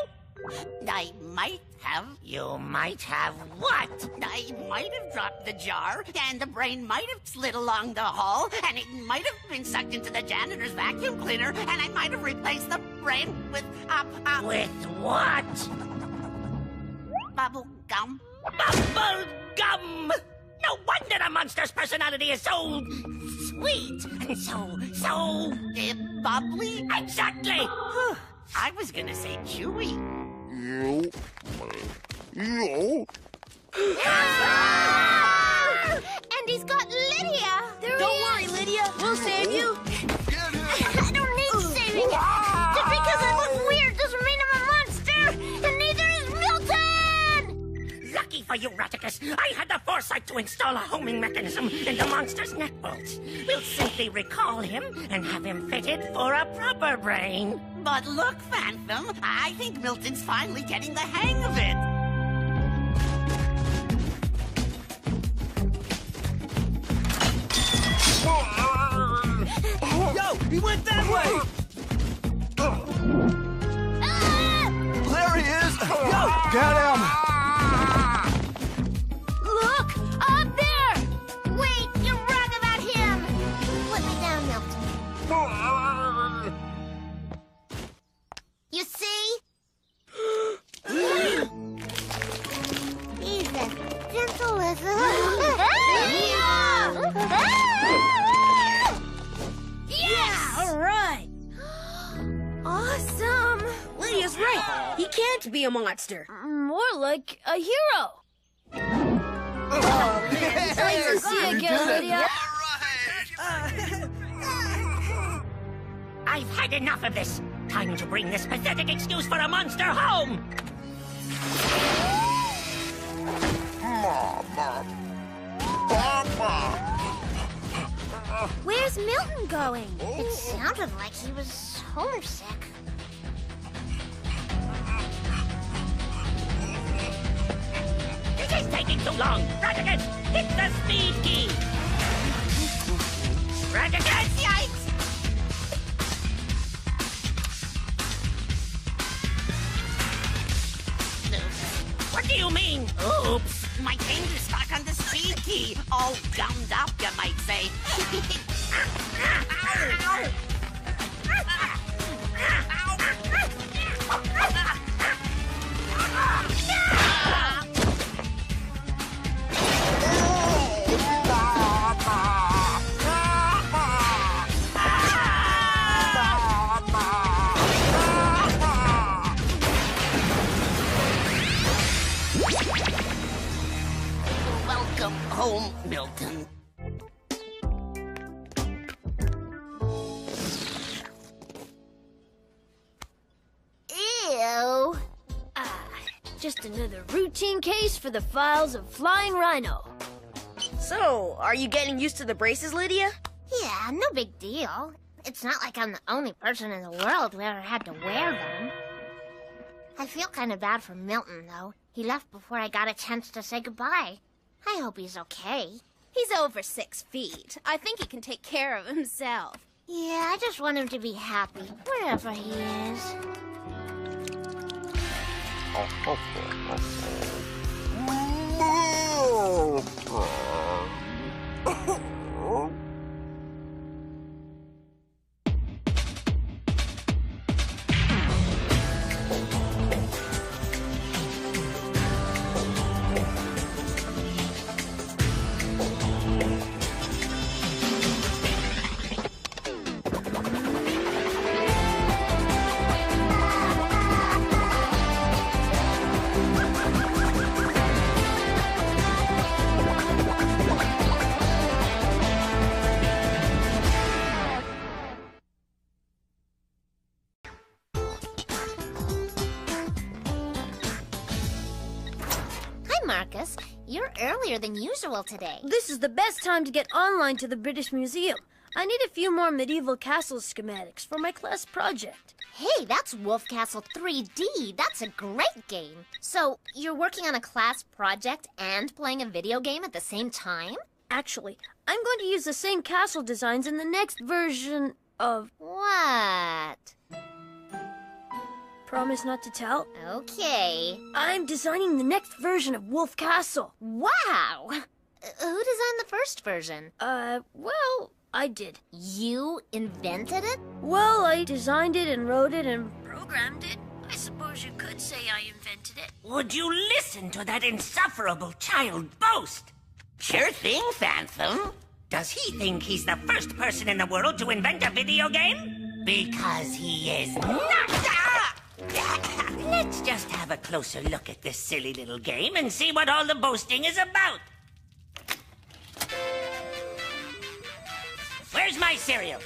I might have. You might have what? I might have dropped the jar, and the brain might have slid along the hall, and it might have been sucked into the janitor's vacuum cleaner, and I might have replaced the brain with, With what? bubble gum. Bubble gum! No wonder the monster's personality is so sweet and so bubbly? Exactly! I was gonna say chewy. You, you. And he's got Lydia. Don't worry, Lydia. We'll save you. I don't need saving. Just because I look weird doesn't mean I'm a monster. And neither is Milton. Lucky for you, Raticus, I had the foresight to install a homing mechanism in the monster's neck bolts. We'll simply recall him and have him fitted for a proper brain. But look, Phantom, I think Milton's finally getting the hang of it. Yo, he went that way! There he is! Yo, get him! Look, up there. Wait, you're wrong about him. Put me down, Milton. You see? He's as gentle as a... Yeah, all right. Awesome. Lydia's right. He can't be a monster. More like a hero. Nice to see you again, Lydia. I've had enough of this. Time to bring this pathetic excuse for a monster home. Mama. Papa. Where's Milton going? It sounded like he was homesick. This is taking too long. Raticus, hit the speed key. Raticus, yikes! What do you mean, oops? My finger's stuck on the speed key. All gummed up, you might say. Welcome home, Milton. Ew. Just another routine case for the files of Flying Rhino. So, are you getting used to the braces, Lydia? Yeah, no big deal. It's not like I'm the only person in the world who ever had to wear them. I feel kind of bad for Milton, though. He left before I got a chance to say goodbye. I hope he's okay. He's over 6 feet. I think he can take care of himself. Yeah, I just want him to be happy, wherever he is. Marcus, you're earlier than usual today. This is the best time to get online to the British Museum. I need a few more medieval castle schematics for my class project. Hey, that's Wolf Castle 3D. That's a great game. So, you're working on a class project and playing a video game at the same time? Actually, I'm going to use the same castle designs in the next version of... What? Promise not to tell? Okay. I'm designing the next version of Wolf Castle. Wow! Who designed the first version? Well, I did. You invented it? Well, I designed it and wrote it and programmed it. I suppose you could say I invented it. Would you listen to that insufferable child boast? Sure thing, Phantom. Does he think he's the first person in the world to invent a video game? Because he is not! Let's just have a closer look at this silly little game and see what all the boasting is about. Where's my cereal?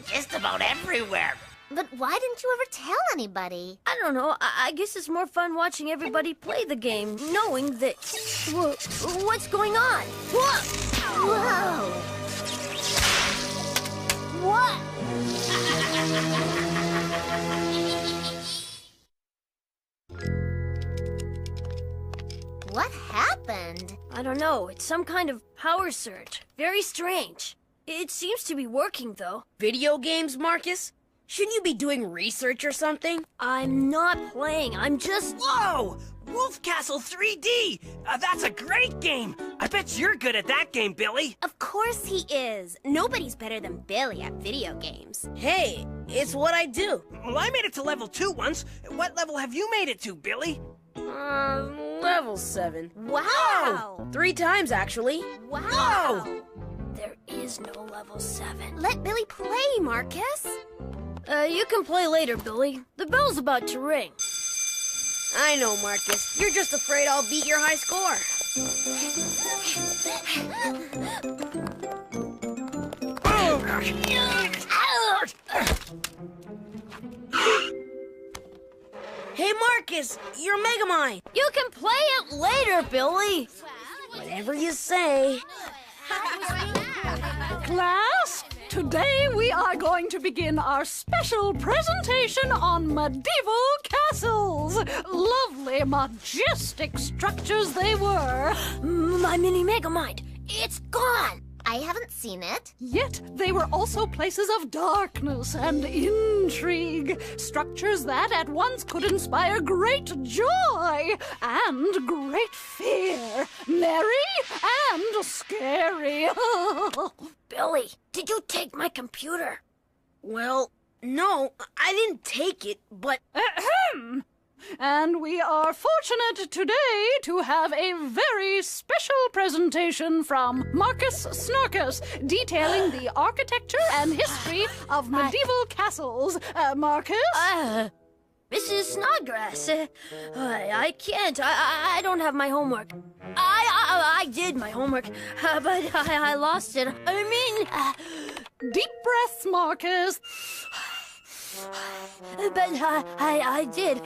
Just about everywhere. But why didn't you ever tell anybody? I don't know. I guess it's more fun watching everybody play the game, knowing that... what's going on? Whoa! What? What happened? I don't know. It's some kind of power surge. Very strange. It seems to be working, though. Video games, Marcus? Shouldn't you be doing research or something? I'm not playing. I'm just... Whoa! Wolf Castle 3D! That's a great game! I bet you're good at that game, Billy! Of course he is. Nobody's better than Billy at video games. Hey, it's what I do. Well, I made it to level 2 once. What level have you made it to, Billy? Level 7. Wow! 3 times, actually. Wow! Whoa! There is no level 7. Let Billy play, Marcus. You can play later, Billy. The bell's about to ring. I know, Marcus. You're just afraid I'll beat your high score. Hey, Marcus, you're Megamind. You can play it later, Billy. Whatever you say. Class, today we are going to begin our special presentation on medieval castles. Lovely, majestic structures they were. My mini Megamind, it's gone. I haven't seen it. Yet they were also places of darkness and intrigue, structures that at once could inspire great joy and great fear, merry and scary. Billy, did you take my computer? Well, no, I didn't take it, but... Ahem! And we are fortunate today to have a very special presentation from Marcus Snorkus, detailing the architecture and history of medieval castles. Marcus? Mrs. Snodgrass, I can't. I don't have my homework. I did my homework, but I lost it. Deep breaths, Marcus. But I did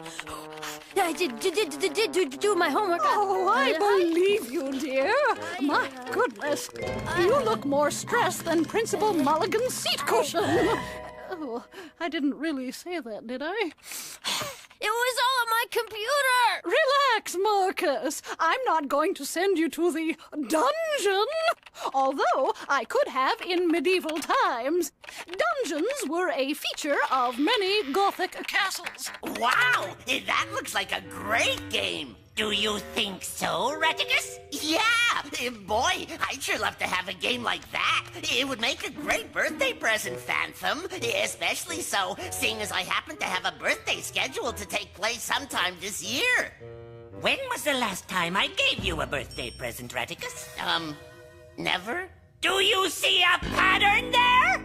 do my homework. Oh, I believe you, dear. My goodness, you look more stressed than Principal Mulligan's seat cushion. Oh, I didn't really say that, did I? It was all on my computer! Relax, Marcus. I'm not going to send you to the dungeon. Although I could have in medieval times. Dungeons were a feature of many Gothic castles. Wow, that looks like a great game. Do you think so, Raticus? Yeah, boy, I'd sure love to have a game like that. It would make a great birthday present, Phantom. Especially so, seeing as I happen to have a birthday scheduled to take place sometime this year. When was the last time I gave you a birthday present, Raticus? Never? Do you see a pattern there?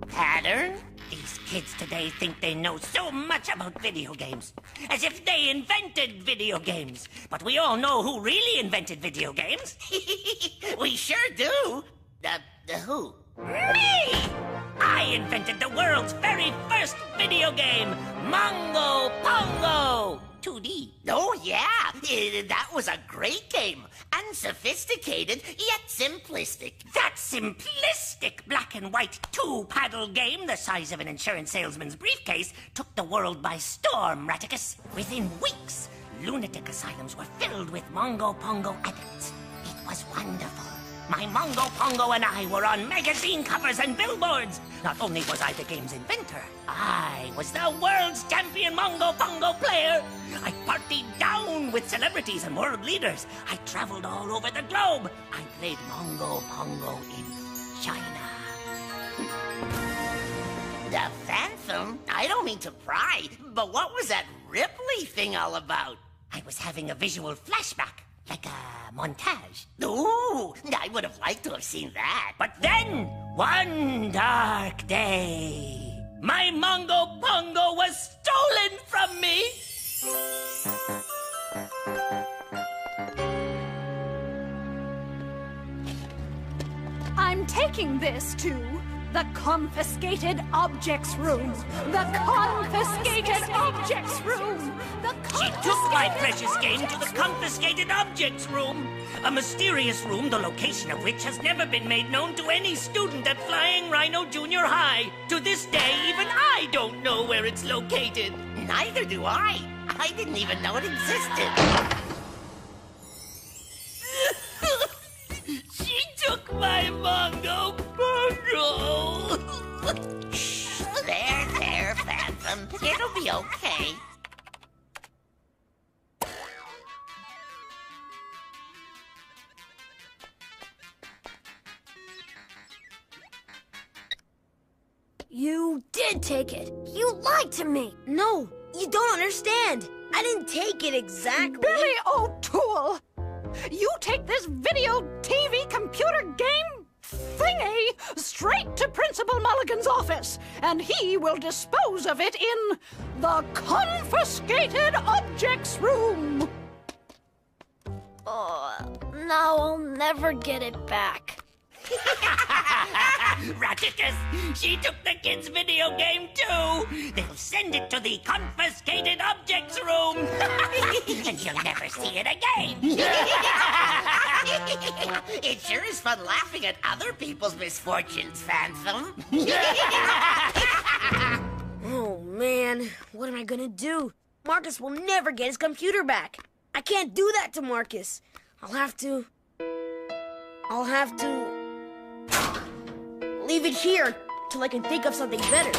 Pattern? These kids today think they know so much about video games. As if they invented video games. But we all know who really invented video games. We sure do. Who? Me! I invented the world's very first video game, Mongo Pongo 2D. Oh, yeah. That was a great game. Unsophisticated, yet simplistic. That simplistic black and white two-paddle game the size of an insurance salesman's briefcase took the world by storm, Raticus. Within weeks, lunatic asylums were filled with Mongo Pongo addicts. It was wonderful. My Mongo Pongo and I were on magazine covers and billboards. Not only was I the game's inventor, I was the world's champion Mongo Pongo player. I partied down with celebrities and world leaders. I traveled all over the globe. I played Mongo Pongo in China. The Phantom? I don't mean to pry, but what was that Ripley thing all about? I was having a visual flashback. Like a montage. Ooh, I would have liked to have seen that. But then, one dark day, my Mongo Pongo was stolen from me. I'm taking this to the confiscated objects room. The confiscated objects room. She took my precious game to the confiscated objects room. A mysterious room, the location of which has never been made known to any student at Flying Rhino Junior High. To this day, even I don't know where it's located. Neither do I. I didn't even know it existed. She took my Mongo Pongo. Shh, there, Phantom. It'll be okay. You did take it. You lied to me. No, you don't understand. I didn't take it exactly. Billy O'Toole! You take this video, TV, computer game thingy straight to Principal Mulligan's office, and he will dispose of it in the confiscated objects room. Now I'll never get it back. Raticus, she took the kid's video game too. They'll send it to the confiscated objects room. And you'll never see it again. It sure is fun laughing at other people's misfortunes, Phantom. Oh, man. What am I gonna do? Marcus will never get his computer back. I can't do that to Marcus. I'll have to leave it here till I can think of something better.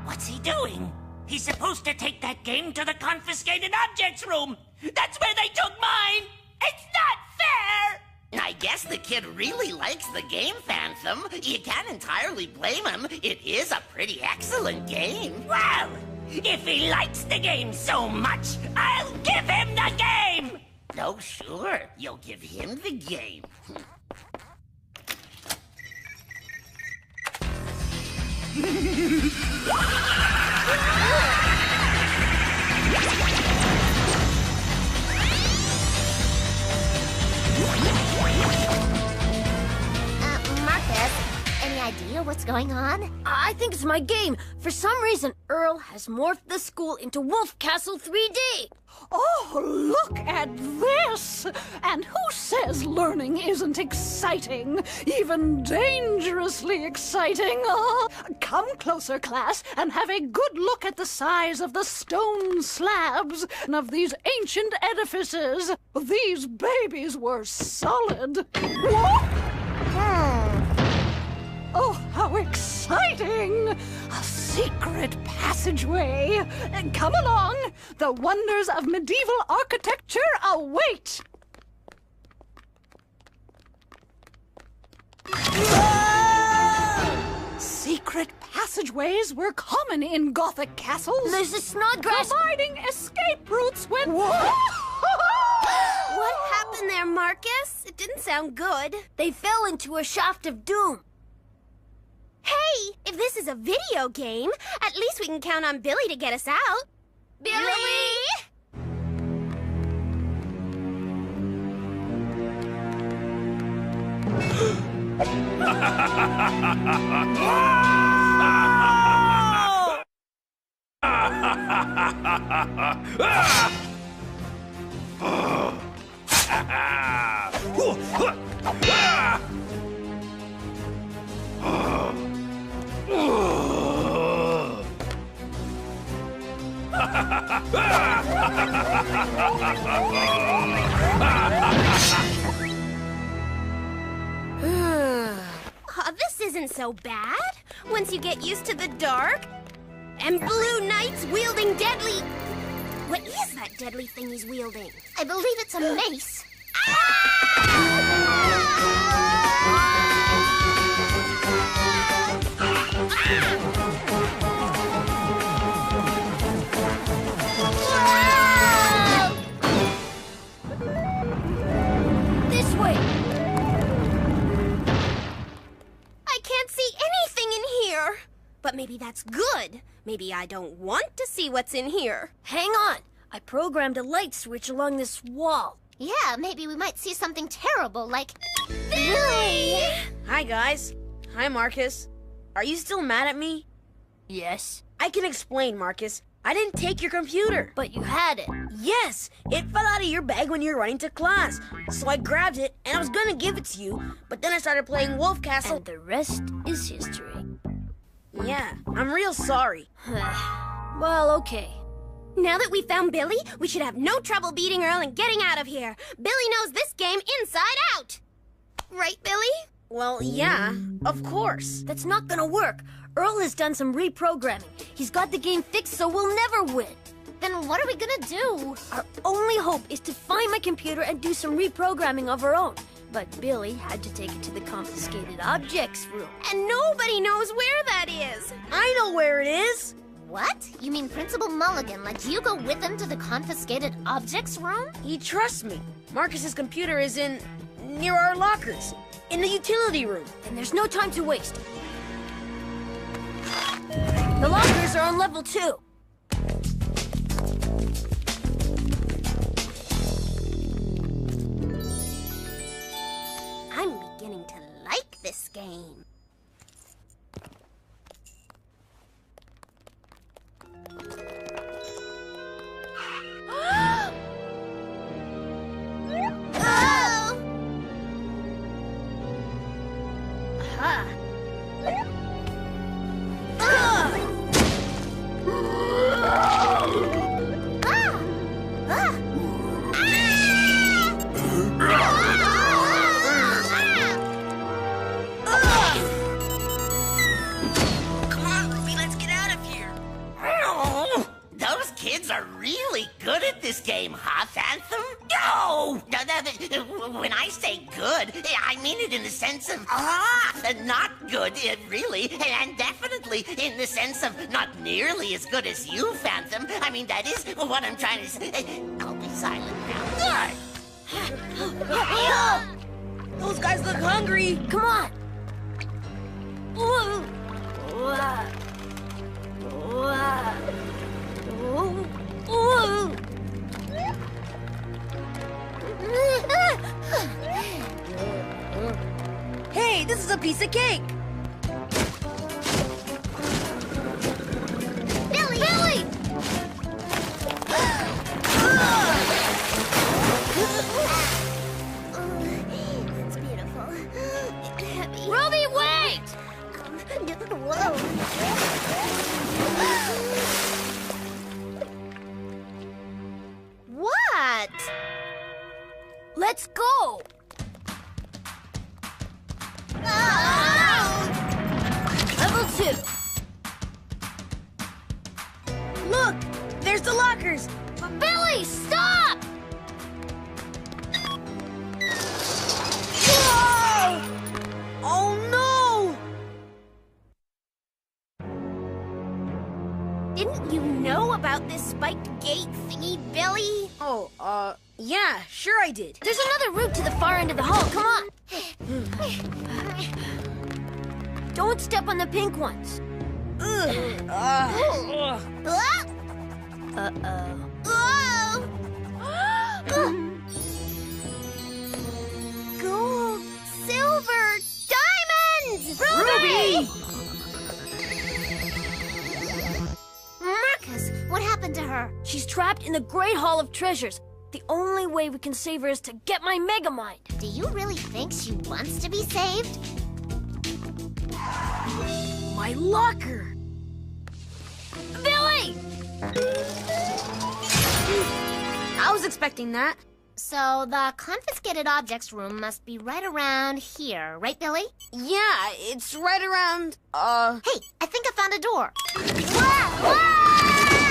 What's he doing? He's supposed to take that game to the confiscated objects room. That's where they took mine. It's not fair. I guess the kid really likes the game, Phantom. You can't entirely blame him. It is a pretty excellent game. Well, if he likes the game so much, I'll give him the game. Oh, sure. You'll give him the game. Marcus, any idea what's going on? I think it's my game. For some reason, Earl has morphed the school into Wolf Castle 3D. Oh, look at this! And who says learning isn't exciting? Even dangerously exciting? Come closer, class, and have a good look at the size of the stone slabs of these ancient edifices. These babies were solid. What? Oh, how exciting! A secret passageway. Come along. The wonders of medieval architecture await. Secret passageways were common in Gothic castles. There's a Snodgrass providing escape routes when... What happened there, Marcus? It didn't sound good. They fell into a shaft of doom. Hey, if this is a video game, at least we can count on Billy to get us out. Billy! This isn't so bad. Once you get used to the dark. And blue knights wielding deadly... What is that deadly thing he's wielding? I believe it's a mace. This way. I can't see anything in here. But maybe that's good. Maybe I don't want to see what's in here. Hang on. I programmed a light switch along this wall. Yeah, maybe we might see something terrible like... Billy! Hi, guys. Hi, Marcus. Are you still mad at me? Yes. I can explain, Marcus. I didn't take your computer. But you had it. Yes, it fell out of your bag when you were running to class. So I grabbed it, and I was gonna give it to you, but then I started playing Wolf Castle. And the rest is history. Yeah, I'm real sorry. Well, okay. Now that we found Billy, we should have no trouble beating Earl and getting out of here. Billy knows this game inside out. Right, Billy? Well, yeah, of course. That's not gonna work. Earl has done some reprogramming. He's got the game fixed, so we'll never win. Then what are we gonna do? Our only hope is to find my computer and do some reprogramming of our own. But Billy had to take it to the confiscated objects room. And nobody knows where that is. I know where it is. What? You mean Principal Mulligan let you go with him to the confiscated objects room? He trusts me. Marcus's computer is near our lockers, in the utility room. And there's no time to waste. The lockers are on level 2. I'm beginning to like this game. Game, huh, Phantom? No! When I say good, I mean it in the sense of, not good, really, and definitely in the sense of not nearly as good as you, Phantom. I mean, that is what I'm trying to say. I'll be silent now. Those guys look hungry. Come on. Hey, this is a piece of cake. Let's go! Level 2. Look! There's the lockers! Billy, stop! Whoa! Oh no! Didn't you know about this spiked gate thingy, Billy? Oh, yeah, sure I did. There's another route to the far end of the hall. Come on. Don't step on the pink ones. Uh-oh. Gold, silver, diamonds! Ruby! Marcus, what happened to her? She's trapped in the Great Hall of Treasures. The only way we can save her is to get my Megamind. Do you really think she wants to be saved? My locker! Billy! I was expecting that. So the confiscated objects room must be right around here, right, Billy? Yeah, it's right around, Hey, I think I found a door.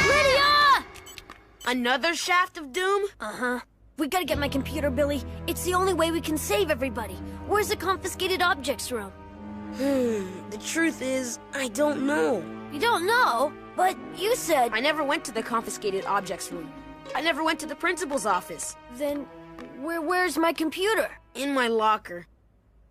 Lydia! Another shaft of doom? Uh-huh. We gotta get my computer, Billy. It's the only way we can save everybody. Where's the confiscated objects room? The truth is, I don't know. You don't know? But you said... I never went to the confiscated objects room. I never went to the principal's office. Then where's my computer? In my locker.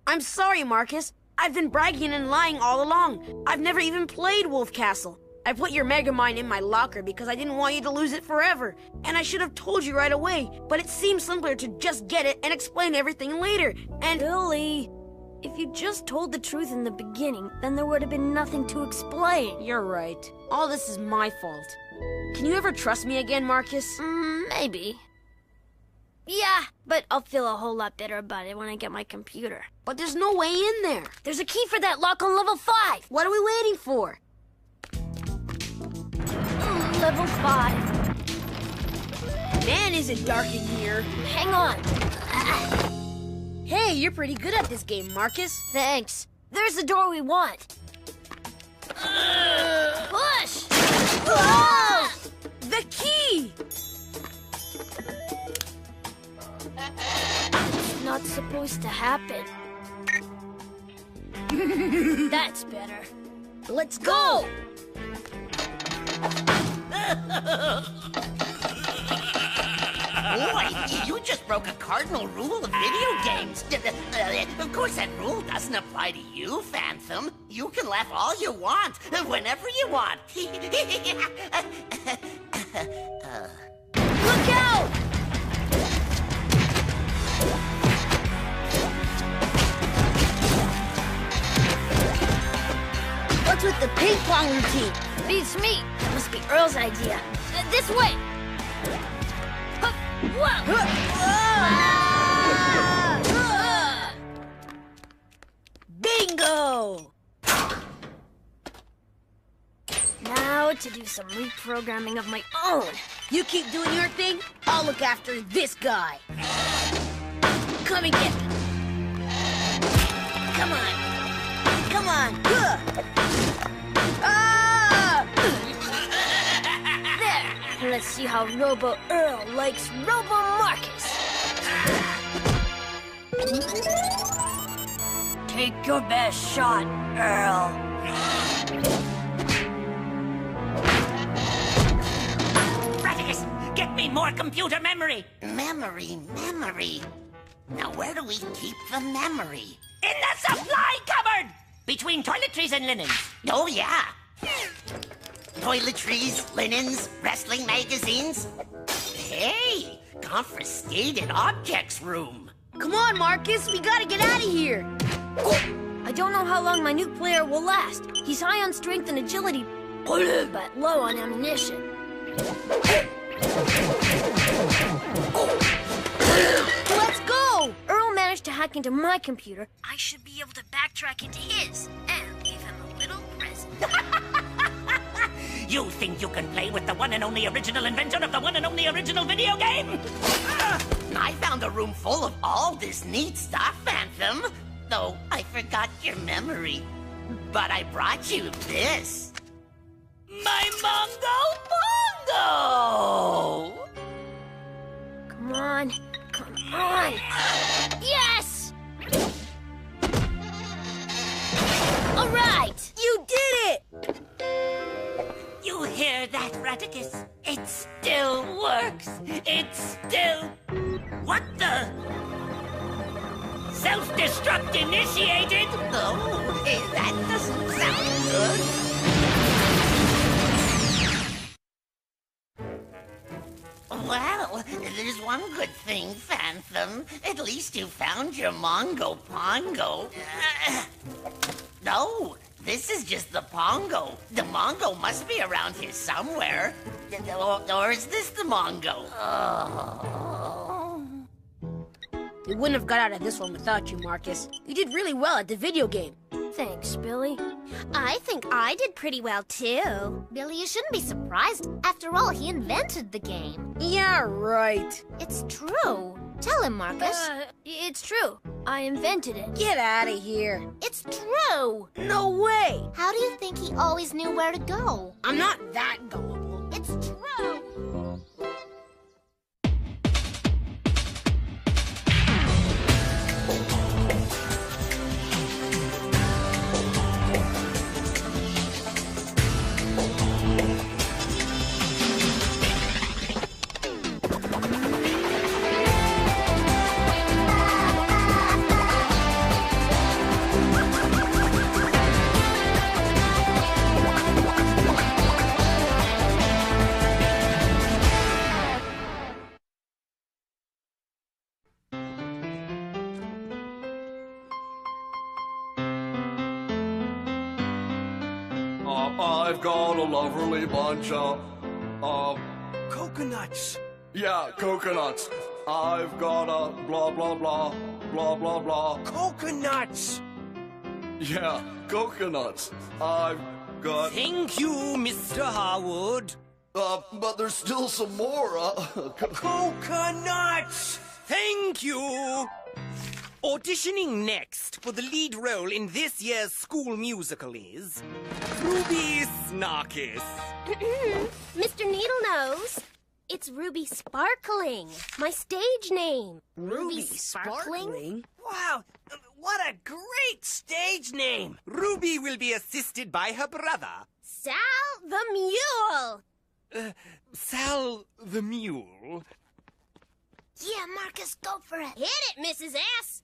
I'm sorry, Marcus. I've been bragging and lying all along. I've never even played Wolf Castle. I put your Megamind in my locker because I didn't want you to lose it forever. And I should have told you right away, but it seemed simpler to just get it and explain everything later. And... Billy, if you just told the truth in the beginning, then there would have been nothing to explain. You're right. All this is my fault. Can you ever trust me again, Marcus? Maybe. Yeah, but I'll feel a whole lot better about it when I get my computer. But there's no way in there. There's a key for that lock on level 5. What are we waiting for? Level 5. Man, is it dark in here. Hang on. Hey, you're pretty good at this game, Marcus. Thanks. There's the door we want. Push! Whoa! The key! It's not supposed to happen. That's better. Let's go! Boy, you just broke a cardinal rule of video games. Of course, that rule doesn't apply to you, Phantom. You can laugh all you want, whenever you want. Look out! What's with the ping pong routine? Beats me. That must be Earl's idea. This way! Bingo! Now to do some reprogramming of my own. You keep doing your thing, I'll look after this guy. Come and get me. Come on. Come on. Ah! There. Let's see how Robo Earl likes Robo Marcus. Take your best shot, Earl. Radicus, get me more computer memory. Memory. Now, where do we keep the memory? In the supply cupboard! Between toiletries and linens. Oh, yeah. Toiletries, linens, wrestling magazines. Hey, confiscated objects room. Come on, Marcus, we gotta get out of here. I don't know how long my new player will last. He's high on strength and agility, but low on ammunition. Let's go! Earl managed to hack into my computer. I should be able to backtrack into his and leave him a little present. You think you can play with the one and only original inventor of the one and only original video game? I found a room full of all this neat stuff, Phantom. Though I forgot your memory. But I brought you this. My Mongo Bongo! Come on. Come on. Yes! All right! You did it! You hear that, Radicus? It still works. It's still... What the? Self-destruct initiated? Oh, that doesn't sound good. Well, there's one good thing, Phantom. At least you found your Mongo Pongo. No, this is just the Pongo. The Mongo must be around here somewhere. Or is this the Mongo? We wouldn't have got out of this one without you, Marcus. You did really well at the video game. Thanks, Billy. I think I did pretty well, too. Billy, you shouldn't be surprised. After all, he invented the game. Yeah, right. It's true. Tell him, Marcus. It's true. I invented it. Get out of here. It's true. No way. How do you think he always knew where to go? I'm not that gullible. It's true. I've got a lovely bunch of coconuts. Yeah, coconuts. I've got a blah, blah, blah, blah, blah, blah. Coconuts! Yeah, coconuts. I've got... Thank you, Mr. Harwood. But there's still some more, Coconuts! Thank you! Auditioning next for the lead role in this year's school musical is... Ruby Snarkis. Mr. Needlenose, it's Ruby Sparkling, my stage name. Ruby Sparkling? Wow, what a great stage name! Ruby will be assisted by her brother, Sal the Mule. Sal the Mule. Yeah, Marcus, go for it. Hit it, Mrs. S.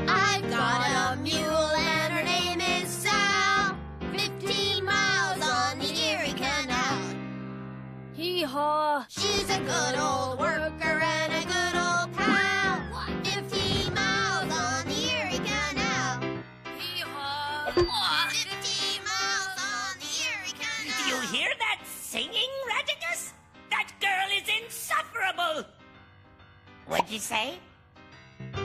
I've got a mule and her name is Sal. 15 miles on the Erie Canal. Hee-haw. She's a good old worker and a good old pal. 15 miles on the Erie Canal. Hee-haw. 15 miles on the Erie Canal. Do you hear that singing, Radicus? That girl is insufferable! What'd you say?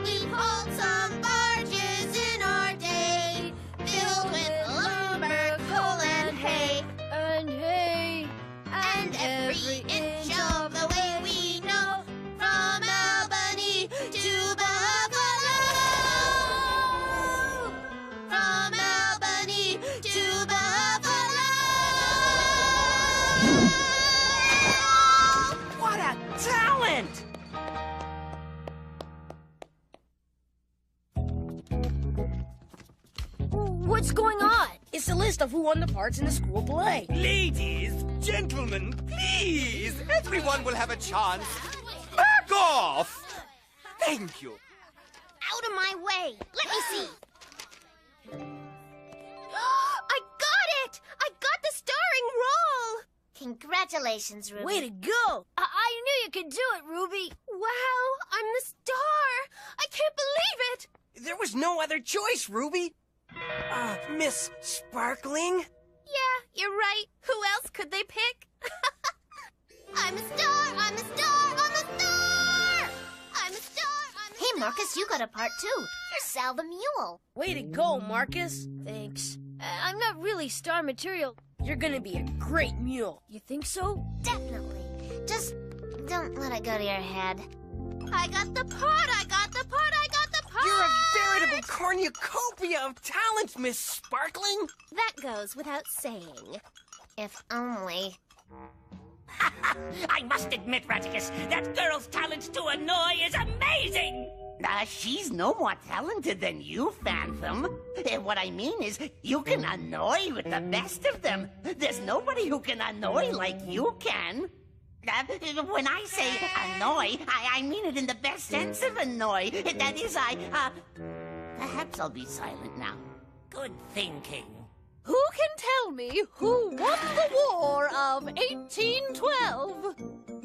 We pulled some barges in our day, filled with lumber, coal, and hay. And hey. And every inch of the way we know, from Albany to Buffalo. From Albany to Buffalo. What a talent! What's going on? It's a list of who won the parts in the school play. Ladies, gentlemen, please! Everyone will have a chance. Back off! Thank you. Out of my way. Let me see. I got it! I got the starring role! Congratulations, Ruby. Way to go! I knew you could do it, Ruby. Wow, I'm the star! I can't believe it! There was no other choice, Ruby. Miss Sparkling? Yeah, you're right. Who else could they pick? I'm a star! I'm a star! I'm a star! I'm a star! Hey, Marcus, you got a part too. You're Sal the Mule. Way to go, Marcus. Thanks. I'm not really star material. You're gonna be a great mule. You think so? Definitely. Just don't let it go to your head. I got the part! I got the part! I got the part! You're a veritable cornucopia of talent, Miss Sparkling. That goes without saying. If only. I must admit, Raticus, that girl's talent to annoy is amazing! She's no more talented than you, Phantom. What I mean is, you can annoy with the best of them. There's nobody who can annoy like you can. When I say annoy, I mean it in the best sense of annoy. That is, perhaps I'll be silent now. Good thinking. Who can tell me who won the War of 1812?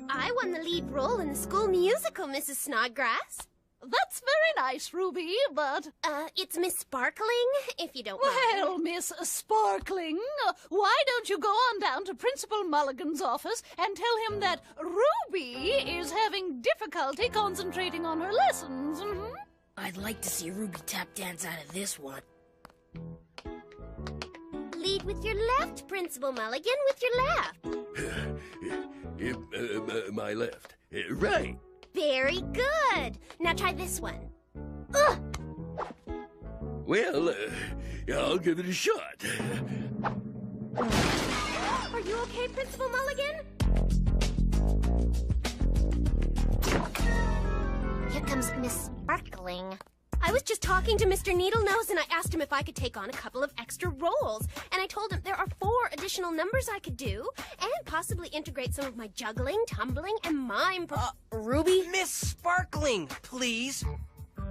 I won the lead role in the school musical, Mrs. Snodgrass. That's very nice, Ruby, but... It's Miss Sparkling, if you don't mind. Well, Miss Sparkling, why don't you go on down to Principal Mulligan's office and tell him that Ruby is having difficulty concentrating on her lessons? Mm-hmm. I'd like to see Ruby tap dance out of this one. Lead with your left, Principal Mulligan, with your left. My left. Right. Very good. Now try this one. Well, I'll give it a shot. Are you okay, Principal Mulligan? Here comes Miss Sparkling. I was just talking to Mr. Needlenose and I asked him if I could take on a couple of extra roles. And I told him there are 4 additional numbers I could do and possibly integrate some of my juggling, tumbling, and mime. Ruby? Miss Sparkling, please.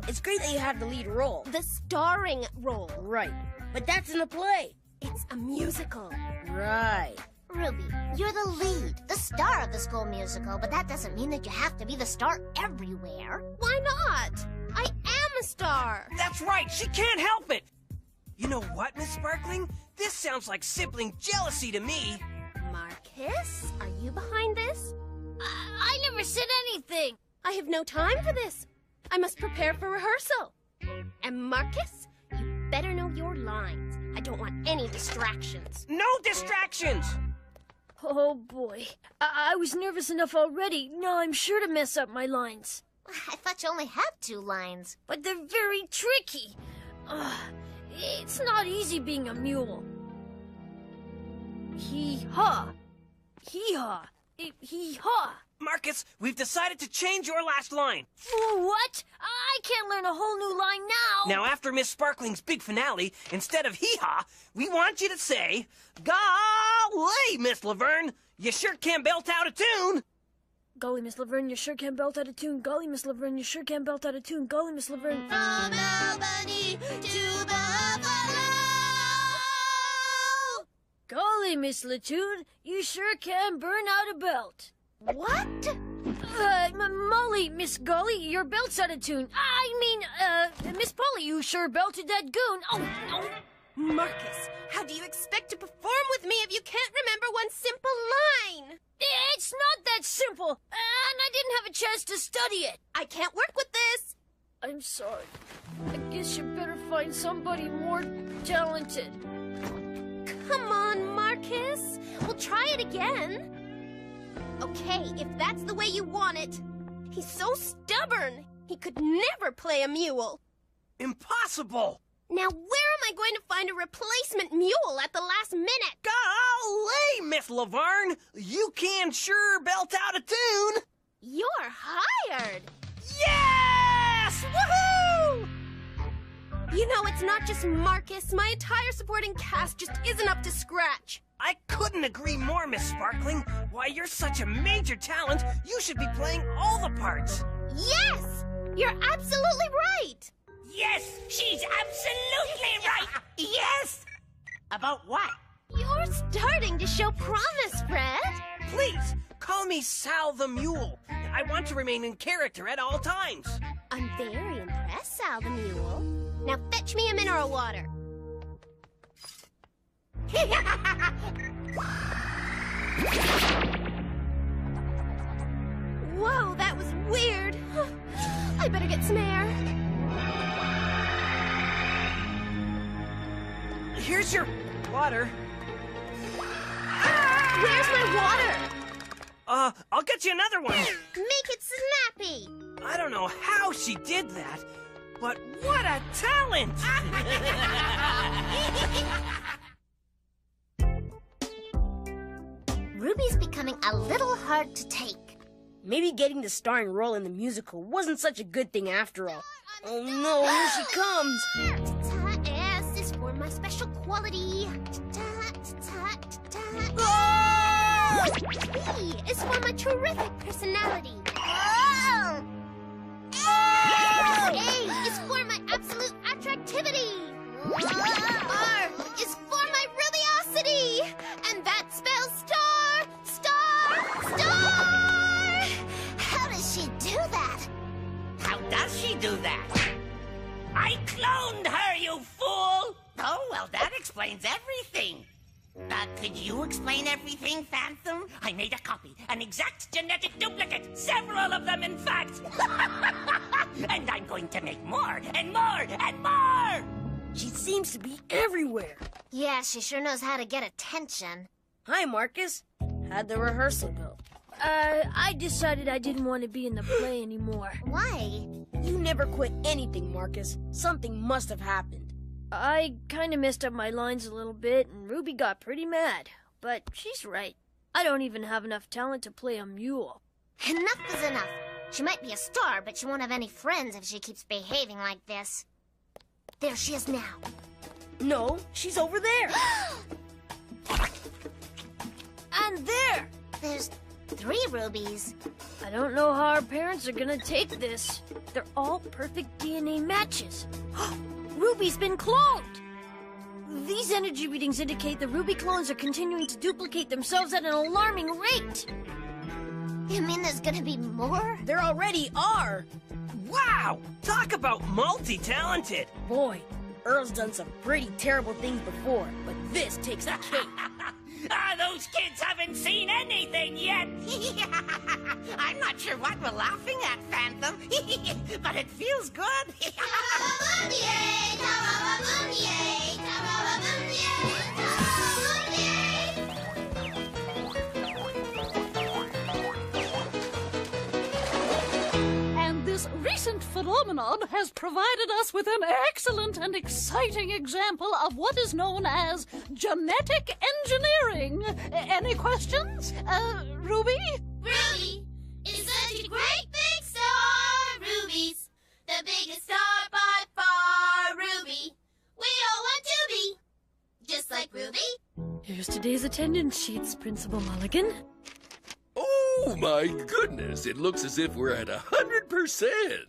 It's great that you have the lead role. The starring role. Right. But that's in a play. It's a musical. Right. Ruby, you're the lead, the star of the school musical, but that doesn't mean that you have to be the star everywhere. Why not? I am a star. That's right, she can't help it. You know what, Miss Sparkling? This sounds like sibling jealousy to me. Marcus, are you behind this? I never said anything. I have no time for this. I must prepare for rehearsal. And Marcus, you better know your lines. I don't want any distractions. No distractions! Oh boy, I was nervous enough already. Now I'm sure to mess up my lines. I thought you only had 2 lines. But they're very tricky. It's not easy being a mule. Hee-haw. Hee-haw. Hee-haw. Marcus, we've decided to change your last line. What? I can't learn a whole new line now. Now, after Miss Sparkling's big finale, instead of hee-haw, we want you to say, golly, Miss Laverne, you sure can belt out a tune. Golly, Miss Laverne, you sure can belt out a tune. Golly, Miss Laverne, you sure can belt out a tune. Golly, Miss Laverne. From Albany to Buffalo. Golly, Miss Latoon, you sure can burn out a belt. What? Molly, Miss Golly, your belt's out of tune. Miss Polly, you sure belted that goon. Oh. Marcus, how do you expect to perform with me if you can't remember one simple line? It's not that simple, and I didn't have a chance to study it. I can't work with this. I'm sorry. I guess you better find somebody more talented. Come on, Marcus. We'll try it again. Okay, if that's the way you want it. He's so stubborn. He could never play a mule. Impossible! Now, where am I going to find a replacement mule at the last minute? Golly, Miss Laverne! You can sure belt out a tune! You're hired! Yes! Woohoo! You know, it's not just Marcus. My entire supporting cast just isn't up to scratch. I couldn't agree more, Miss Sparkling. Why, you're such a major talent, you should be playing all the parts. Yes! You're absolutely right! Yes, she's absolutely right! Yes! About what? You're starting to show promise, Fred. Please, call me Sal the Mule. I want to remain in character at all times. I'm very impressed, Sal the Mule. Now fetch me a mineral water. Whoa, that was weird. I better get some air. here's your water. Where's my water? I'll get you another one. Make it snappy. I don't know how she did that, but what a talent! Ruby's becoming a little hard to take. Maybe getting the starring role in the musical wasn't such a good thing after all. Oh no, here she comes. S is for my special quality. T is for my terrific personality. A is for my absolute attractivity. R is for my rubiosity. And that spells star, star, star! How does she do that? How does she do that? I cloned her, you fool! Oh, well, that explains everything. Could you explain everything, Phantom? I made a copy, an exact genetic duplicate, several of them, in fact. And I'm going to make more, and more, and more! She seems to be everywhere. Yeah, she sure knows how to get attention. Hi, Marcus. How'd the rehearsal go? I decided I didn't want to be in the play anymore. Why? You never quit anything, Marcus. Something must have happened. I kind of messed up my lines a little bit, and Ruby got pretty mad. But she's right. I don't even have enough talent to play a mule. Enough is enough. She might be a star, but she won't have any friends if she keeps behaving like this. There she is now. No, she's over there. And there! There's 3 rubies. I don't know how our parents are gonna take this. They're all perfect DNA matches. Ruby's been cloned! These energy readings indicate the Ruby clones are continuing to duplicate themselves at an alarming rate. You mean there's gonna be more? There already are. Wow! Talk about multi-talented! Boy, Earl's done some pretty terrible things before, but this takes a cake. Those kids haven't seen anything yet. I'm not sure what we're laughing at, Phantom, but it feels good. And this recent phenomenon has provided us with an excellent and exciting example of what is known as genetic engineering. Any questions? Ruby? Ruby is such a great big star. Ruby's the biggest star by far. Ruby, we all want to be just like Ruby. Here's today's attendance sheets, Principal Mulligan. Oh, my goodness. It looks as if we're at 100%.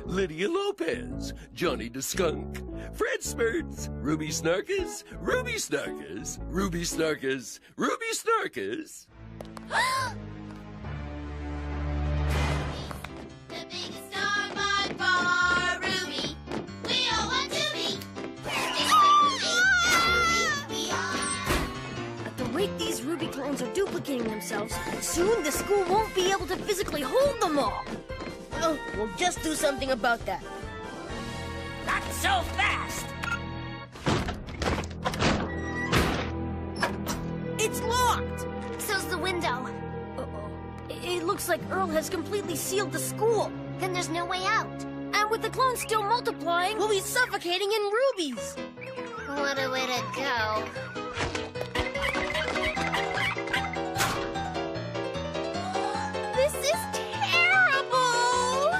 Lydia Lopez, Johnny the Skunk, Fred Smirts, Ruby Snarkus, Ruby Snarkus, Ruby Snarkus, Ruby Snarkus. The biggest star by far. Ruby, we all want to be just like Ruby. We are. At the rate these Ruby clones are duplicating themselves, soon the school won't be able to physically hold them all. Well, we'll just do something about that. Not so fast. It's locked. So's the window. Uh-oh. It looks like Earl has completely sealed the school. Then there's no way out. And with the clones still multiplying, We'll be suffocating in rubies. What a way to go. This is terrible!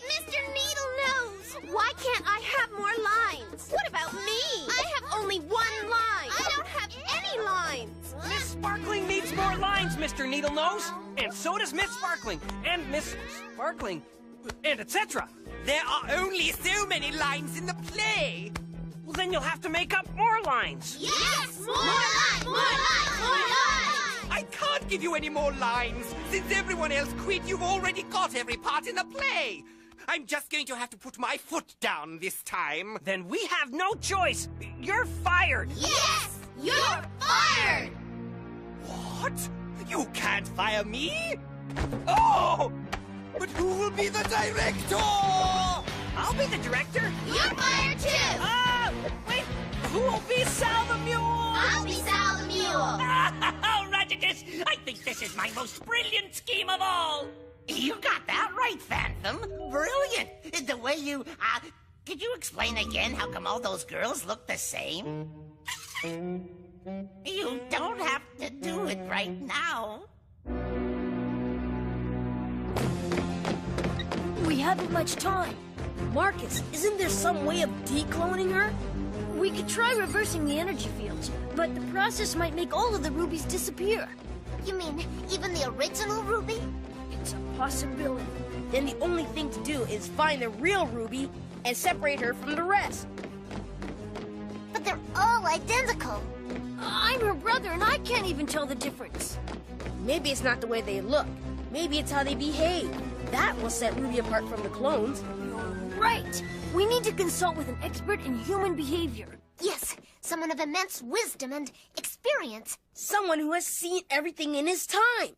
Mr. Needlenose, why can't I have more lines? What about me? I have only 1 line. I don't have any lines. Miss Sparkling needs more lines, Mr. Needlenose. And so does Miss Sparkling. And Miss Sparkling. And etc. There are only so many lines in the play. Well, then you'll have to make up more lines. Yes! More lines! More lines! More lines! I can't give you any more lines. Since everyone else quit, you've already got every part in the play. I'm just going to have to put my foot down this time. Then we have no choice. You're fired. Yes! You're fired! What? You can't fire me? Oh! But who will be the director? I'll be the director. You're fired too! Wait, who will be Sal the Mule? I'll be Sal the Mule! Oh, Roger-dis, I think this is my most brilliant scheme of all. You got that right, Phantom. Brilliant. The way you, could you explain again how come all those girls look the same? You don't have to do it right now. We haven't much time. Marcus, isn't there some way of decloning her? We could try reversing the energy fields, but the process might make all of the rubies disappear. You mean even the original Ruby? It's a possibility. Then the only thing to do is find the real Ruby and separate her from the rest. But they're all identical. I'm her brother, and I can't even tell the difference. Maybe it's not the way they look. Maybe it's how they behave. That will set Ruby apart from the clones. Right! We need to consult with an expert in human behavior. Yes, someone of immense wisdom and experience. Someone who has seen everything in his time.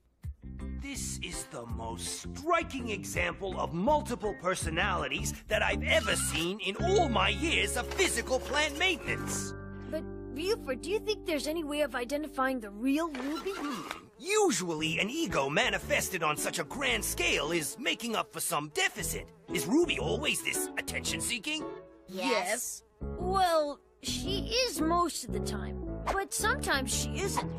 This is the most striking example of multiple personalities that I've ever seen in all my years of physical plant maintenance. But, Buford, do you think there's any way of identifying the real Ruby? Usually, an ego manifested on such a grand scale is making up for some deficit. Is Ruby always this attention-seeking? Yes. Well, she is most of the time, but sometimes she isn't.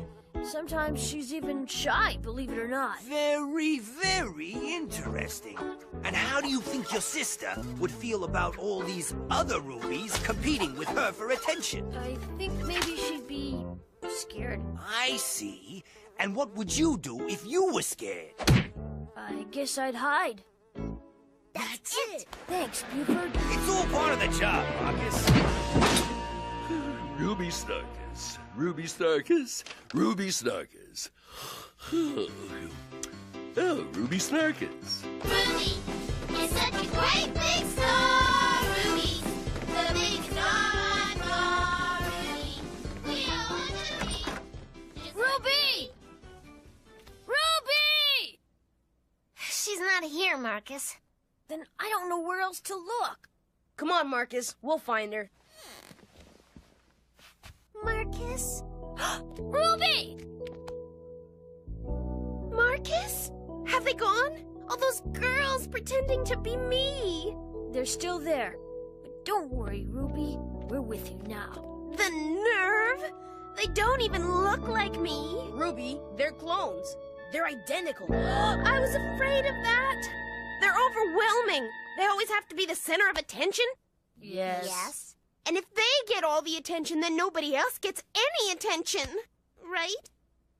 Sometimes she's even shy, believe it or not. Very, very interesting. And how do you think your sister would feel about all these other rubies competing with her for attention? I think maybe she'd be scared. I see. And what would you do if you were scared? I guess I'd hide. That's it. Thanks, Buford. It's all part of the job, Marcus. Ruby Snarkus, Ruby Snarkus, Ruby Snarkus. Oh, Ruby Snarkus. Ruby is such a great big star! Ruby, the big star, Ruby. We all want to be. Ruby! Ruby! She's not here, Marcus. Then I don't know where else to look. Come on, Marcus. We'll find her. Marcus? Ruby! Marcus? Have they gone? All those girls pretending to be me. They're still there. But don't worry, Ruby. We're with you now. The nerve! They don't even look like me. Ruby, they're clones. They're identical. I was afraid of that. They're overwhelming. They always have to be the center of attention. Yes. And if they get all the attention, then nobody else gets any attention. Right?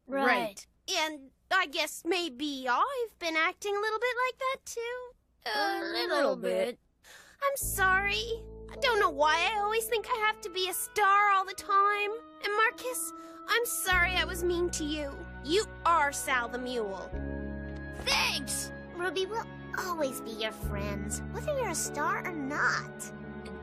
Right. And I guess maybe I've been acting a little bit like that, too. A little bit. I'm sorry. I don't know why I always think I have to be a star all the time. And Marcus, I'm sorry I was mean to you. You are Sal the Mule. Thanks! Ruby will always be your friends, whether you're a star or not.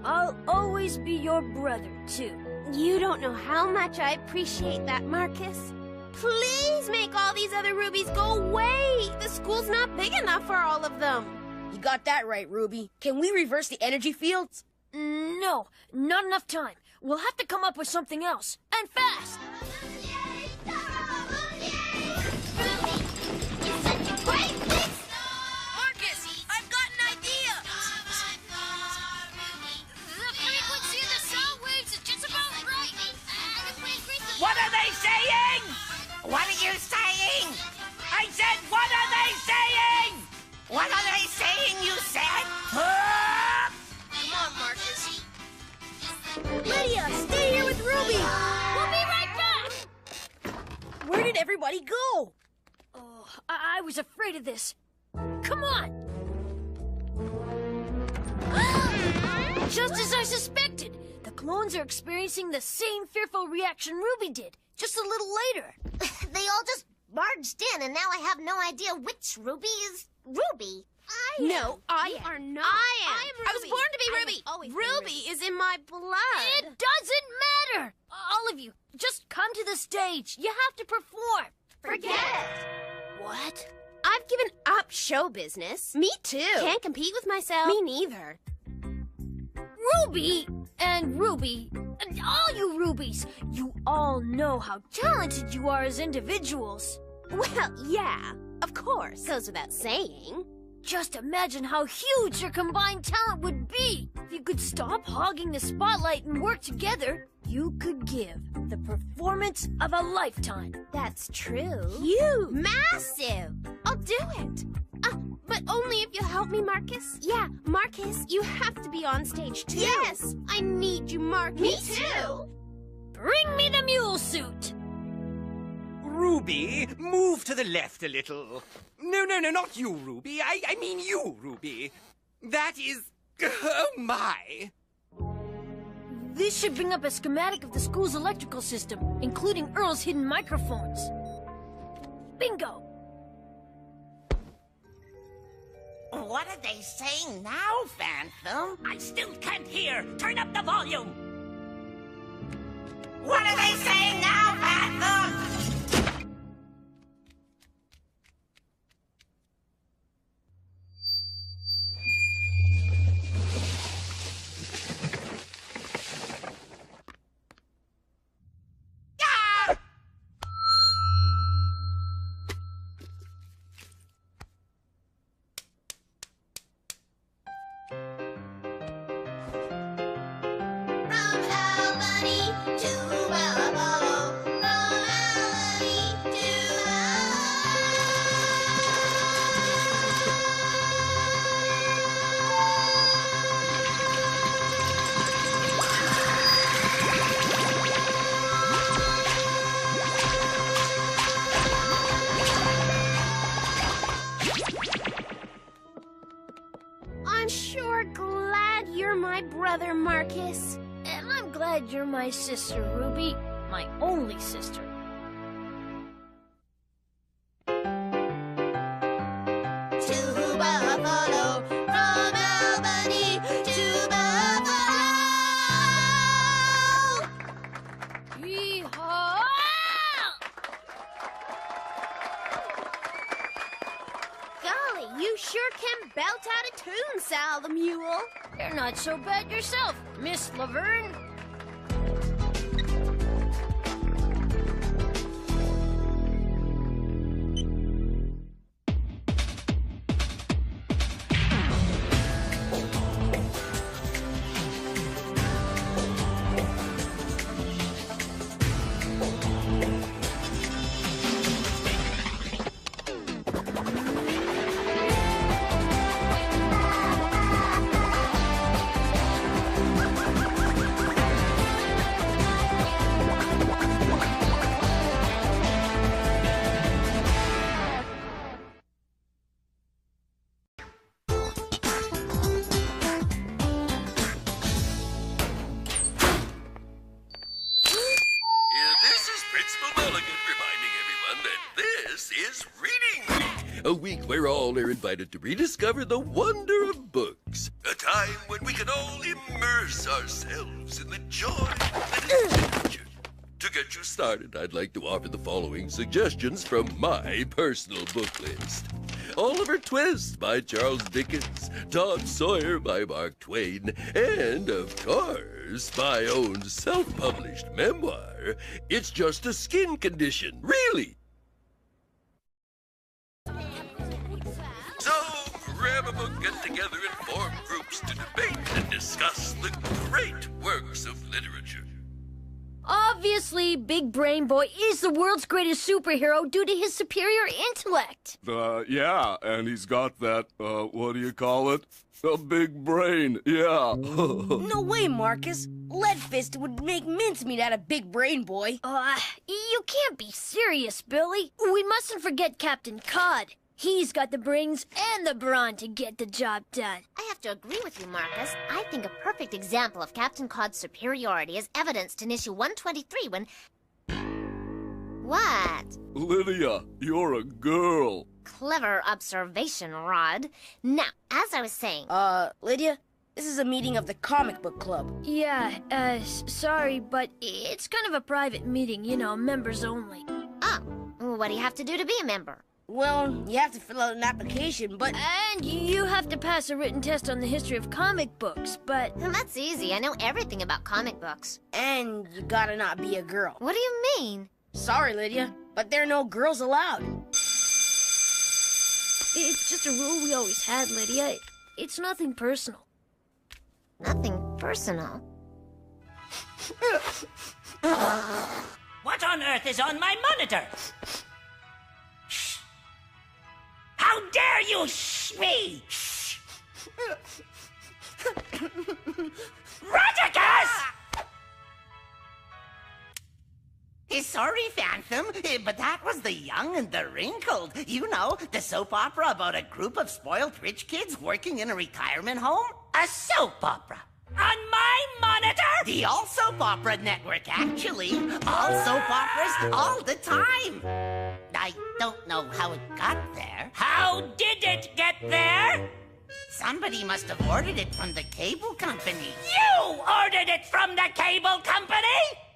I'll always be your brother, too. You don't know how much I appreciate that, Marcus. Please make all these other rubies go away. The school's not big enough for all of them. You got that right, Ruby. Can we reverse the energy fields? No, not enough time. We'll have to come up with something else. And fast! Marcus, I've got an idea! The frequency of the sound waves is just about right. What are they saying? What are you saying? I said, what are they saying? What are they saying, you said? Come on, Marcus. Lydia, stay here with Ruby. We'll be right back! Where did everybody go? Oh, I was afraid of this. Come on! Just as I suspected! The clones are experiencing the same fearful reaction Ruby did, just a little later. They all just barged in, and now I have no idea which Ruby is Ruby. I am. No, I are not. I am. I was born to be Ruby. Ruby is in my blood. It doesn't matter! All of you, just come to the stage. You have to perform. Forget it. What? I've given up show business. Me too. Can't compete with myself. Me neither. Ruby and Ruby, and all you Rubies, you all know how talented you are as individuals. Well, yeah, of course. Goes without saying. Just imagine how huge your combined talent would be. If you could stop hogging the spotlight and work together, you could give the performance of a lifetime. That's true. Huge. Massive. I'll do it. But only if you help me, Marcus. Yeah, Marcus, you have to be on stage too. Yes, I need you, Marcus. Me too. Bring me the mule suit. Ruby, move to the left a little. No, not you, Ruby. I mean you, Ruby. That is... oh, my. This should bring up a schematic of the school's electrical system, including Earl's hidden microphones. Bingo! What are they saying now, Phantu? I still can't hear. Turn up the volume. What are they saying now, Phantu? I'm sure glad you're my brother, Marcus. And I'm glad you're my sister, Ruby. My only sister. To Buffalo, from Albany to Buffalo. Yee-haw! Golly, you sure can belt out a tune, Sal the Mule. You're not so bad yourself, Miss Laverne. A week where all are invited to rediscover the wonder of books. A time when we can all immerse ourselves in the joy that is literature. To get you started, I'd like to offer the following suggestions from my personal book list. Oliver Twist by Charles Dickens, Tom Sawyer by Mark Twain, and, of course, my own self-published memoir, It's Just a Skin Condition, really. So, grab a book, get together and form groups to debate and discuss the great works of literature. Obviously, Big Brain Boy is the world's greatest superhero due to his superior intellect. Yeah, and he's got that, what do you call it? A big brain, yeah. No way, Marcus. Leadfist would make mincemeat out of Big Brain Boy. You can't be serious, Billy. We mustn't forget Captain Cod. He's got the brains and the brawn to get the job done. I have to agree with you, Marcus. I think a perfect example of Captain Cod's superiority is evidenced in issue 123 when... What? Lydia, you're a girl. Clever observation, Rod. Now, as I was saying... Lydia, this is a meeting of the comic book club. Yeah, sorry, but it's kind of a private meeting, you know, members only. Oh, what do you have to do to be a member? Well, you have to fill out an application, but... And you have to pass a written test on the history of comic books, but... That's easy. I know everything about comic books. And you gotta not be a girl. What do you mean? Sorry, Lydia, but there are no girls allowed. It's just a rule we always had, Lydia. It's nothing personal. Nothing personal? What on earth is on my monitor? Shh. How dare you shh me? Shh. Radicus! Sorry, Phantom, but that was The Young and the Wrinkled. You know, the soap opera about a group of spoiled rich kids working in a retirement home. A soap opera? On my monitor? The All Soap Opera Network, actually. All soap operas, all the time. I don't know how it got there. How did it get there? Somebody must have ordered it from the cable company. You ordered it from the cable company?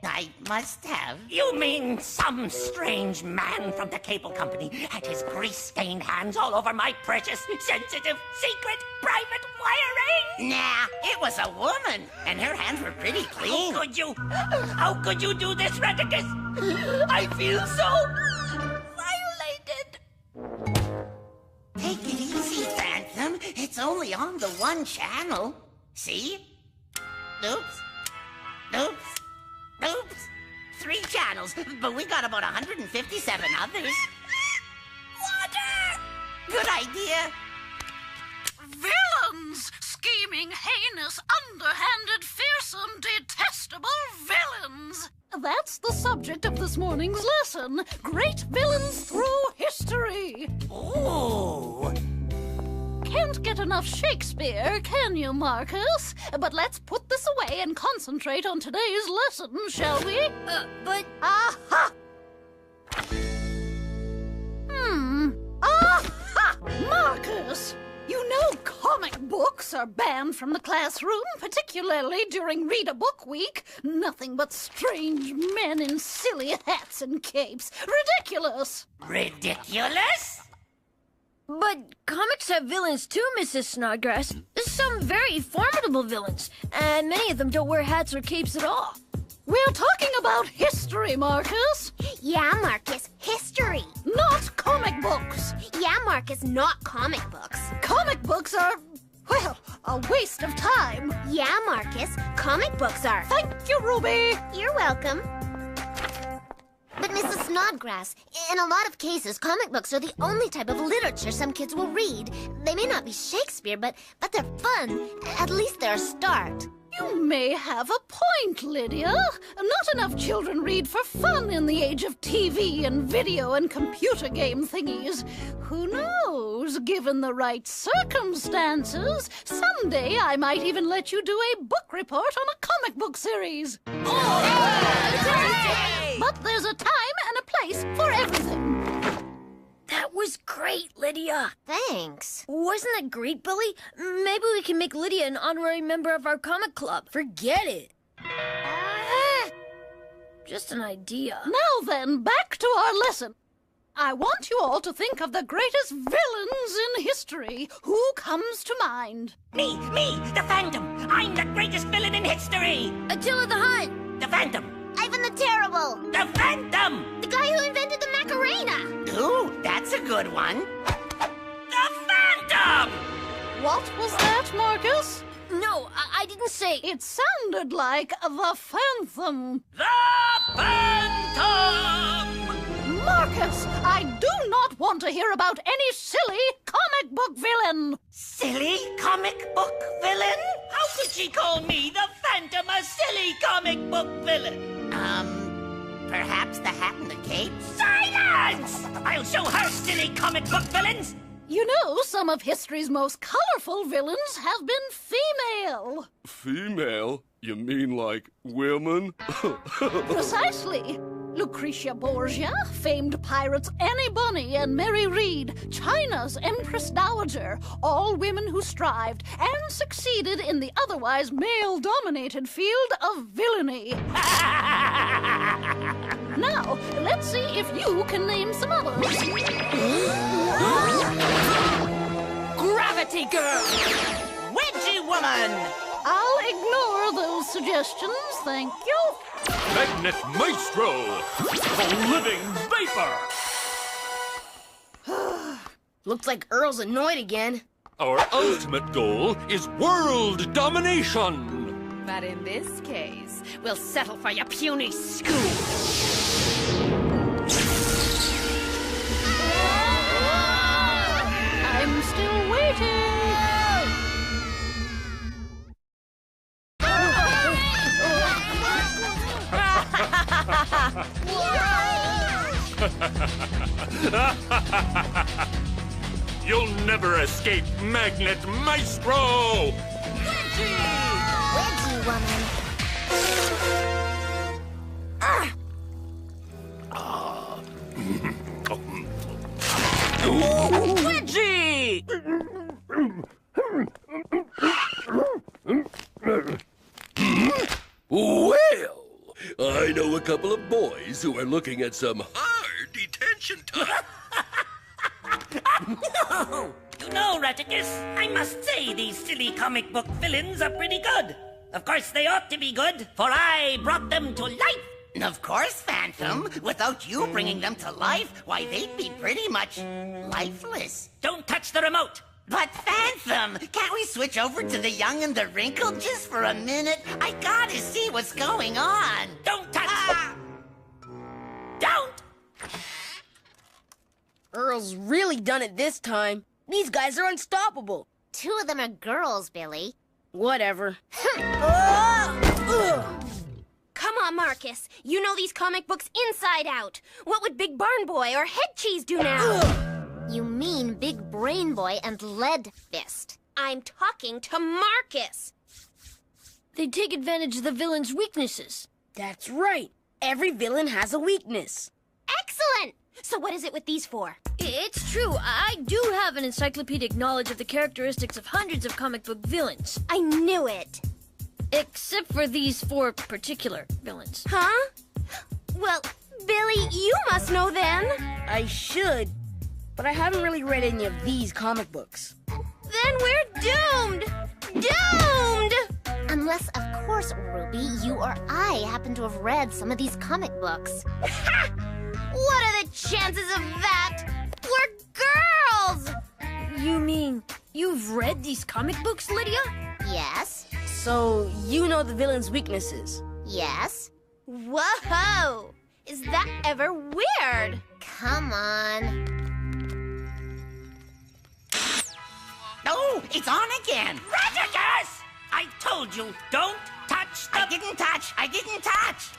I must have. You mean some strange man from the cable company had his grease-stained hands all over my precious, sensitive, secret, private wiring? Nah, it was a woman, and her hands were pretty clean. How could you do this, Radicus? I feel so violated. Take it easy, Phantom. It's only on the one channel. See? Oops. Oops. Oops. 3 channels, but we got about 157 others. Water! Good idea. Villains! Scheming, heinous, underhanded, fearsome, detestable villains! That's the subject of this morning's lesson. Great villains through history. Ooh! Can't get enough Shakespeare, can you, Marcus? But let's put this away and concentrate on today's lesson, shall we? But... Aha! Aha! Marcus! You know comic books are banned from the classroom, particularly during Read-a-Book Week. Nothing but strange men in silly hats and capes. Ridiculous! Ridiculous? But comics have villains too, Mrs. Snodgrass. There's some very formidable villains, and many of them don't wear hats or capes at all. We're talking about history, Marcus. Yeah, Marcus, history. Not comic books. Yeah, Marcus, not comic books. Comic books are, well, a waste of time. Yeah, Marcus, comic books are. Thank you, Ruby. You're welcome. But Mrs. Snodgrass, in a lot of cases, comic books are the only type of literature some kids will read. They may not be Shakespeare, but they're fun. At least they're a start. You may have a point, Lydia. Not enough children read for fun in the age of TV and video and computer game thingies. Who knows? Given the right circumstances, someday I might even let you do a book report on a comic book series. But there's a time and a place for everything. That was great, Lydia. Thanks. Wasn't that great, Billy? Maybe we can make Lydia an honorary member of our comic club. Forget it. Just an idea. Now then, back to our lesson. I want you all to think of the greatest villains in history. Who comes to mind? Me, the Phantom. I'm the greatest villain in history. Attila the Hun. The Phantom. Ivan the Terrible. The Phantom. The guy who invented the Macarena. Ooh, that's a good one. The Phantom! What was that, Marcus? No, I didn't say... It sounded like the Phantom. The Phantom! Marcus, I do not want to hear about any silly comic book villain. Silly comic book villain? How could she call me, the Phantom, a silly comic book villain? Perhaps the Hat and the Cape? Silence! I'll show her silly comic book villains! You know, some of history's most colorful villains have been female. Female? You mean like women? Precisely. Lucretia Borgia, famed pirates Annie Bonny and Mary Read, China's Empress Dowager, all women who strived and succeeded in the otherwise male-dominated field of villainy. Now, let's see if you can name some others. Gravity Girl! Wedgie Woman! I'll ignore those suggestions, thank you. Magnet Maestro! The living vapor! Looks like Earl's annoyed again. Our ultimate goal is world domination! But in this case, we'll settle for your puny scoop. I'm still waiting. You'll never escape Magnet Maestro! Wedgie Woman. Wedgie! Well, I know a couple of boys who are looking at some hard detention time. No! You know, Raticus, I must say these silly comic book villains are pretty good. Of course, they ought to be good, for I brought them to life. Of course, Phantom. Without you bringing them to life, why, they'd be pretty much lifeless. Don't touch the remote. But Phantom, can't we switch over to the young and the wrinkled just for a minute? I gotta see what's going on. Don't touch! Don't! Earl's really done it this time. These guys are unstoppable. 2 of them are girls, Billy. Whatever. Come on, Marcus. You know these comic books inside out. What would Big Barn Boy or Head Cheese do now? You mean Big Brain Boy and Lead Fist. I'm talking to Marcus. They take advantage of the villain's weaknesses. That's right. Every villain has a weakness. Excellent! So what is it with these 4? It's true. I do have an encyclopedic knowledge of the characteristics of hundreds of comic book villains. I knew it. Except for these 4 particular villains. Huh? Well, Billy, you must know then. I should, but I haven't really read any of these comic books. Then we're doomed! Doomed! Unless, of course, Ruby, you or I happen to have read some of these comic books. Ha! What are the chances of that? We're girls! You mean you've read these comic books, Lydia? Yes. So, you know the villain's weaknesses? Yes. Whoa! Is that ever weird? Come on. Oh, it's on again. Raticus! I told you, don't touch the... I didn't touch.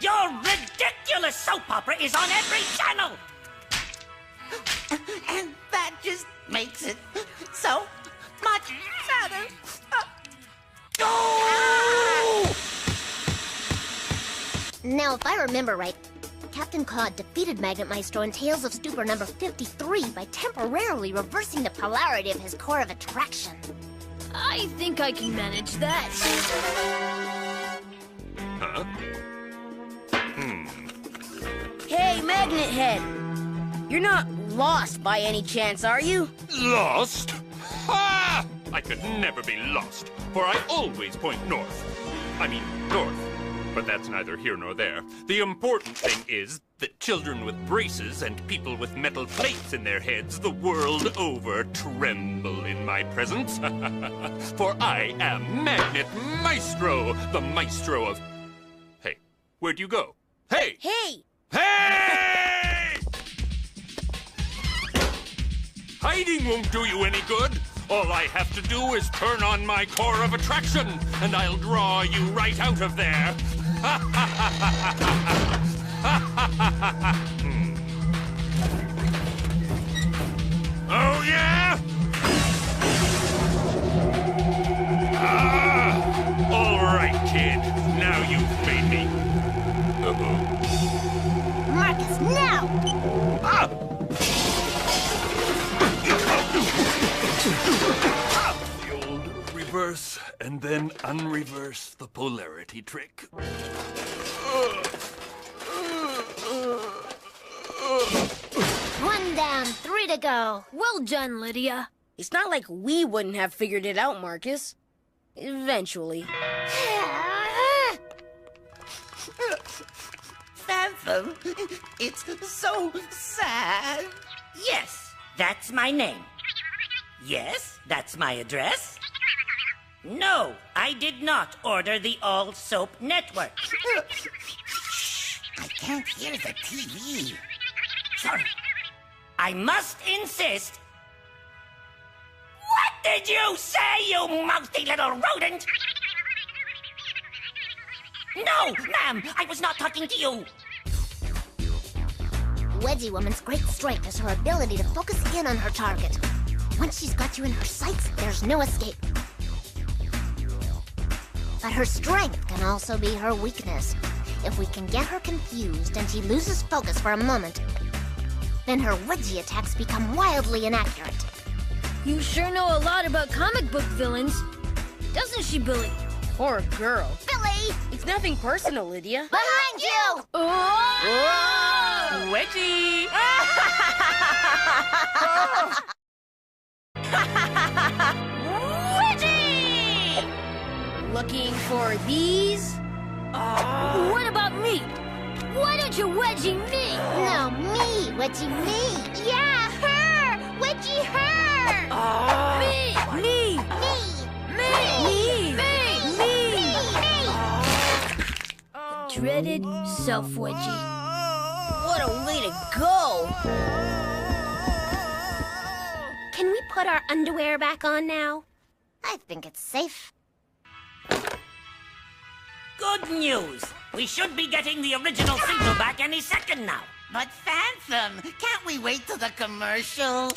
Your ridiculous soap opera is on every channel! And that just makes it so much sadder. Now, if I remember right, Captain Cod defeated Magnet Maestro in Tales of Stupor number 53 by temporarily reversing the polarity of his core of attraction. I think I can manage that. Huh? Hey, Magnet Head! You're not lost by any chance, are you? Lost? Ha! I could never be lost, for I always point north. I mean, north. But that's neither here nor there. The important thing is that children with braces and people with metal plates in their heads the world over tremble in my presence. For I am Magnet Maestro, the maestro of... Hey, where'd you go? Hey! Hey! Hey! Hiding won't do you any good. All I have to do is turn on my core of attraction, and I'll draw you right out of there. Oh, yeah? kid. Now you've made me. Uh-oh. Marcus, now! The old reverse and then unreverse the polarity trick. One down, 3 to go. Well done, Lydia. It's not like we wouldn't have figured it out, Marcus. Eventually. Phantom, it's so sad. Yes, that's my name. Yes, that's my address. No, I did not order the All Soap Network. I can't hear the TV. Sorry. I must insist. What did you say, you mouthy little rodent? No, ma'am, I was not talking to you. Wedgie Woman's great strength is her ability to focus in on her target. Once she's got you in her sights, there's no escape. But her strength can also be her weakness. If we can get her confused and she loses focus for a moment, then her wedgie attacks become wildly inaccurate. You sure know a lot about comic book villains, doesn't she, Billy? Poor girl. Billy! It's nothing personal, Lydia. Behind you! Oh! Wedgie! Wedgie! Looking for these? What about me? Why don't you wedgie me? No, me! Wedgie me! Yeah, her! Wedgie her! Me! Me! Me! Dreaded self-wedgie. What a way to go! Can we put our underwear back on now? I think it's safe. Good news. We should be getting the original signal back any second now. But Phantom, can't we wait till the commercial?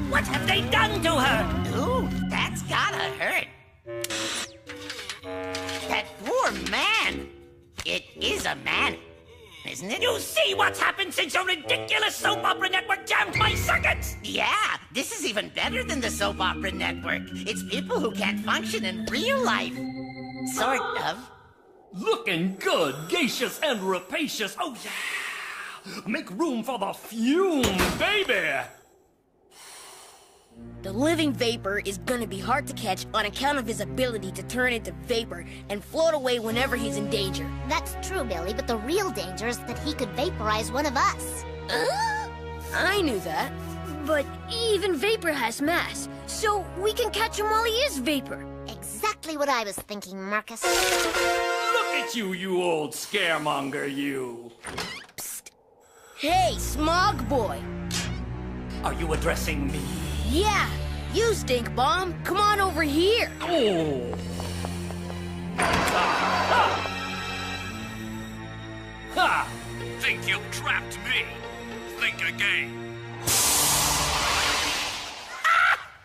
What have they done to her? Ooh, that's gotta hurt. That poor man. It is a man, isn't it? You see what's happened since your ridiculous soap opera network jammed my circuits? Yeah, this is even better than the soap opera network. It's people who can't function in real life. Sort of. Looking good, gaseous and rapacious. Oh, yeah. Make room for the fume, baby. The living vapor is gonna be hard to catch on account of his ability to turn into vapor and float away whenever he's in danger. That's true, Billy, but the real danger is that he could vaporize one of us. I knew that. But even vapor has mass, so we can catch him while he is vapor. Exactly what I was thinking, Marcus. Look at you, you old scaremonger, you. Psst. Hey, Smog Boy. Are you addressing me? Yeah, you stink bomb. Come on over here. Oh. Ha! Think you trapped me? Think again.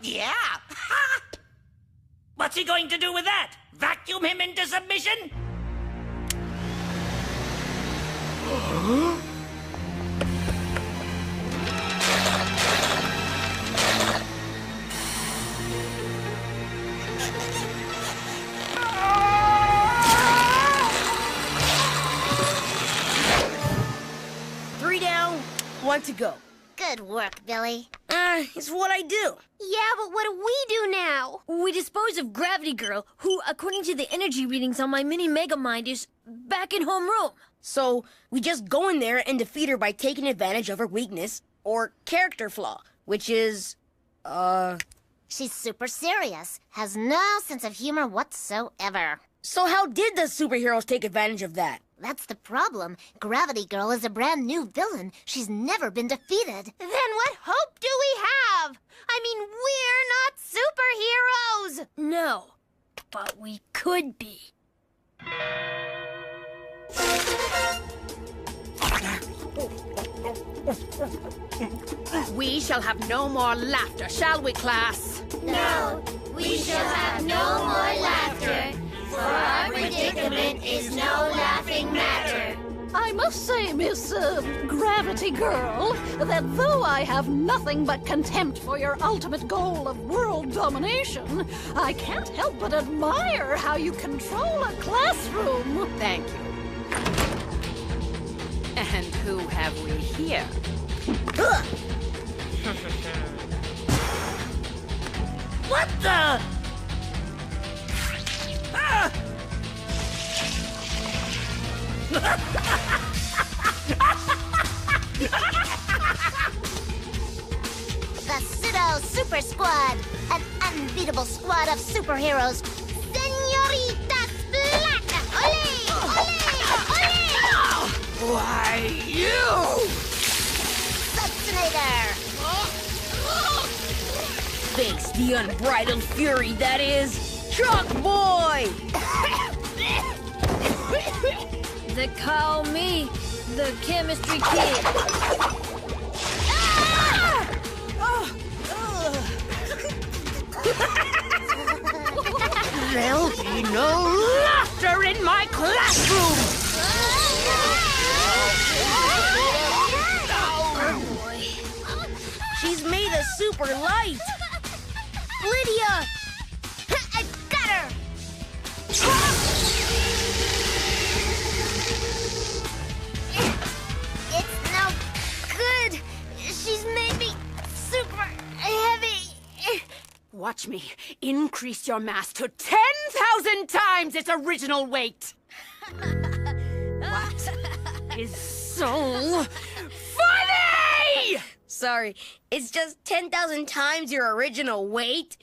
Yeah. What's he going to do with that? Vacuum him into submission? Three down, one to go. Good work, Billy. It's what I do. Yeah, but what do we do now? We dispose of Gravity Girl, who, according to the energy readings on my mini Megamind, is back in homeroom. So, we just go in there and defeat her by taking advantage of her weakness, or character flaw, which is, She's super serious, has no sense of humor whatsoever. So how did the superheroes take advantage of that? That's the problem. Gravity Girl is a brand new villain. She's never been defeated. Then what hope do we have? I mean, we're not superheroes! No, but we could be. We shall have no more laughter, shall we, class? No, we shall have no more laughter, living matter. I must say, Miss Gravity Girl, that though I have nothing but contempt for your ultimate goal of world domination, I can't help but admire how you control a classroom. Thank you. And who have we here? What the? Ah! The Pseudo Super Squad, an unbeatable squad of superheroes. Señorita Splata! Ole! Ole! Ole! Why, you! Subsinator! Face the unbridled fury that is Chalk Boy! They call me the chemistry kid. There'll be no laughter in my classroom! Oh boy. She's made of super light! Lydia! I got her! It's no good. She's made me super heavy. Watch me increase your mass to 10,000 times its original weight. What is so funny? Sorry, it's just 10,000 times your original weight.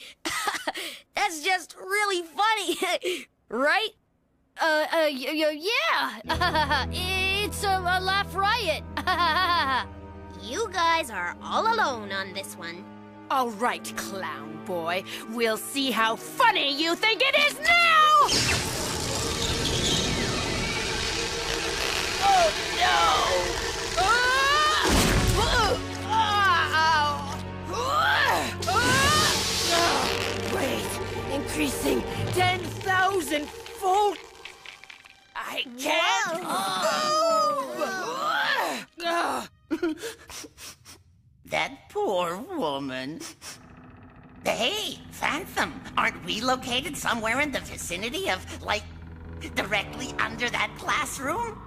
That's just really funny, right? Yeah. It's a laugh riot. You guys are all alone on this one. All right, clown boy. We'll see how funny you think it is now! Oh no! Wait, increasing 10,000-fold. I can't move. That poor woman. Hey, Phantom, aren't we located somewhere in the vicinity of, like, directly under that classroom?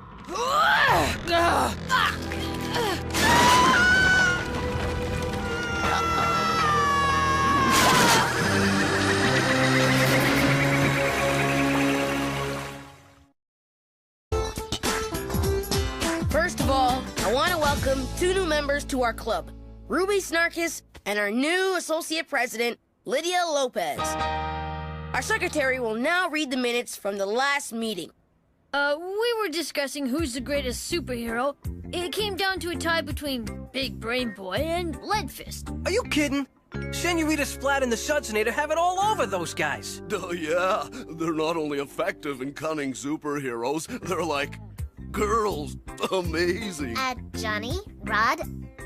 First of all, I want to welcome 2 new members to our club. Ruby Snarkus and our new associate president, Lydia Lopez. Our secretary will now read the minutes from the last meeting. We were discussing who's the greatest superhero. It came down to a tie between Big Brain Boy and Leadfist. Are you kidding? Senorita Splat and the Sudsinator have it all over those guys. Oh, yeah. They're not only effective and cunning superheroes, they're like girls. Amazing. Johnny, Rod,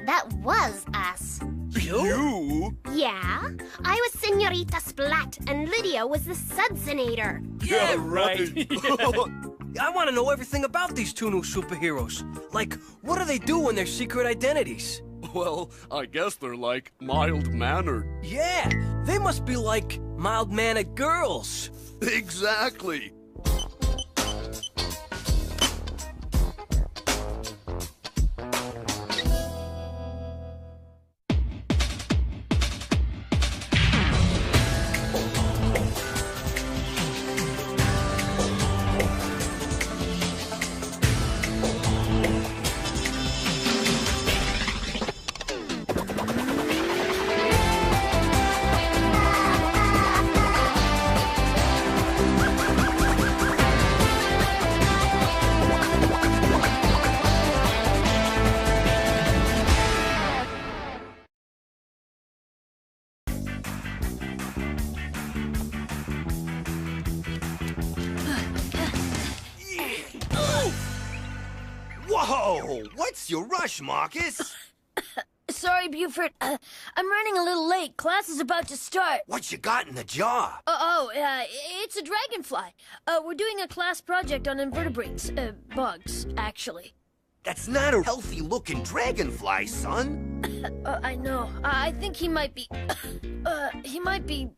that was us. You? Yeah, I was Senorita Splat, and Lydia was the Sudsinator. Yeah, right. I want to know everything about these 2 new superheroes. Like, what do they do in their secret identities? Well, I guess they're like mild-mannered. Yeah, they must be like mild-mannered girls. Exactly. Whoa! What's your rush, Marcus? sorry, Buford. I'm running a little late. Class is about to start. What you got in the jar? It's a dragonfly. We're doing a class project on invertebrates. Bugs, actually. That's not a healthy-looking dragonfly, son. I know. I think he might be... he might be...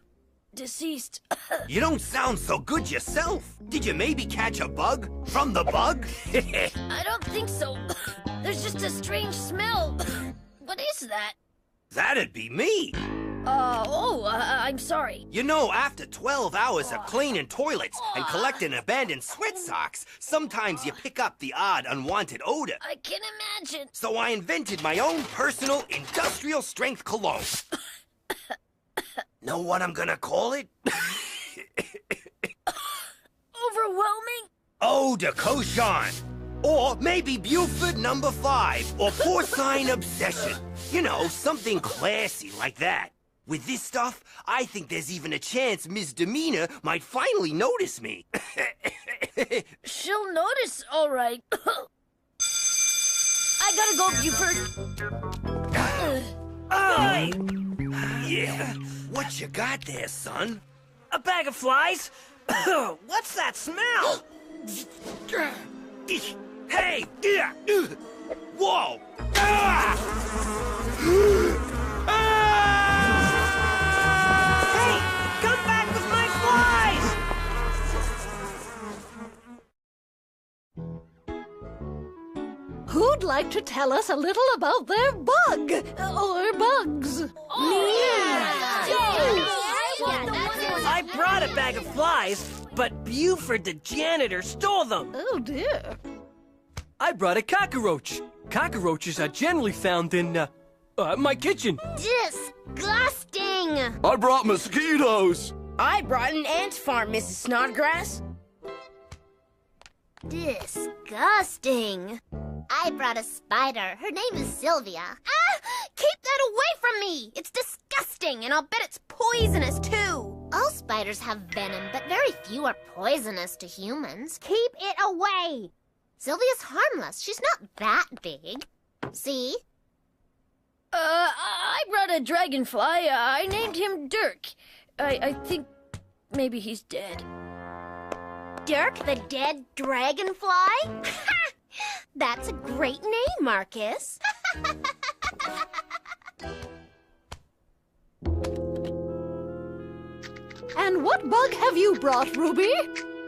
deceased. You don't sound so good yourself. Did you maybe catch a bug? From the bug? I don't think so. There's just a strange smell. What is that? That'd be me. I'm sorry. You know, after 12 hours of cleaning toilets and collecting abandoned sweat socks, sometimes you pick up the odd unwanted odor. I can imagine. So I invented my own personal industrial-strength cologne. Know what I'm gonna call it? Overwhelming? Eau de Cochon. Or maybe Buford number 5, or Porcine Obsession. You know, something classy like that. With this stuff, I think there's even a chance Miss Demeanor might finally notice me. She'll notice, all right. I gotta go, Buford. Yeah. What you got there, son? A bag of flies? What's that smell? Hey! Whoa! Hey! Come back with my flies! Who'd like to tell us a little about their bug? Or bugs? I brought a bag of flies, but Buford the janitor stole them. Oh, dear. I brought a cockroach. Cockroaches are generally found in, my kitchen. Disgusting! I brought mosquitoes. I brought an ant farm, Mrs. Snodgrass. Disgusting. I brought a spider. Her name is Sylvia. Ah! Keep that away from me! It's disgusting, and I'll bet it's poisonous, too. All spiders have venom, but very few are poisonous to humans. Keep it away! Sylvia's harmless. She's not that big. See? I brought a dragonfly. I named him Dirk. I think maybe he's dead. Dirk the dead dragonfly? That's a great name, Marcus. And what bug have you brought, Ruby?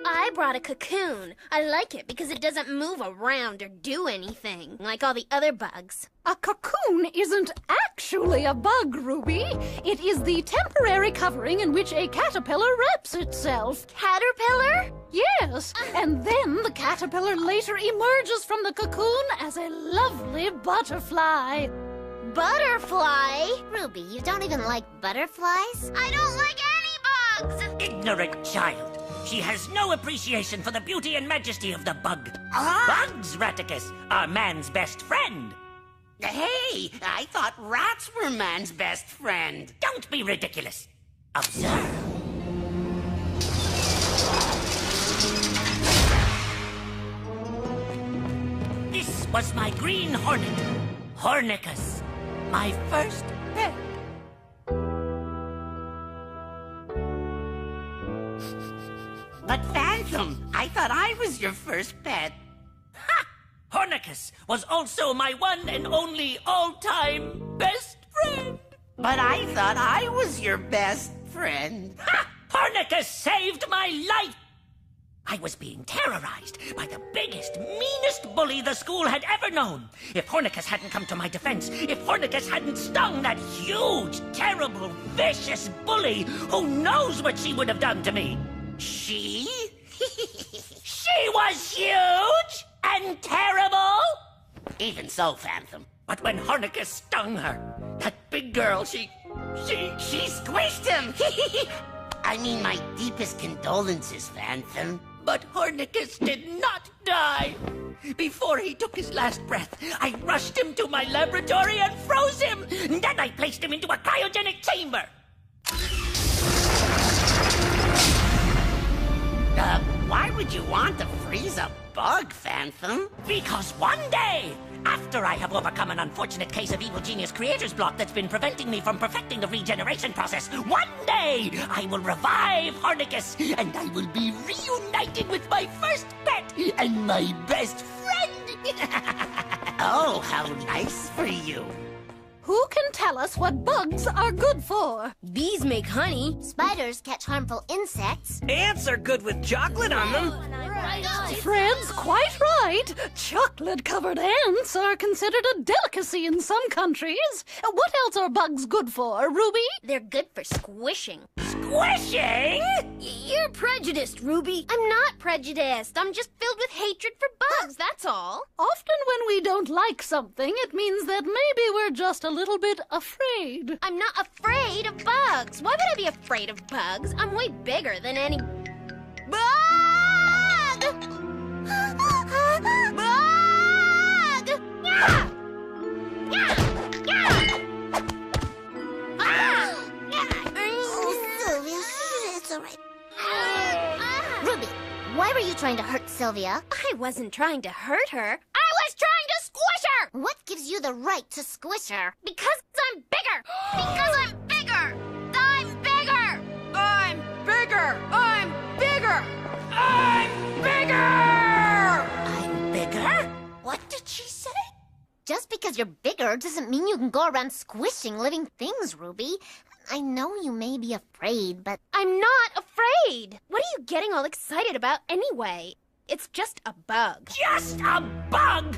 I brought a cocoon. I like it because it doesn't move around or do anything, like all the other bugs. A cocoon isn't actually a bug, Ruby. It is the temporary covering in which a caterpillar wraps itself. Caterpillar? Yes, and then the caterpillar later emerges from the cocoon as a lovely butterfly. Butterfly? Ruby, you don't even like butterflies? I don't like any bugs! Ignorant child. She has no appreciation for the beauty and majesty of the bug. Bugs, Raticus, are man's best friend. Hey, I thought rats were man's best friend. Don't be ridiculous. Observe. This was my green hornet, Hornicus, my first pet. But Phantom, I thought I was your first pet. Ha! Hornicus was also my one and only all-time best friend. But I thought I was your best friend. Ha! Hornicus saved my life. I was being terrorized by the biggest, meanest bully the school had ever known. If Hornicus hadn't come to my defense, if Hornicus hadn't stung that huge, terrible, vicious bully, who knows what she would have done to me? She? She was huge and terrible? Even so, Phantom. But when Hornicus stung her, that big girl, she squished him! I mean, my deepest condolences, Phantom. But Hornicus did not die. Before he took his last breath, I rushed him to my laboratory and froze him. Then I placed him into a cryogenic chamber. Why would would you want to freeze a bug, Phantom? Because one day, after I have overcome an unfortunate case of evil genius creator's block that's been preventing me from perfecting the regeneration process, one day I will revive Hornicus, and I will be reunited with my first pet and my best friend. Oh, how nice for you. Who can tell us what bugs are good for? Bees make honey. Spiders catch harmful insects. Ants are good with chocolate on them. Fred's quite right. Chocolate-covered ants are considered a delicacy in some countries. What else are bugs good for, Ruby? They're good for squishing. Squishing? You're prejudiced, Ruby. I'm not prejudiced. I'm just filled with hatred for bugs, that's all. Often when we don't like something, it means that maybe we're just a little bit afraid. I'm not afraid of bugs. Why would I be afraid of bugs? I'm way bigger than any... Bug! Bug! Yeah! Yeah! Yeah! Sylvia, it's all right. Ruby, why were you trying to hurt Sylvia? I wasn't trying to hurt her. I was trying to squish her! What gives you the right to squish her? Because I'm bigger! Because I'm bigger! I'm bigger! I'm bigger! I'm bigger! I'm bigger! I'm bigger? What did she say? Just because you're bigger doesn't mean you can go around squishing living things, Ruby. I know you may be afraid, but... I'm not afraid! What are you getting all excited about anyway? It's just a bug. Just a bug?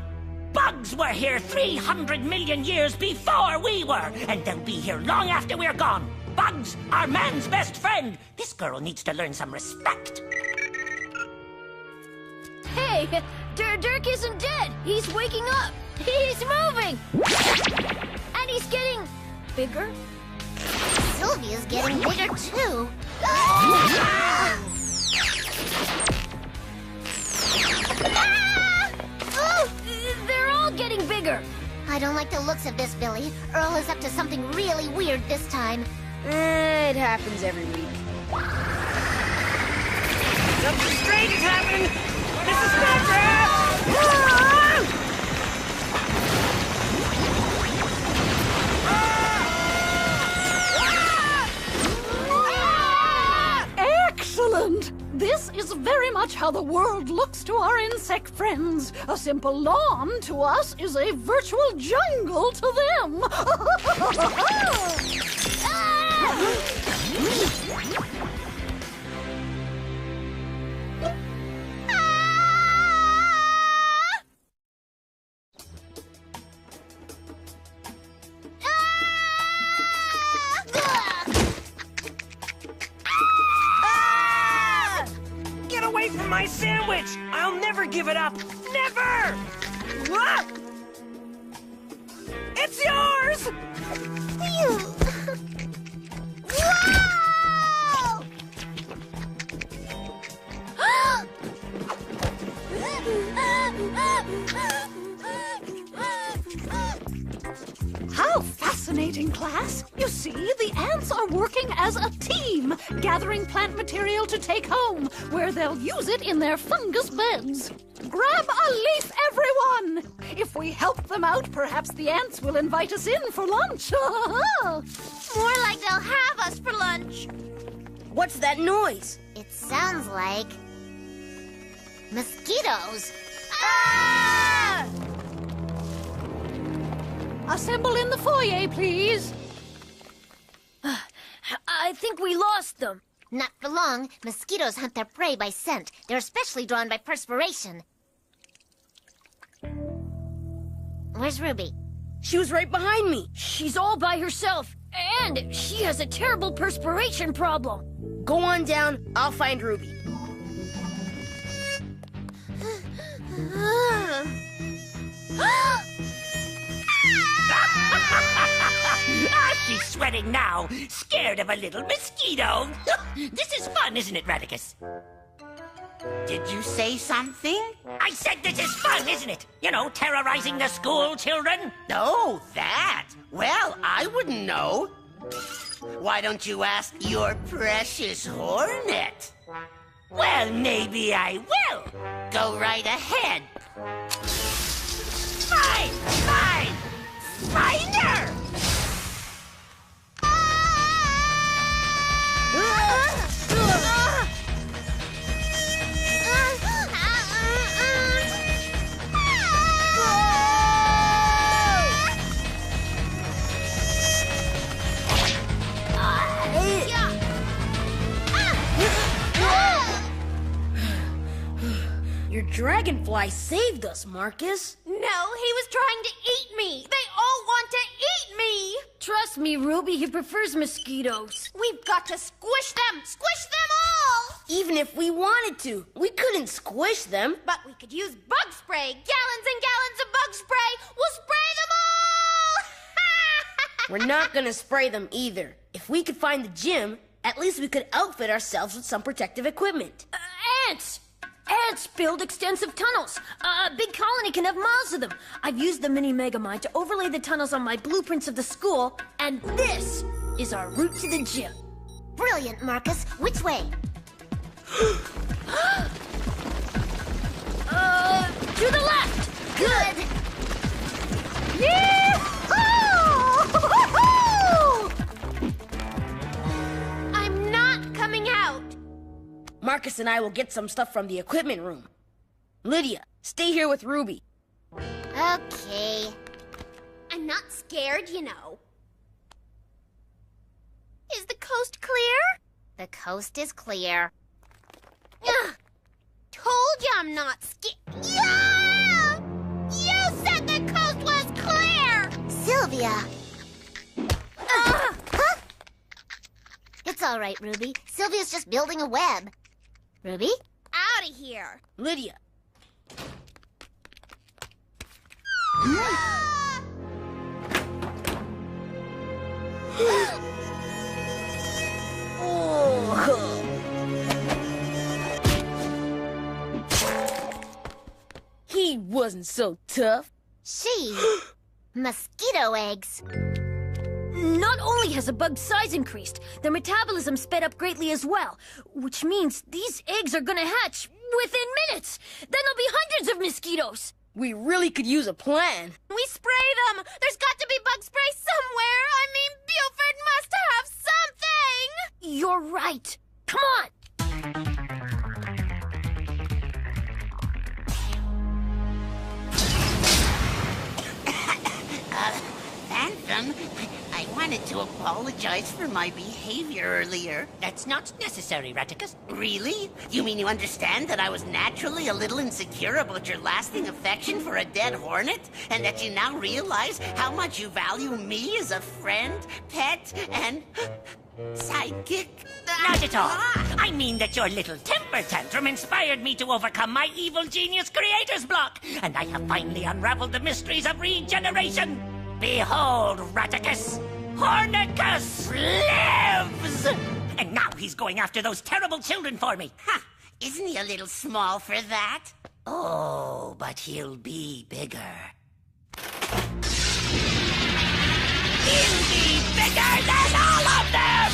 Bugs were here 300 million years before we were, and they'll be here long after we're gone. Bugs are man's best friend. This girl needs to learn some respect. Hey, Dirk isn't dead. He's waking up. He's moving. And he's getting bigger. Sylvia's getting bigger, too. They're all getting bigger. I don't like the looks of this, Billy. Earl is up to something really weird this time. It happens every week. Something strange is happening. This is Spectre! Excellent! This is very much how the world looks to our insect friends. A simple lawn to us is a virtual jungle to them. Get away from my sandwich! I'll never give it up! Never! Ah! It's yours! How fascinating, class! You see, the ants are working as a team, gathering plant material to take home, where they'll use it in their fungus beds. Grab a leaf, everyone! If we help them out, perhaps the ants will invite us in for lunch. More like they'll have us for lunch. What's that noise? It sounds like... mosquitoes. Ah! Assemble in the foyer, please. I think we lost them. Not for long. Mosquitoes hunt their prey by scent. They're especially drawn by perspiration. Where's Ruby? She was right behind me. She's all by herself. And she has a terrible perspiration problem. Go on down. I'll find Ruby. She's sweating now, scared of a little mosquito. This is fun, isn't it, Radicus? Did you say something? I said this is fun, isn't it? You know, terrorizing the school children. Oh, that. Well, I wouldn't know. Why don't you ask your precious hornet? Well, maybe I will. Go right ahead. Mine! Mine! Finder! Your dragonfly saved us, Marcus. No, he was trying to eat me. They all want to eat me. Trust me, Ruby, he prefers mosquitoes. We've got to squish them. Squish them all. Even if we wanted to, we couldn't squish them. But we could use bug spray. Gallons and gallons of bug spray. We'll spray them all. We're not gonna spray them either. If we could find the gym, at least we could outfit ourselves with some protective equipment. Ants! Ants build extensive tunnels. A big colony can have miles of them. I've used the mini Megamind to overlay the tunnels on my blueprints of the school, and this is our route to the gym. Brilliant, Marcus. Which way? To the left! Good! I'm not coming out. Marcus and I will get some stuff from the equipment room. Lydia, stay here with Ruby. Okay. I'm not scared, you know. Is the coast clear? The coast is clear. Ugh. Told you I'm not scared. Yeah! You said the coast was clear! Sylvia! Huh? It's all right, Ruby. Sylvia's just building a web. Ruby? Out of here! Lydia. He wasn't so tough. She. Mosquito eggs. Not only has the bug's size increased, their metabolism sped up greatly as well, which means these eggs are gonna hatch within minutes. Then there'll be hundreds of mosquitoes. We really could use a plan. We spray them! There's got to be bug spray somewhere! I mean, Buford must have something! You're right. Come on! Phantom, I wanted to apologize for my behavior earlier. That's not necessary, Raticus. Really? You mean you understand that I was naturally a little insecure about your lasting affection for a dead hornet? And that you now realize how much you value me as a friend, pet, and sidekick? Not at all. I mean that your little temper tantrum inspired me to overcome my evil genius creator's block, and I have finally unraveled the mysteries of regeneration. Behold, Raticus! Hornicus lives! And now he's going after those terrible children for me. Ha! Isn't he a little small for that? Oh, but he'll be bigger. He'll be bigger than all of them!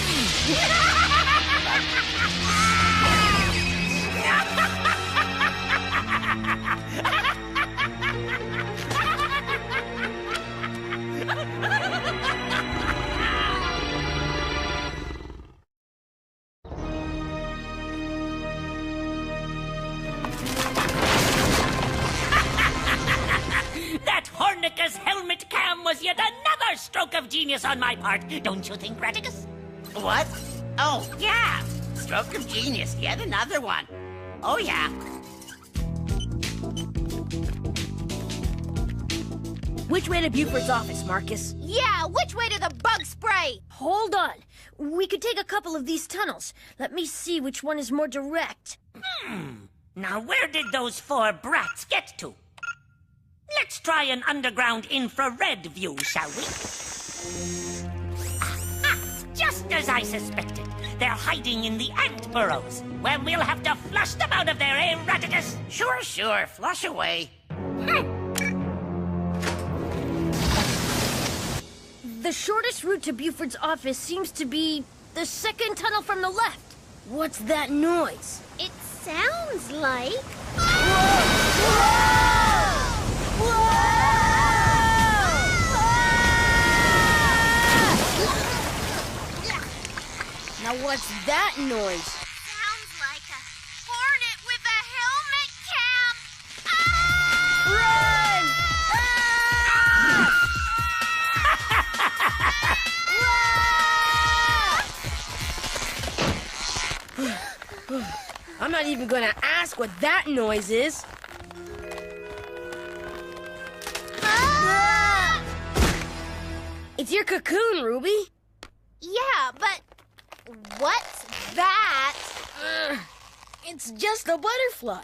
That Hornicus helmet cam was yet another stroke of genius on my part, don't you think, Raticus? What? Oh, yeah! Stroke of genius, yet another one. Oh, yeah. Which way to Buford's office, Marcus? Yeah, which way to the bug spray? Hold on. We could take a couple of these tunnels. Let me see which one is more direct. Now where did those 4 brats get to? Let's try an underground infrared view, shall we? Aha! Just as I suspected. They're hiding in the ant burrows. Well, we'll have to flush them out of there, eh, Raticus? Sure, flush away. The shortest route to Buford's office seems to be the second tunnel from the left. What's that noise? It's like. Now what's that noise? Sounds like a hornet with a helmet cam. Run! I'm not even gonna ask what that noise is. It's your cocoon, Ruby. Yeah, but what's that? It's just a butterfly.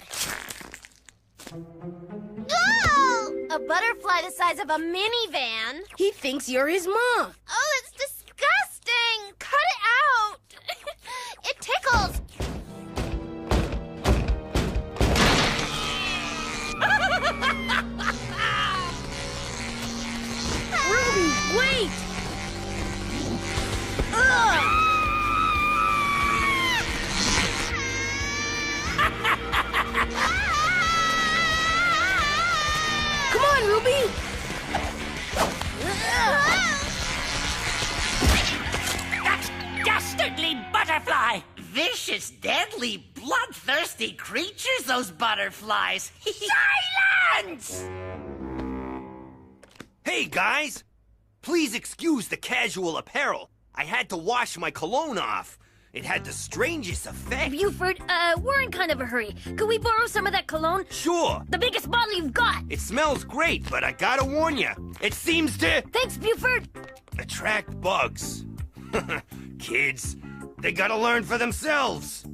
Oh! A butterfly the size of a minivan. He thinks you're his mom. Oh, that's disgusting. Cut it out. It tickles. Ruby, wait! Come on, Ruby! That dastardly butterfly! Vicious, deadly, bloodthirsty creatures, those butterflies. Silence! Hey, guys! Please excuse the casual apparel. I had to wash my cologne off. It had the strangest effect. Buford, we're in kind of a hurry. Could we borrow some of that cologne? Sure. The biggest bottle you've got. It smells great, but I gotta warn you, it seems to... Thanks, Buford. ...attract bugs. Kids, they gotta learn for themselves.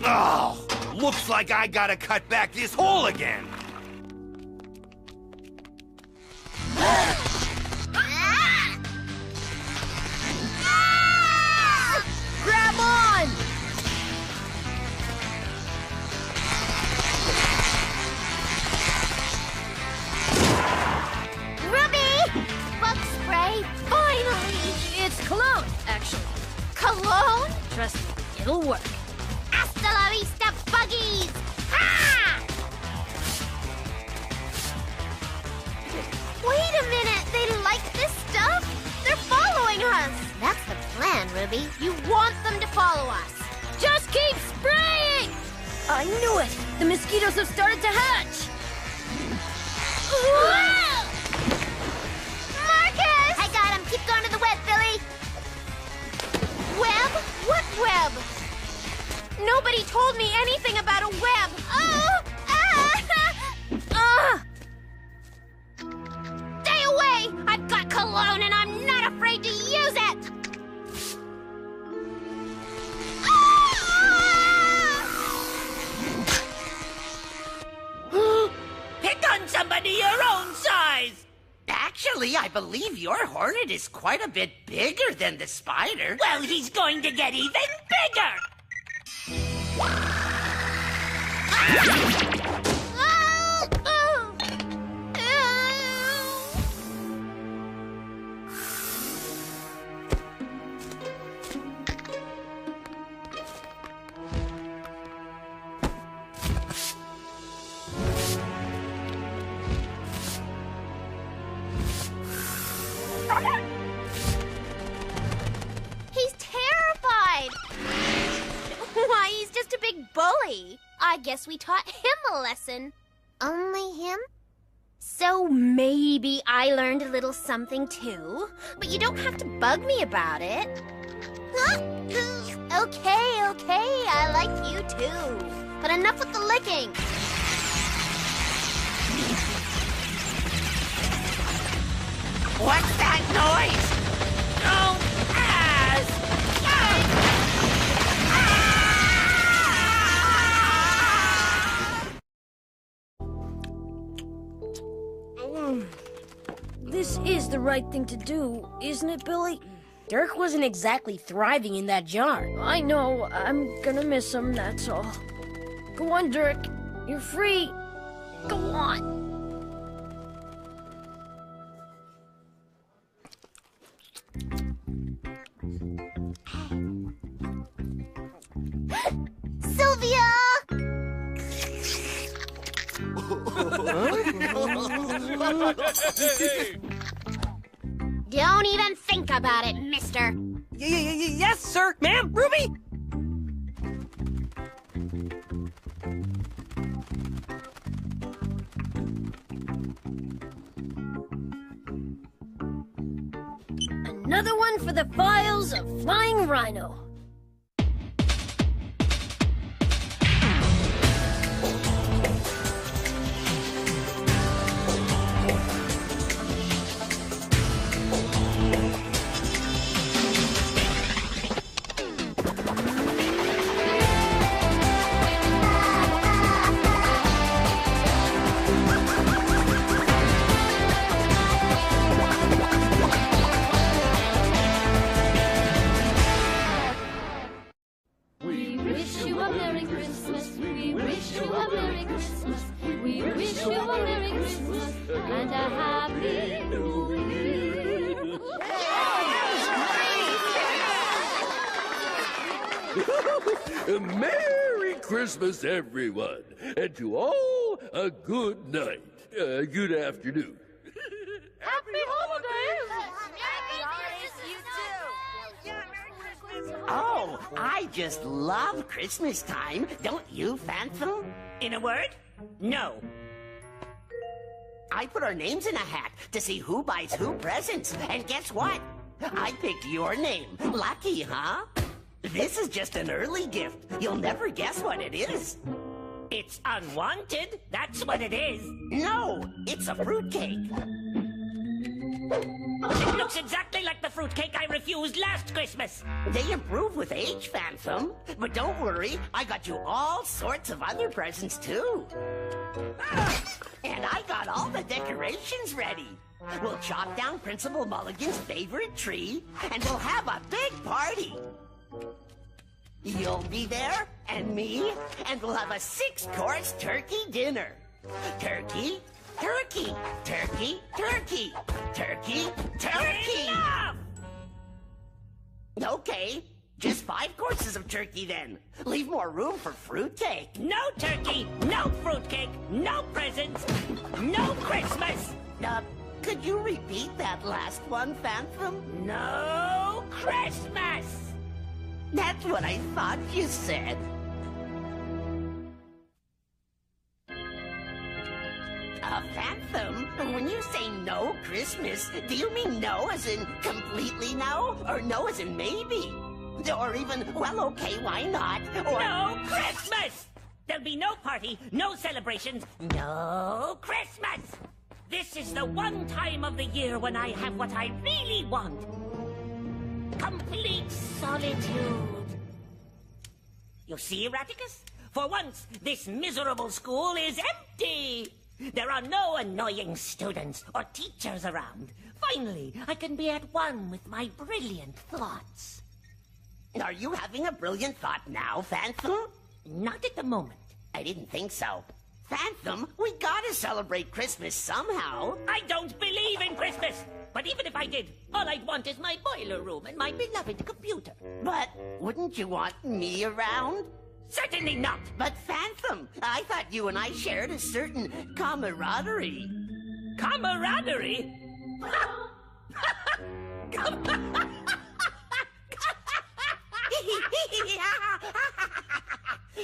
Oh, looks like I gotta cut back this hole again. Grab on! Ruby! Bug spray, finally! It's cologne, actually. Cologne? Trust me, it'll work. Hasta la vista, buggies! Ha! Wait a minute, they like this stuff? They're following us! That's the plan, Ruby. You want them to follow us. Just keep spraying! I knew it! The mosquitoes have started to hatch! Whoa! Marcus! I got him. Keep going to the web, Billy. Web? What web? Nobody told me anything about a web. Oh! Stay away! I've got cologne and I'm not afraid to use it! Pick on somebody your own size! Actually, I believe your hornet is quite a bit bigger than the spider. Well, he's going to get even bigger! He's terrified! Why, he's just a big bully. I guess we taught him a lesson. Only him? So maybe I learned a little something too. But you don't have to bug me about it. Okay, I like you too. But enough with the licking. What's that noise? Don't ask! This is the right thing to do, isn't it, Billy? Dirk wasn't exactly thriving in that jar. I know. I'm gonna miss him, that's all. Go on, Dirk. You're free. Go on. Sylvia! Don't even think about it, mister. Yes, sir. Ma'am, Ruby? Another one for the files of Flying Rhino. And a happy new year. Merry Christmas, everyone. And to all, a good night. Good afternoon. Happy holidays! Oh, I just love Christmas time. Don't you, Phantu? In a word, no. I put our names in a hat to see who buys who presents. And guess what? I picked your name. Lucky, huh? This is just an early gift. You'll never guess what it is. It's unwanted. That's what it is. No, it's a fruitcake. It looks exactly like the fruitcake I refused last Christmas. They improve with age, Phantom. But don't worry, I got you all sorts of other presents, too. And I got all the decorations ready. We'll chop down Principal Mulligan's favorite tree, and we'll have a big party. You'll be there, and me, and we'll have a 6-course turkey dinner. Turkey, turkey, turkey, turkey, turkey, turkey. Enough! Okay, just 5 courses of turkey then. Leave more room for fruitcake. No turkey, no fruitcake, no presents, no Christmas. Could you repeat that last one, Phantom? No Christmas. That's what I thought you said. Phantom, when you say no Christmas, do you mean no as in completely no? Or no as in maybe? Or even, well, okay, why not? Or... No Christmas! There'll be no party, no celebrations, no Christmas! This is the one time of the year when I have what I really want. Complete solitude. You see, Erraticus? For once, this miserable school is empty. There are no annoying students or teachers around. Finally, I can be at one with my brilliant thoughts. Are you having a brilliant thought now, Phantom? Not at the moment. I didn't think so. Phantom, we gotta celebrate Christmas somehow. I don't believe in Christmas! But even if I did, all I'd want is my boiler room and my beloved computer. But wouldn't you want me around? Certainly not! But Phantom, I thought you and I shared a certain camaraderie. Camaraderie?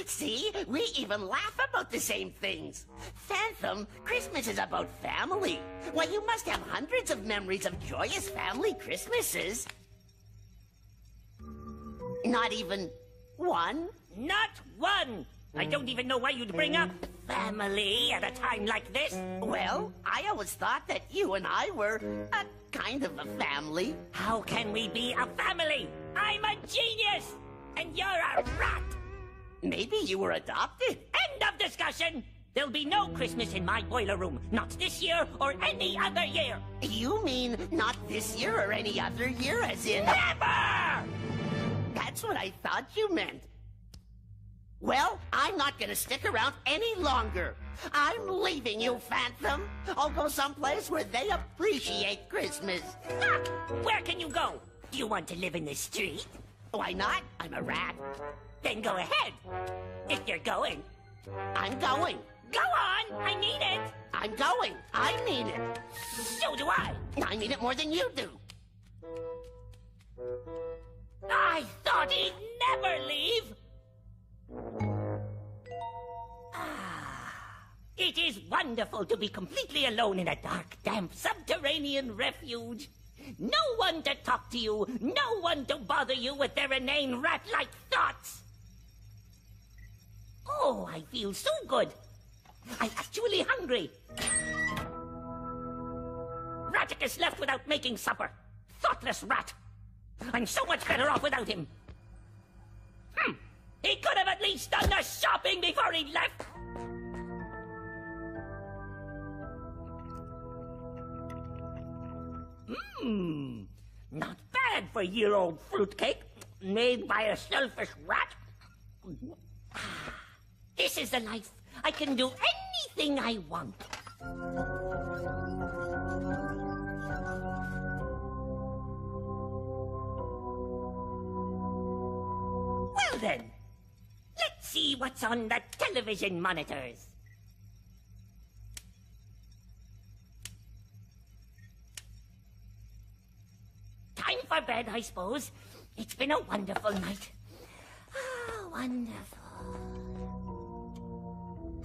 See, we even laugh about the same things. Phantom, Christmas is about family. Why, you must have hundreds of memories of joyous family Christmases. Not even one? Not one! I don't even know why you'd bring up family at a time like this. Well, I always thought that you and I were a kind of a family. How can we be a family? I'm a genius! And you're a rat! Maybe you were adopted. End of discussion! There'll be no Christmas in my boiler room. Not this year or any other year. You mean not this year or any other year, as in... Never! That's what I thought you meant. Well, I'm not gonna stick around any longer. I'm leaving you, Phantom. I'll go someplace where they appreciate Christmas. Ha! Where can you go? Do you want to live in the street? Why not? I'm a rat. Then go ahead. If you're going. I'm going. Go on! I need it! I'm going. I mean it. So do I. I mean it more than you do. I thought he'd never leave. It is wonderful to be completely alone in a dark, damp, subterranean refuge. No one to talk to you, no one to bother you with their inane rat-like thoughts. Oh, I feel so good. I'm actually hungry. Raticus left without making supper. Thoughtless rat. I'm so much better off without him. He could have at least done the shopping before he left. Not bad for year-old fruitcake, made by a selfish rat. This is the life. I can do anything I want. Well then, let's see what's on the television monitors. Time for bed, I suppose. It's been a wonderful night. Ah, wonderful.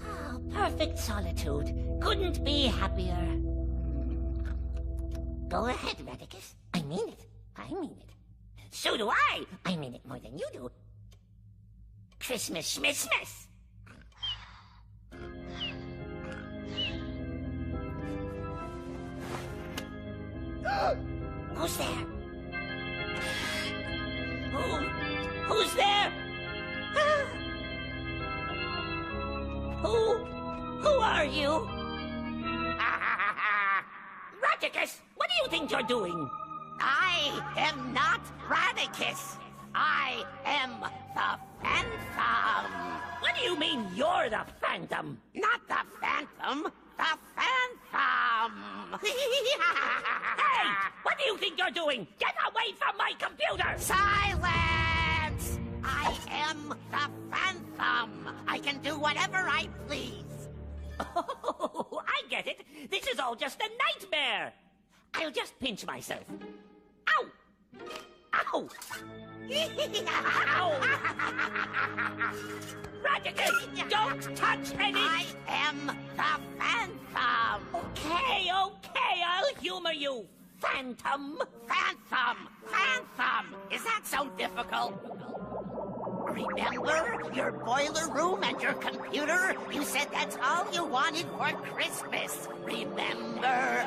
Ah, perfect solitude. Couldn't be happier. Go ahead, Raticus. I mean it. I mean it. So do I. I mean it more than you do. Christmas, Schmissmas. Who's there? Who's there? Who are you? Raticus, what do you think you're doing? I am not Raticus. I am the Phantom. What do you mean you're the Phantom? Not the Phantom, the Phantom. Hey, what do you think you're doing? Get away from my computer! Silence! I am the Phantom. I can do whatever I please. Oh, I get it. This is all just a nightmare. I'll just pinch myself. Ow! Ow! Ow! Raticus, don't touch any... I am the Phantom. Okay, I'll humor you, Phantom. Phantom! Is that so difficult? Remember your boiler room and your computer? You said that's all you wanted for Christmas. Remember?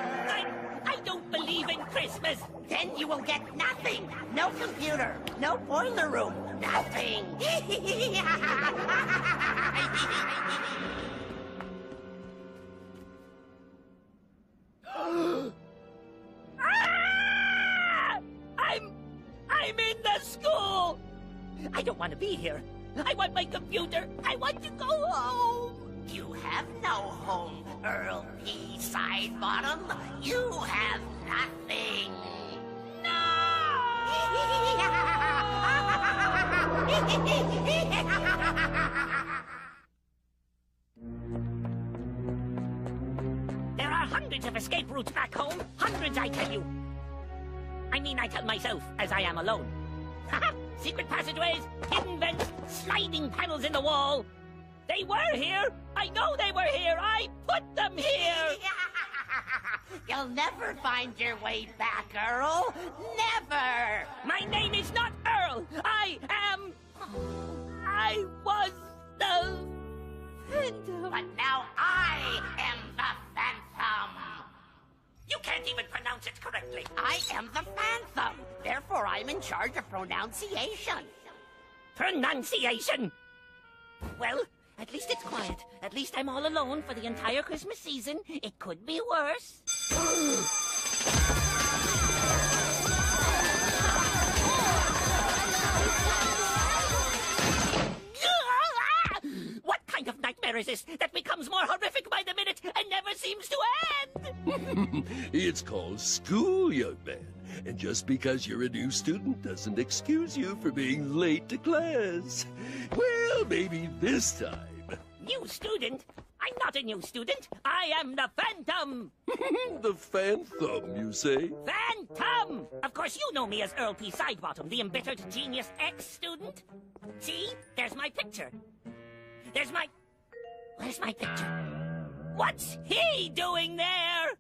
I don't believe in Christmas. Then you will get nothing. No computer, no boiler room, nothing. I'm in the school. I don't want to be here. I want my computer. I want to go home. You have no home, Earl Prehysterical. You have nothing. There are hundreds of escape routes back home. Hundreds, I tell you. I mean, I tell myself, as I am alone. Secret passageways, hidden vents, sliding panels in the wall. They were here. I know they were here. I put them here. You'll never find your way back, Earl. Never. My name is not Earl. I was the Phantom. But now I am the Phantom. You can't even pronounce it correctly. I am the Phantom. Therefore, I'm in charge of pronunciation. Pronunciation? Well, at least it's quiet. At least I'm all alone for the entire Christmas season. It could be worse. What kind of nightmare is this that becomes more horrific by the minute and never seems to end? It's called school, young man. And just because you're a new student doesn't excuse you for being late to class. Well, maybe this time. New student? I'm not a new student. I am the Phantom. The Phantom, you say? Phantom! Of course, you know me as Earl P. Sidebottom, the embittered Genius X student. See? There's my picture. Where's my picture? What's he doing there?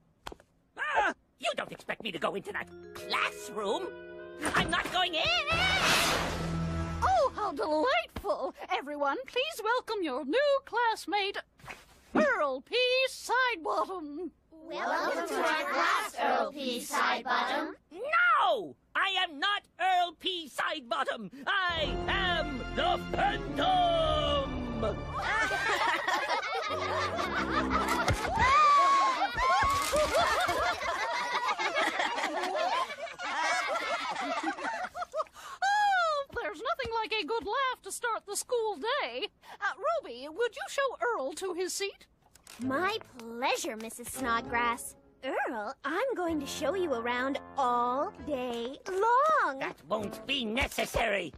Ah! You don't expect me to go into that classroom? I'm not going in! Oh, how delightful! Everyone, please welcome your new classmate, Earl P. Sidebottom. Welcome to our class, Earl P. Sidebottom. No! I am not Earl P. Sidebottom. I am the Phantom! There's nothing like a good laugh to start the school day. Ruby, would you show Earl to his seat? My pleasure, Mrs. Snodgrass. Earl, I'm going to show you around all day long. That won't be necessary.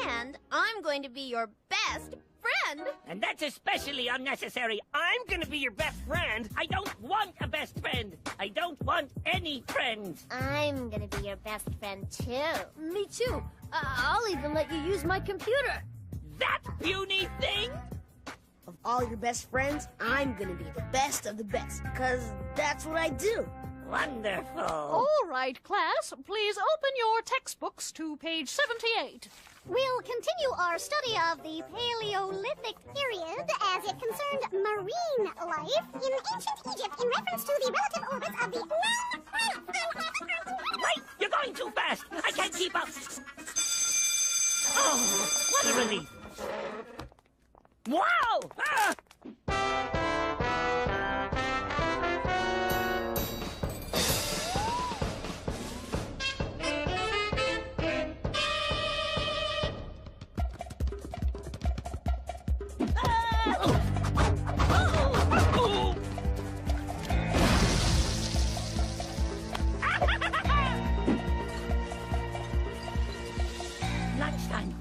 And I'm going to be your best friend. And that's especially unnecessary. I'm gonna be your best friend. I don't want a best friend. I don't want any friends. I'm gonna be your best friend, too. Me too. I'll even let you use my computer. That puny thing? Of all your best friends, I'm gonna be the best of the best, because that's what I do. Wonderful. All right, class, please open your textbooks to page 78. We'll continue our study of the Paleolithic period as it concerned marine life in ancient Egypt in reference to the relative orbits of the nine planets. Wait, you're going too fast. I can't keep up. Oh, what a relief. Wow! Ah! Lunchtime.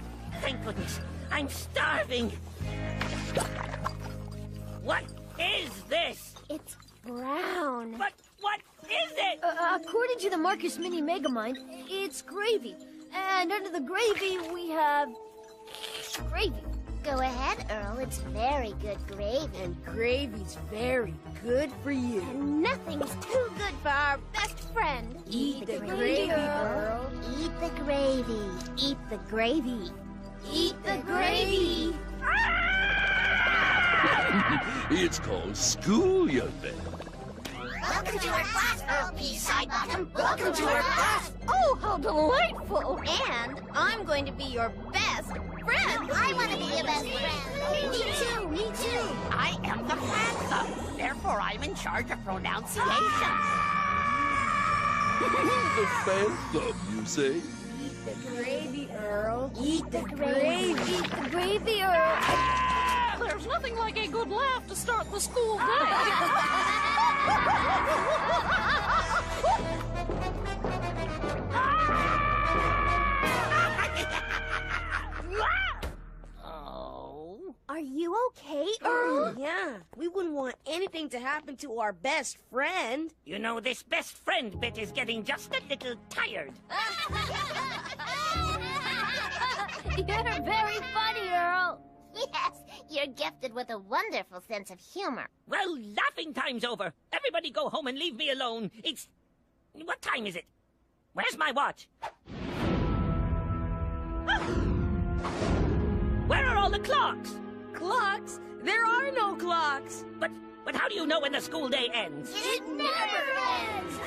Thank goodness. I'm starving. What is this? It's brown. But what is it? According to the Marcus Mini Megamind, it's gravy. And under the gravy, we have gravy. Go ahead, Earl. It's very good gravy. And gravy's very good for you. And nothing's too good for our best friend. Eat the gravy, Earl. Eat the gravy. Eat the gravy. Eat the gravy. It's called school, young man. Welcome to our class, Earl P. Sidebottom. Welcome to our class. Oh, how delightful! And I'm going to be your best friend. I want to be your best friend. Me too, me too. I am the Phantom. Therefore, I'm in charge of pronunciation. The Phantom, you say? Eat the gravy, Earl. Eat the gravy. Eat the gravy, Earl. There's nothing like a good laugh to start the school day. Oh. Are you okay, Earl? Yeah, we wouldn't want anything to happen to our best friend. You know, this best friend bit is getting just a little tired. You're very funny, Earl. Yes, you're gifted with a wonderful sense of humor. Well, laughing time's over. Everybody go home and leave me alone. It's... What time is it? Where's my watch? Where are all the clocks? Clocks? There are no clocks. But how do you know when the school day ends? It never ends.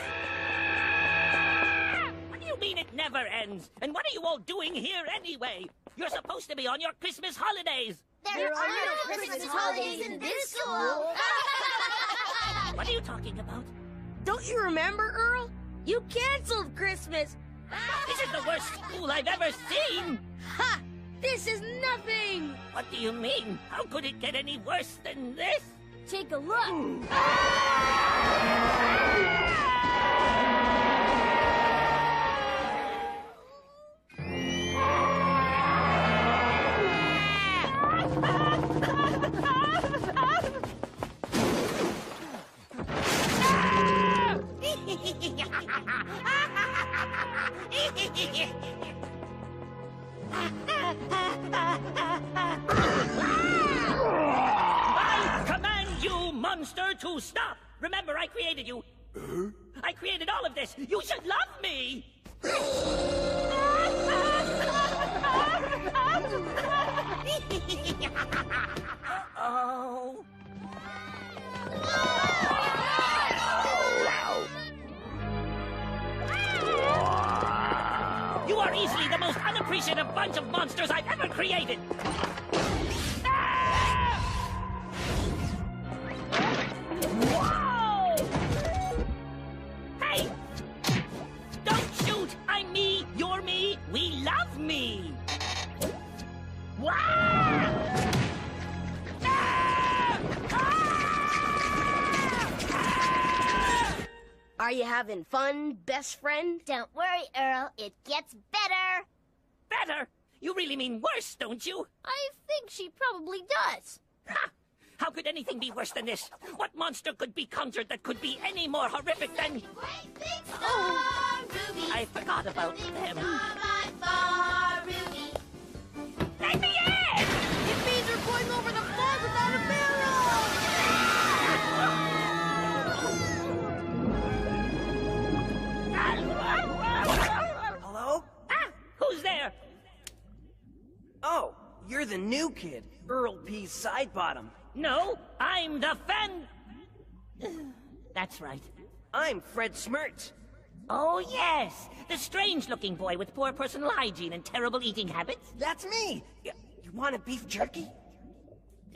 What do you mean it never ends? And what are you all doing here anyway? You're supposed to be on your Christmas holidays. There are no Christmas holidays in this school. What are you talking about? Don't you remember, Earl? You canceled Christmas. This is the worst school I've ever seen. Ha! This is nothing. What do you mean? How could it get any worse than this? Take a look. monster to stop! Remember, I created you. I created all of this. You should love me! Uh-oh. You are easily the most unappreciative bunch of monsters I've ever created! Whoa! Hey! Don't shoot! I'm me, you're me, we love me! Wow! Are you having fun, best friend? Don't worry, Earl. It gets better. Better? You really mean worse, don't you? I think she probably does. Ha! How could anything be worse than this? What monster could be conjured that could be any more horrific than... Oh, Ruby. I forgot about them. Ruby. Let me in! It means we're going over the falls without a barrel! Hello? Ah! Who's there? Oh, you're the new kid, Earl P. Sidebottom. No, I'm the Fan... That's right. I'm Fred Smirts. Oh, yes! The strange-looking boy with poor personal hygiene and terrible eating habits. That's me! You want a beef jerky?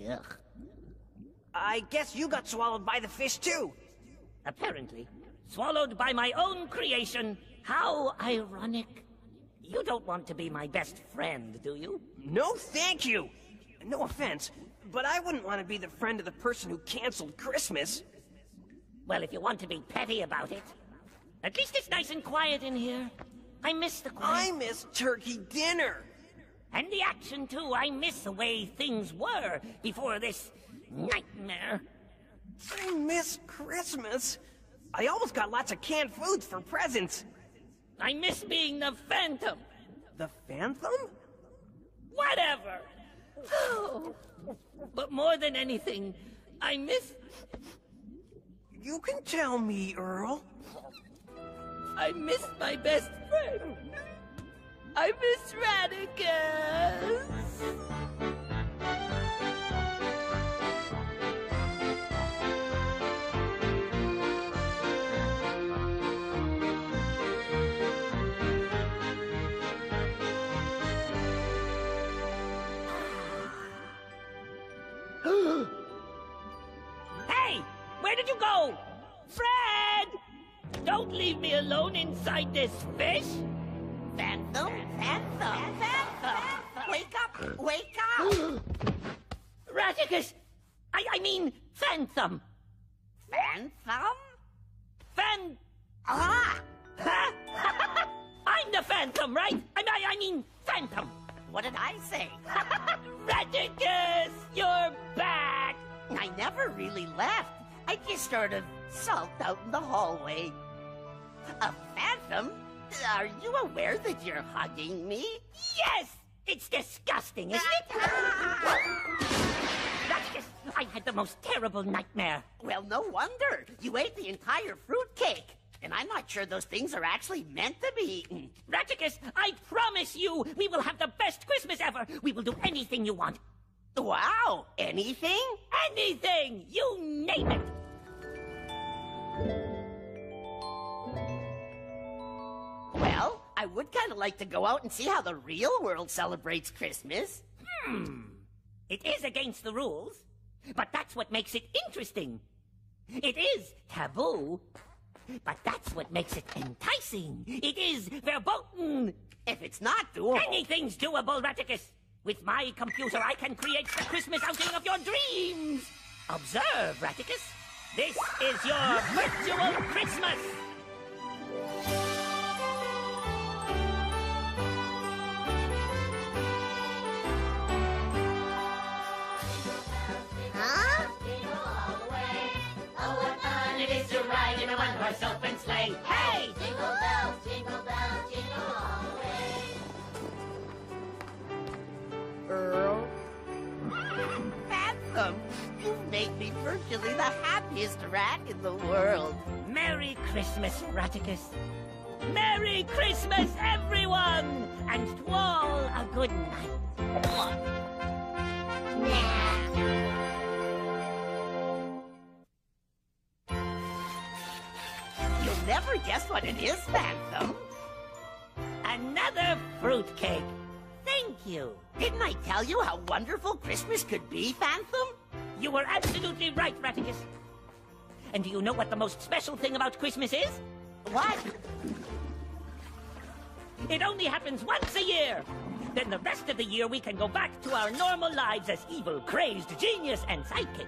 Ugh. I guess you got swallowed by the fish, too. Apparently. Swallowed by my own creation. How ironic. You don't want to be my best friend, do you? No, thank you! No offense, but I wouldn't want to be the friend of the person who canceled Christmas. Well, if you want to be petty about it. At least it's nice and quiet in here. I miss the quiet. I miss turkey dinner. And the action, too. I miss the way things were before this nightmare. I miss Christmas. I almost got lots of canned foods for presents. I miss being the Phantom. The Phantom? Whatever. But more than anything, I miss... You can tell me, Earl. I miss my best friend. I miss Radicus. Hey! Where did you go? Fred! Don't leave me alone inside this fish! Phantom? Phantom? Phantom! Wake up! Wake up! Radicus! I mean, Phantom! Phantom? Ah! I'm the Phantom, right? I mean, Phantom! What did I say? Radicus! You're back! I never really left. I just sort of sulked out in the hallway. A phantom? Are you aware that you're hugging me? Yes! It's disgusting, isn't it? Radicus, I had the most terrible nightmare. Well, no wonder. You ate the entire fruitcake. And I'm not sure those things are actually meant to be eaten. Radicus, I promise you, we will have the best Christmas ever. We will do anything you want. Wow! Anything? Anything! You name it! Well, I would kind of like to go out and see how the real world celebrates Christmas. It is against the rules, but that's what makes it interesting. It is taboo, but that's what makes it enticing. It is verboten. If it's not doable... Anything's doable, Radicus. With my computer, I can create the Christmas outing of your dreams. Observe, Radicus. This is your virtual Christmas. Huh? Oh, what fun it is to ride in a one-horse open sleigh. Hey! Jingle bells, jingle all the way. Earl? Phantom! You've made me virtually the happiest rat in the world. Merry Christmas, Raticus. Merry Christmas, everyone! And to all a good night. You'll never guess what it is, Phantom. Another fruitcake. Thank you. Didn't I tell you how wonderful Christmas could be, Phantom? You were absolutely right, Raticus. And do you know what the most special thing about Christmas is? What? It only happens once a year. Then the rest of the year we can go back to our normal lives as evil, crazed genius and sidekick.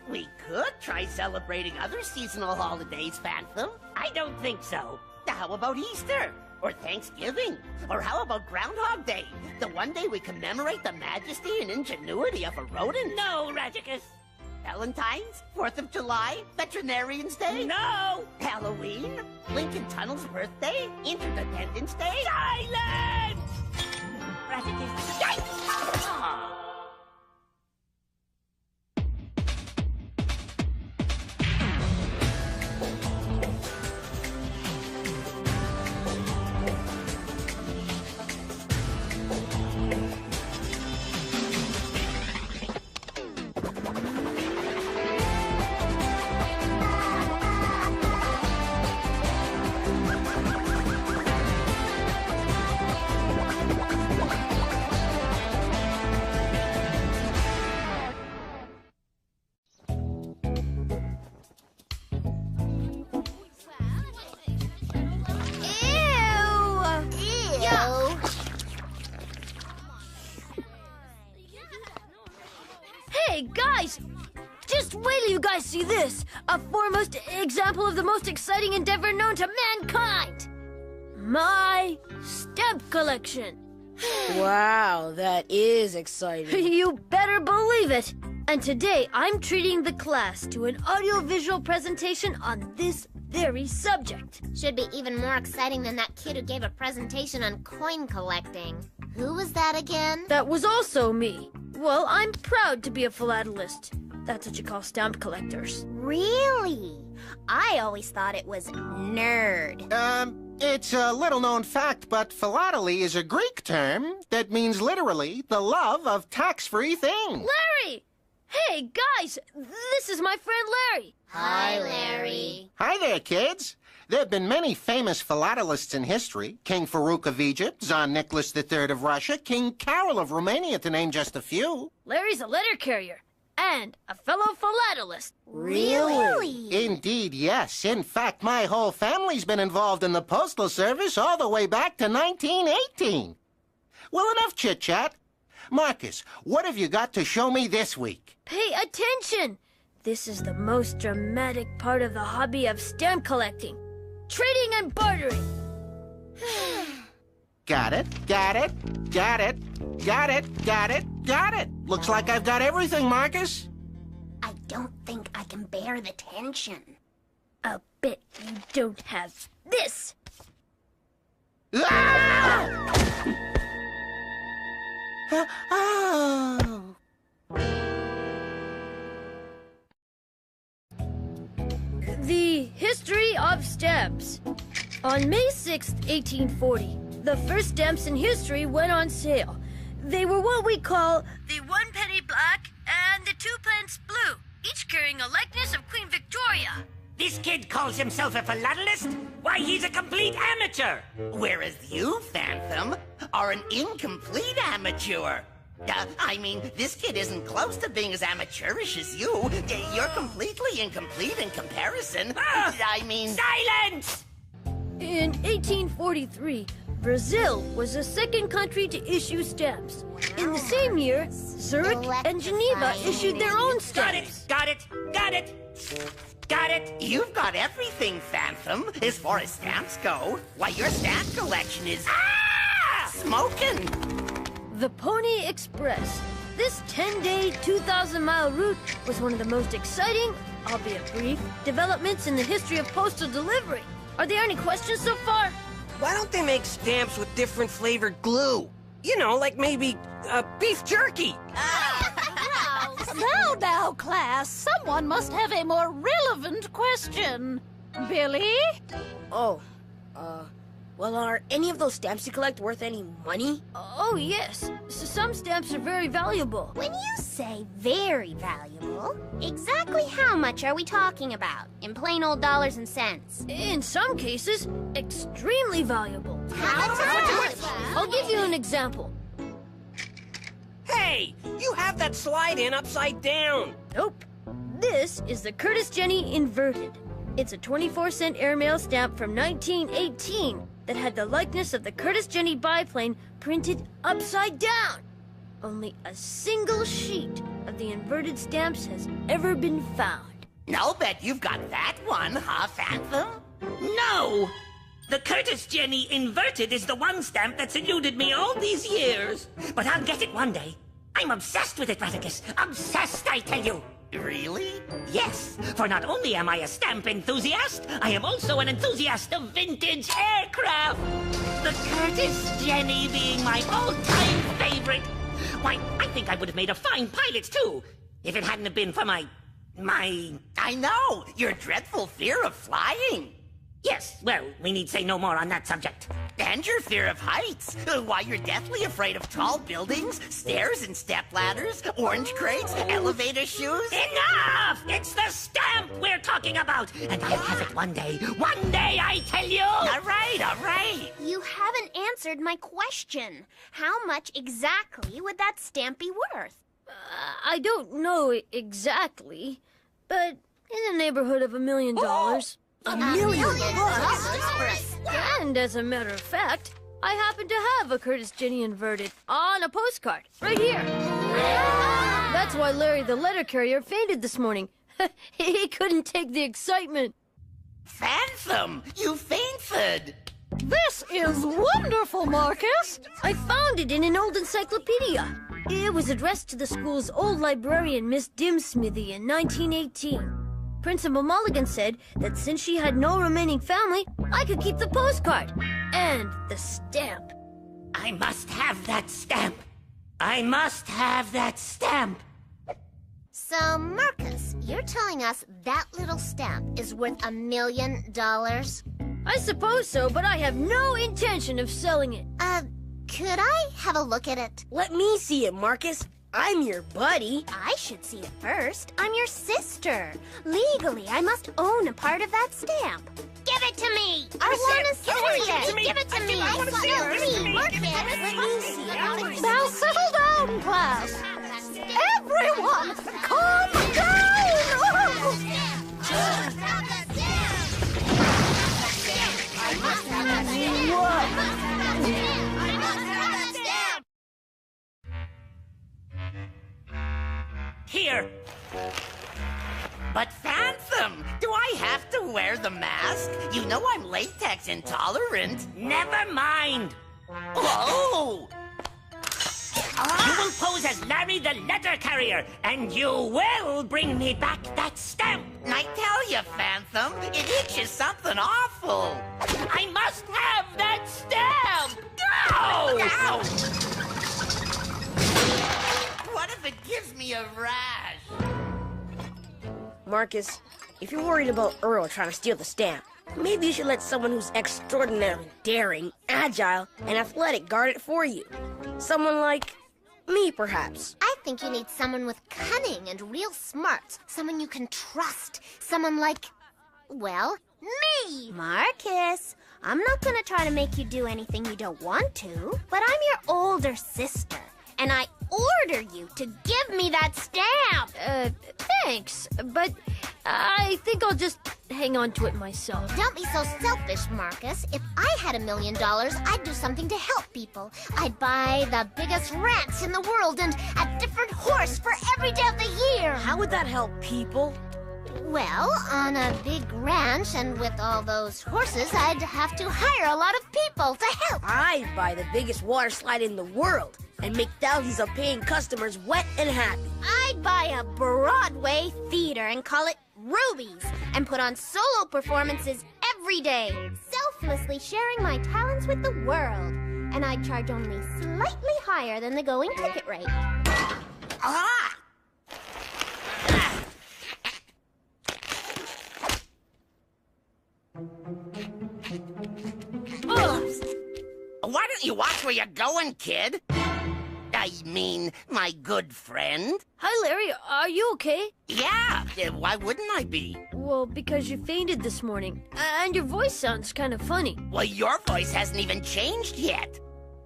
We could try celebrating other seasonal holidays, Phantom. I don't think so. How about Easter? Or Thanksgiving? Or how about Groundhog Day? The one day we commemorate the majesty and ingenuity of a rodent? No, Raticus. Valentine's? 4th of July? Veterinarian's Day? No! Halloween? Lincoln Tunnel's birthday? Interdependence Day? Silence! Raticus. Yikes! Hey, guys! Just wait till you guys see this! A foremost example of the most exciting endeavor known to mankind! My stamp collection! Wow, that is exciting. You better believe it! And today, I'm treating the class to an audiovisual presentation on this very subject. Should be even more exciting than that kid who gave a presentation on coin collecting. Who was that again? That was also me. Well, I'm proud to be a philatelist. That's what you call stamp collectors. Really? I always thought it was nerd. It's a little-known fact, but philately is a Greek term that means literally the love of tax-free things. Larry! Hey, guys! This is my friend Larry. Hi, Larry. Hi there, kids. There have been many famous philatelists in history. King Farouk of Egypt, Tsar Nicholas III of Russia, King Carol of Romania, to name just a few. Larry's a letter carrier and a fellow philatelist. Really? Indeed, yes. In fact, my whole family's been involved in the Postal Service all the way back to 1918. Well, enough chit-chat. Marcus, what have you got to show me this week? Pay attention! This is the most dramatic part of the hobby of stamp collecting. Trading and bartering. Got it, got it, got it, got it, got it, got it. Looks like I've got everything, Marcus. I don't think I can bear the tension. I'll bet you don't have this. Ah! Oh. The history of stamps. On May 6th, 1840, the first stamps in history went on sale. They were what we call the 1 penny black and the 2 pence blue, each carrying a likeness of Queen Victoria. This kid calls himself a philatelist? Why, he's a complete amateur! Whereas you, Phantom, are an incomplete amateur. I mean, this kid isn't close to being as amateurish as you. You're completely incomplete in comparison. I mean... Silence! In 1843, Brazil was the second country to issue stamps. In the same year, Zurich and Geneva issued their own stamps. Got it! Got it! You've got everything, Phantom. As far as stamps go, why, your stamp collection is... smoking! The Pony Express. This 10-day, 2,000-mile route was one of the most exciting, albeit brief, developments in the history of postal delivery. Are there any questions so far? Why don't they make stamps with different flavored glue? You know, like maybe beef jerky. Now, class, someone must have a more relevant question. Billy? Oh, well, are any of those stamps you collect worth any money? Oh, yes. Some stamps are very valuable. When you say very valuable, exactly how much are we talking about? In plain old dollars and cents? In some cases, extremely valuable. I'll give you an example. Hey, you have that slide in upside down. Nope. This is the Curtis Jenny Inverted. It's a 24-cent airmail stamp from 1918 that had the likeness of the Curtis Jenny biplane printed upside down. Only a single sheet of the inverted stamps has ever been found. I'll bet you've got that one, huh, Phantom? No! The Curtis Jenny Inverted is the one stamp that's eluded me all these years. But I'll get it one day. I'm obsessed with it, Radicus. Obsessed, I tell you. Really? Yes, for not only am I a stamp enthusiast, I am also an enthusiast of vintage aircraft. The Curtis Jenny being my all-time favorite. Why, I think I would have made a fine pilot, too, if it hadn't have been for my... I know! Your dreadful fear of flying! Yes, well, we need say no more on that subject. And your fear of heights. Why, you're deathly afraid of tall buildings, stairs and stepladders, orange crates, elevator shoes. Enough! It's the stamp we're talking about! And I'll have it one day. One day, I tell you! All right. You haven't answered my question. How much exactly would that stamp be worth? I don't know exactly, but in the neighborhood of $1 million. $1 million? And as a matter of fact, I happen to have a Curtis Jenny Inverted on a postcard, right here. That's why Larry the letter carrier fainted this morning. He couldn't take the excitement. Phantom, you fainted! This is wonderful, Marcus! I found it in an old encyclopedia. It was addressed to the school's old librarian, Miss Dimsmithy, in 1918. Principal Mulligan said that since she had no remaining family, I could keep the postcard and the stamp. I must have that stamp. I must have that stamp. So, Marcus, you're telling us that little stamp is worth $1 million? I suppose so, but I have no intention of selling it. Could I have a look at it? Let me see it, Marcus. I'm your buddy. I should see it first. I'm your sister. Legally, I must own a part of that stamp. Give it to me! I want to see it! Give it to me! I want to see it! Marcus, let me see it. Now settle down, class. Everyone, calm down! Here. But Phantom, do I have to wear the mask? You know I'm latex intolerant. Never mind. Oh! You will pose as Larry the letter carrier, and you will bring me back that stamp. I tell you, Phantom, it itches something awful. I must have that stamp. Ow! What if it gives me a rash? Marcus, if you're worried about Earl trying to steal the stamp, maybe you should let someone who's extraordinarily daring, agile, and athletic guard it for you. Someone like me, perhaps. I think you need someone with cunning and real smarts. Someone you can trust. Someone like, well, me! Marcus, I'm not gonna try to make you do anything you don't want to, but I'm your older sister, and I order you to give me that stamp! Thanks, but I think I'll just hang on to it myself. Don't be so selfish, Marcus. If I had $1 million, I'd do something to help people. I'd buy the biggest ranch in the world and a different horse for every day of the year. How would that help people? Well, on a big ranch and with all those horses, I'd have to hire a lot of people to help. I'd buy the biggest water slide in the world and make thousands of paying customers wet and happy. I'd buy a Broadway theater and call it Ruby's and put on solo performances every day, selflessly sharing my talents with the world. And I'd charge only slightly higher than the going ticket rate. Ah! watch where you're going, kid. I mean, my good friend. Hi, Larry. Are you okay? Yeah, why wouldn't I be? Well, because you fainted this morning, and your voice sounds kind of funny. Well, your voice hasn't even changed yet.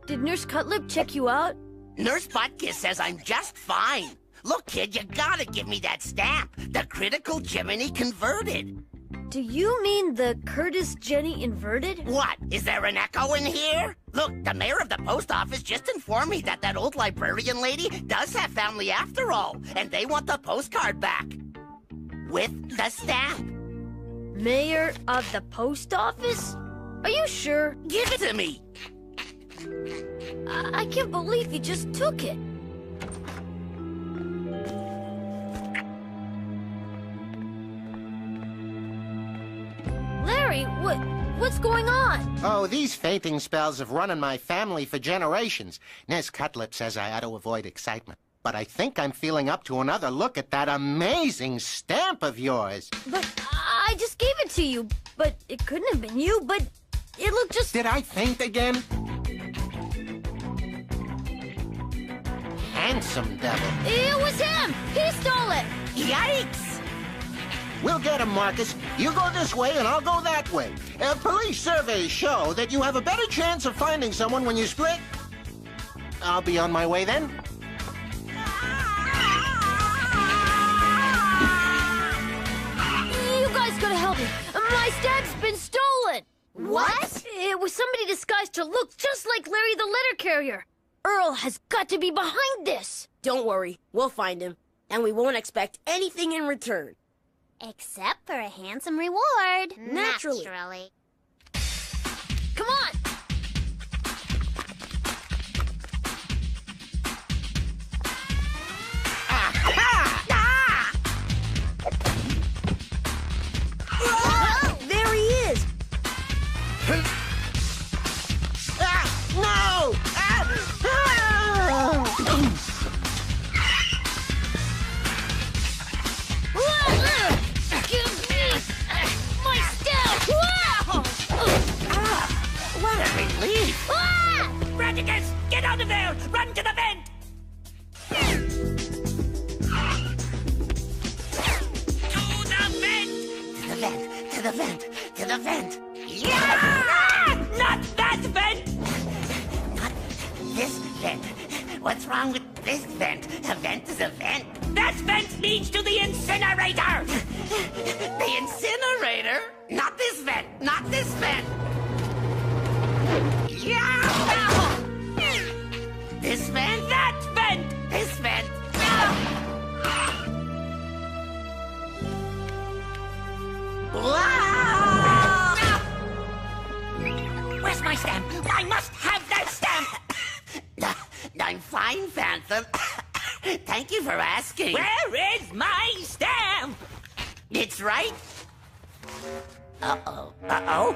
Did Nurse Cutlip check you out? Nurse Buttkiss says I'm just fine. Look, kid, you gotta give me that stamp. The critical Jiminy converted. Do you mean the Curtis Jenny inverted? What? Is there an echo in here? Look, the mayor of the post office just informed me that that old librarian lady does have family after all, and they want the postcard back. With the stamp. Mayor of the post office? Are you sure? Give it to me. I can't believe you just took it. Larry, what's going on? Oh, these fainting spells have run in my family for generations. Nurse Cutlip says I ought to avoid excitement. But I think I'm feeling up to another look at that amazing stamp of yours. But I just gave it to you. But it couldn't have been you, but it looked just... Did I faint again? Handsome devil. It was him! He stole it! Yikes! We'll get him, Marcus. You go this way and I'll go that way. Police surveys show that you have a better chance of finding someone when you split. I'll be on my way then. You guys gotta help me. My stamp's been stolen! What? It was somebody disguised to look just like Larry the letter carrier. Earl has got to be behind this. Don't worry, we'll find him. And we won't expect anything in return. Except for a handsome reward. Naturally. Come on! There he is! No! Give me my staff! What a relief! Radicus, get out of there! Run to the vent! To the vent! To the vent! To the vent! Yeah! Not that vent! Not this vent. What's wrong with this vent? A vent is a vent. That vent leads to the incinerator! The incinerator? Not this vent! Not this vent! Yeah! This vent? That vent! This vent? Where's my stamp? I must have that stamp! I'm fine, Phantom. Thank you for asking. Where is my stamp? It's right. Uh-oh. Uh-oh?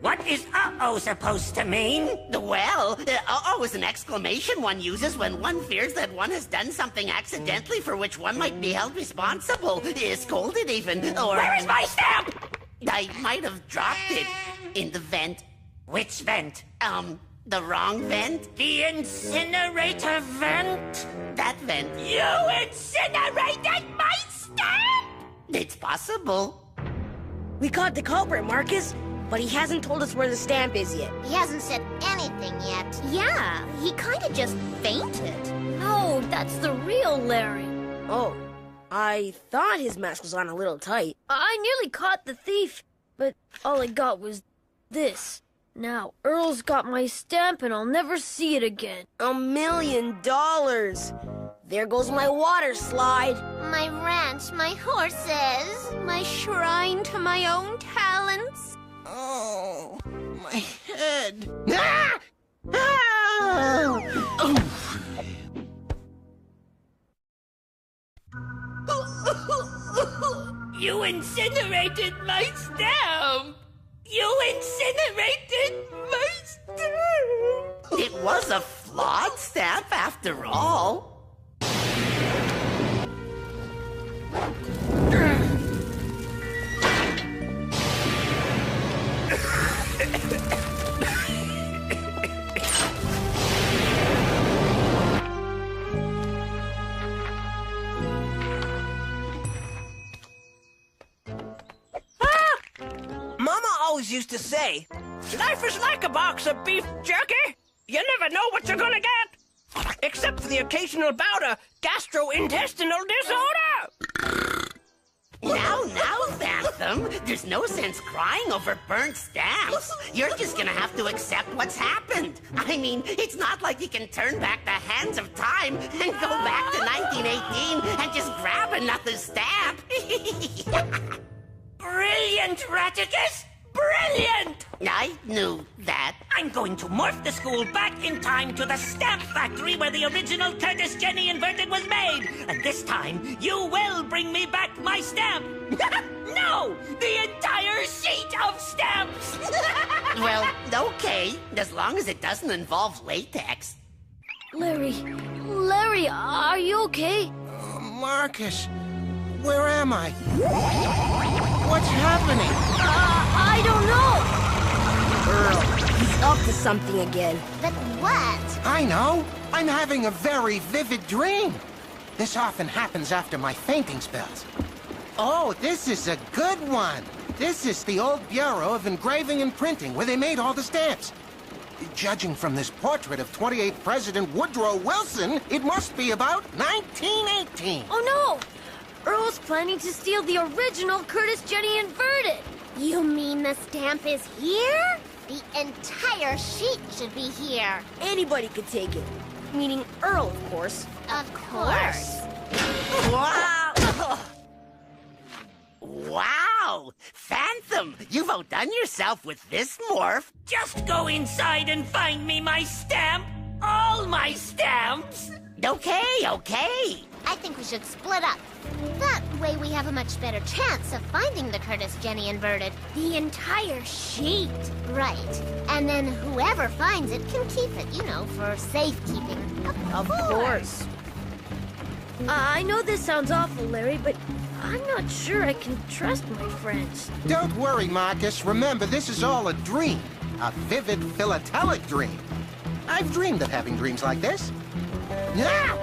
What is uh-oh supposed to mean? Well, uh-oh is an exclamation one uses when one fears that one has done something accidentally for which one might be held responsible, scolded even, or... Where is my stamp? I might have dropped it in the vent. Which vent? The wrong vent? The incinerator vent? That vent. You incinerated my stamp? It's possible. We caught the culprit, Marcus, but he hasn't told us where the stamp is yet. He hasn't said anything yet. Yeah, he kind of just fainted. No, that's the real Larry. Oh, I thought his mask was on a little tight. I nearly caught the thief, but all I got was this. Now, Earl's got my stamp and I'll never see it again. $1 million! There goes my water slide. My ranch, my horses, my shrine to my own talents. Oh, my head. Ah! Ah! You incinerated my stamp! You incinerated my stamp! It was a flawed stamp after all. always used to say, life is like a box of beef jerky. You never know what you're gonna get. Except for the occasional bout of gastrointestinal disorder. Now, Phantom, there's no sense crying over burnt stamps. You're just gonna have to accept what's happened. I mean, it's not like you can turn back the hands of time and go back to 1918 and just grab another stamp. Brilliant, Raticus! Brilliant! I knew that. I'm going to morph the school back in time to the stamp factory where the original Curtis Jenny Inverted was made. And this time, you will bring me back my stamp. No! The entire sheet of stamps! Well, okay, as long as it doesn't involve latex. Larry, are you okay? Marcus, where am I? What's happening? I don't know. Earl, he's up to something again. But what? I know. I'm having a very vivid dream. This often happens after my fainting spells. Oh, this is a good one. This is the old Bureau of Engraving and Printing, where they made all the stamps. Judging from this portrait of 28th President Woodrow Wilson, it must be about 1918. Oh no! Earl's planning to steal the original Curtis Jenny Inverted. You mean the stamp is here? The entire sheet should be here. Anybody could take it. Meaning Earl, of course. Of course. Wow! Wow! Phantom, you've outdone yourself with this morph. Just go inside and find me my stamp. All my stamps. Okay. I think we should split up. That way we have a much better chance of finding the Curtis Jenny Inverted. The entire sheet. Right. And then whoever finds it can keep it, for safekeeping. Of course. I know this sounds awful, Larry, but I'm not sure I can trust my friends. Don't worry, Marcus. Remember, this is all a dream. A vivid philatelic dream. I've dreamed of having dreams like this. Yeah!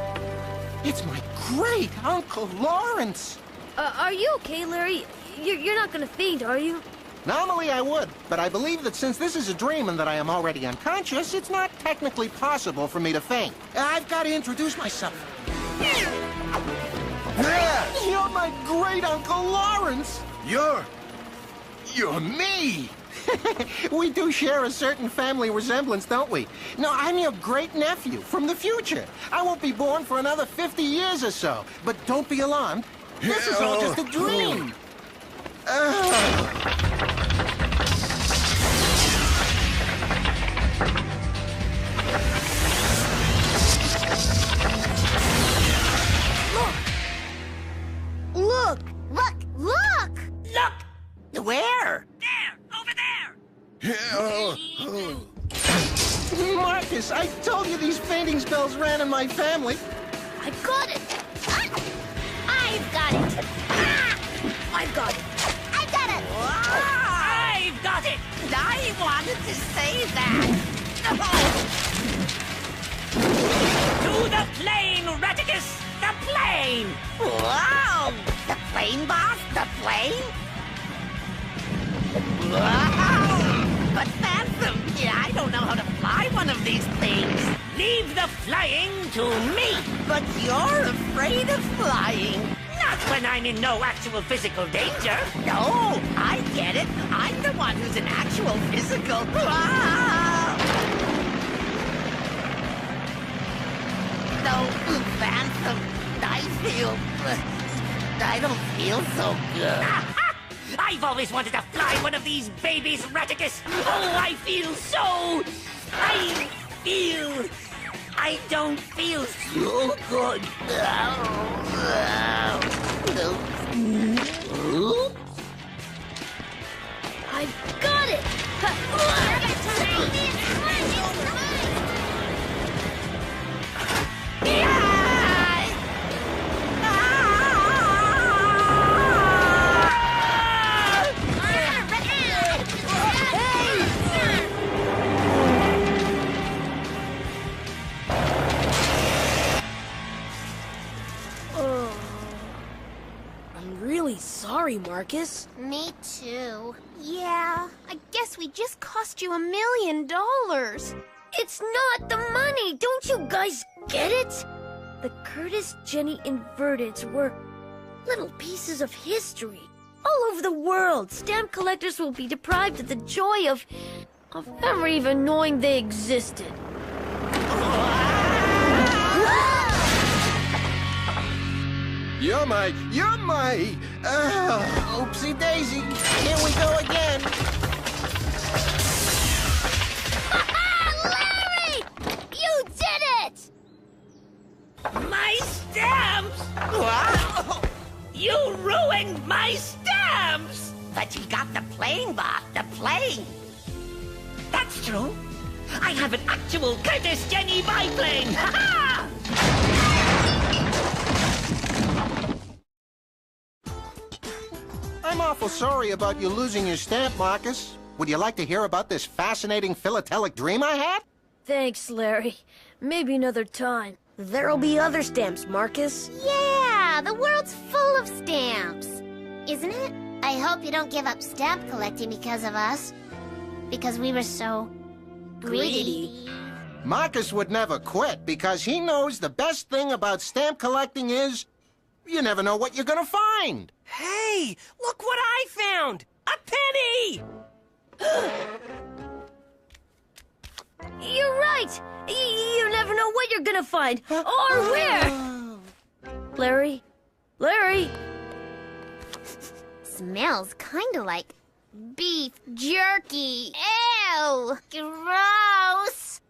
It's my great Uncle Lawrence. Are you okay, Larry? You're not gonna faint, are you? Normally I would, but I believe that since this is a dream and that I am already unconscious, it's not technically possible for me to faint. I've got to introduce myself. You're my great Uncle Lawrence. You're me. We do share a certain family resemblance, don't we? No, I'm your great-nephew from the future. I won't be born for another 50 years or so. But don't be alarmed. This is all just a dream. Look! Where? There! Over there! Marcus, I told you these fainting spells ran in my family. I got it. I've got it. I've got it. I got it. I've got it! I wanted to say that. To the plane, Raticus! The plane! Wow! The plane, boss? The plane? Wow! But Phantom, I don't know how to fly one of these things. Leave the flying to me! But you're afraid of flying. Not when I'm in no actual physical danger. No, I get it. I'm the one who's in actual physical. No, Phantom, I don't feel so good. I've always wanted to fly one of these babies, Raticus. Oh, I don't feel so good. I've got it! I'm really sorry, Marcus. Me too. Yeah, I guess we just cost you $1 million. It's not the money! Don't you guys get it? The Curtis Jenny inverteds were little pieces of history. All over the world, stamp collectors will be deprived of the joy of ever even knowing they existed. You're my... oopsie daisy. Here we go again. Larry! You did it! My stamps! You ruined my stamps! But he got the plane, Bob, the plane. That's true. I have an actual Curtis Jenny biplane! Ha-ha! I'm awful sorry about you losing your stamp, Marcus. Would you like to hear about this fascinating philatelic dream I had? Thanks, Larry. Maybe another time. There'll be other stamps, Marcus. Yeah, the world's full of stamps. Isn't it? I hope you don't give up stamp collecting because of us. Because we were so... greedy. Marcus would never quit because he knows the best thing about stamp collecting is you never know what you're gonna find. Hey, look what I found! A penny! You're right! You never know what you're gonna find, or where! Larry? Larry? Smells kinda like beef jerky. Ew! Gross!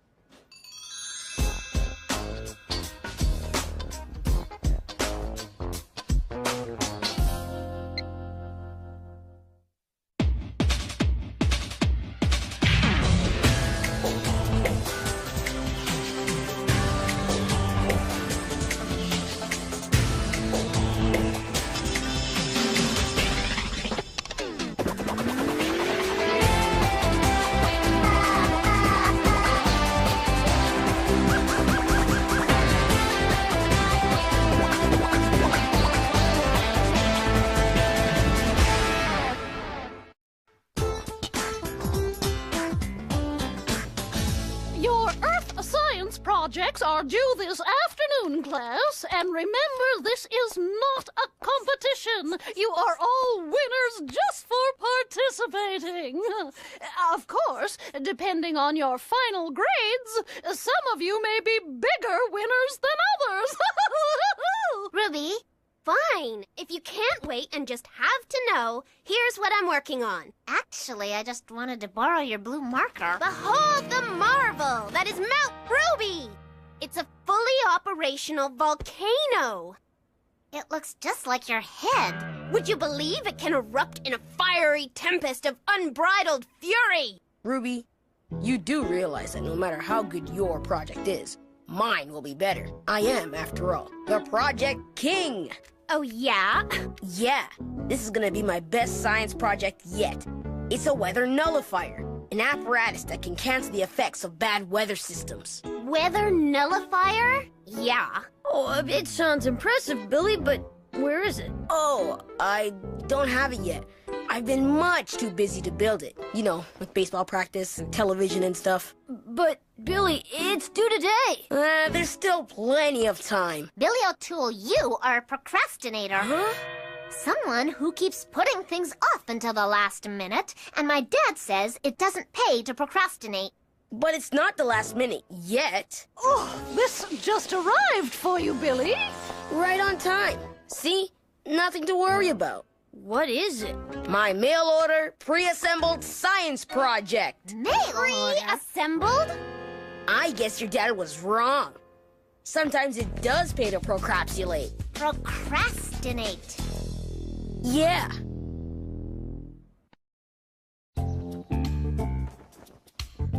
Projects are due this afternoon, class, and remember, this is not a competition. You are all winners just for participating. Of course, depending on your final grades, some of you may be bigger winners than others. Ruby, fine. If you can't wait and just have to know, here's what I'm working on. Actually, I just wanted to borrow your blue marker. Behold the marvel that is Mount Ruby! It's a fully operational volcano. It looks just like your head. Would you believe it can erupt in a fiery tempest of unbridled fury? Ruby, you do realize that no matter how good your project is, mine will be better. I am, after all, the Project King. Oh, yeah? Yeah. This is gonna be my best science project yet. It's a weather nullifier, an apparatus that can cancel the effects of bad weather systems. Weather nullifier? Yeah. Oh, it sounds impressive, Billy, but where is it? Oh, I don't have it yet. I've been much too busy to build it. You know, with baseball practice and television and stuff. But, Billy, it's due today. There's still plenty of time. Billy O'Toole, you are a procrastinator. Huh? Someone who keeps putting things off until the last minute, and my dad says it doesn't pay to procrastinate. But it's not the last minute yet. Oh, this just arrived for you, Billy. Right on time. See? Nothing to worry about. What is it? My mail-order, pre-assembled science project. Pre-assembled? I guess your dad was wrong. Sometimes it does pay to procrastinate. Procrastinate. Yeah.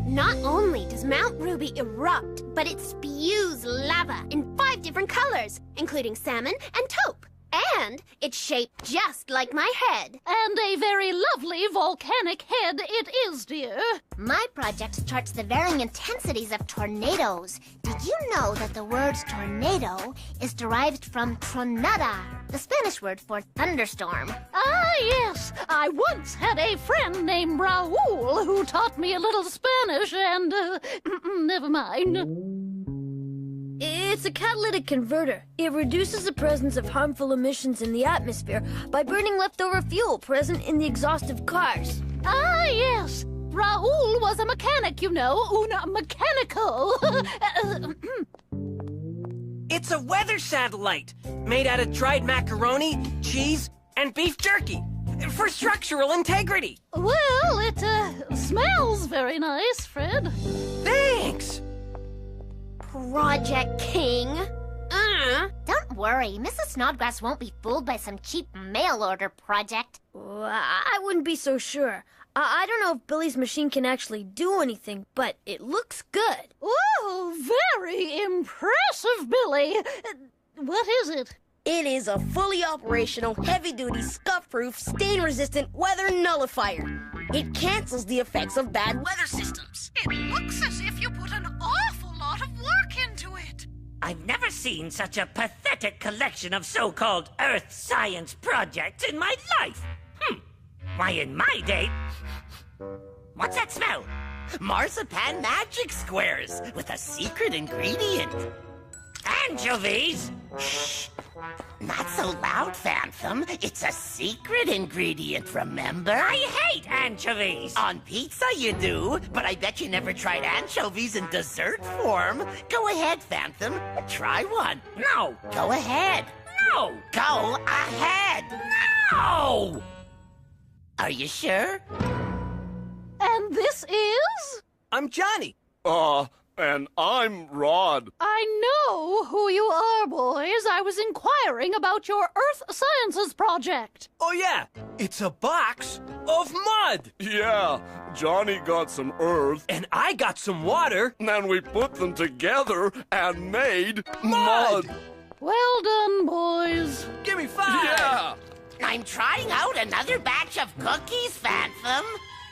Not only does Mount Ruby erupt, but it spews lava in 5 different colors, including salmon and taupe. And it's shaped just like my head. And a very lovely volcanic head it is, dear. My project charts the varying intensities of tornadoes. Did you know that the word tornado is derived from tronada, the Spanish word for thunderstorm? Ah, yes. I once had a friend named Raul who taught me a little Spanish and, never mind. It's a catalytic converter. It reduces the presence of harmful emissions in the atmosphere by burning leftover fuel present in the exhaust of cars. Ah, yes. Raul was a mechanic, you know, una mechanical. It's a weather satellite made out of dried macaroni, cheese, and beef jerky for structural integrity. Well, it smells very nice, Fred. Thanks. Project King. Don't worry, Mrs. Snodgrass won't be fooled by some cheap mail order project. Well, I wouldn't be so sure. I don't know if Billy's machine can actually do anything, but it looks good. Oh, very impressive, Billy. What is it? It is a fully operational, heavy-duty, scuff-proof, stain-resistant weather nullifier. It cancels the effects of bad weather systems. It looks as if you put an awful lot of work into it. I've never seen such a pathetic collection of so-called earth science projects in my life. Why, in my day... What's that smell? Marzipan magic squares with a secret ingredient. Anchovies? Shh! Not so loud, Phantom. It's a secret ingredient, remember? I hate anchovies! On pizza you do, but I bet you never tried anchovies in dessert form. Go ahead, Phantom. Try one. No! Go ahead. No! Go ahead! No! Are you sure? And this is? I'm Johnny. And I'm Rod. I know who you are, boys. I was inquiring about your Earth Sciences project. Oh, yeah. It's a box of mud. Yeah, Johnny got some earth. And I got some water. And we put them together and made mud. Well done, boys. Give me 5. Yeah. I'm trying out another batch of cookies, Phantom.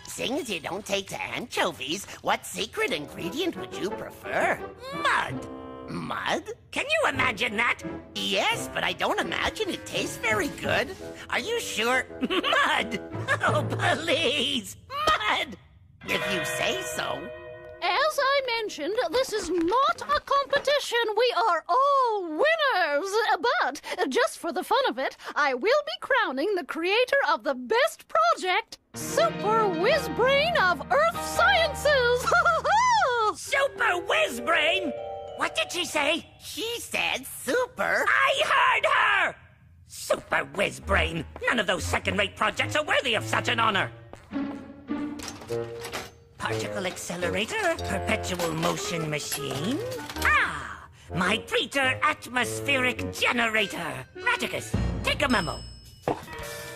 Seeing as you don't take to anchovies, what secret ingredient would you prefer? Mud. Mud? Can you imagine that? Yes, but I don't imagine it tastes very good. Are you sure? Mud! Oh, please! Mud! If you say so. As I mentioned, this is not a competition. We are all winners. But, just for the fun of it, I will be crowning the creator of the best project, Super Whiz-Brain of Earth Sciences! Super Whiz-Brain? What did she say? She said super. I heard her! Super Whiz-Brain. None of those second-rate projects are worthy of such an honor. Particle accelerator, perpetual motion machine. Ah! My Preter atmospheric generator. Raticus, take a memo.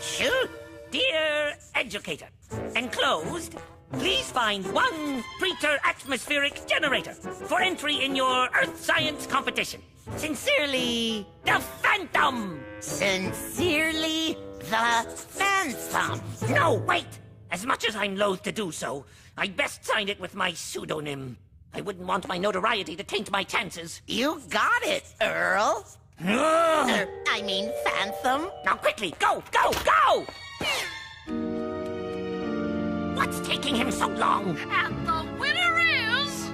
Shoot! Dear educator, enclosed, please find one Preter atmospheric generator for entry in your Earth Science competition. Sincerely, the Phantom! Sincerely, the Phantom. No, wait! As much as I'm loath to do so, I'd best sign it with my pseudonym. I wouldn't want my notoriety to taint my chances. You got it, Earl. I mean, Phantom. Now quickly, go, go, go! What's taking him so long? And the winner is...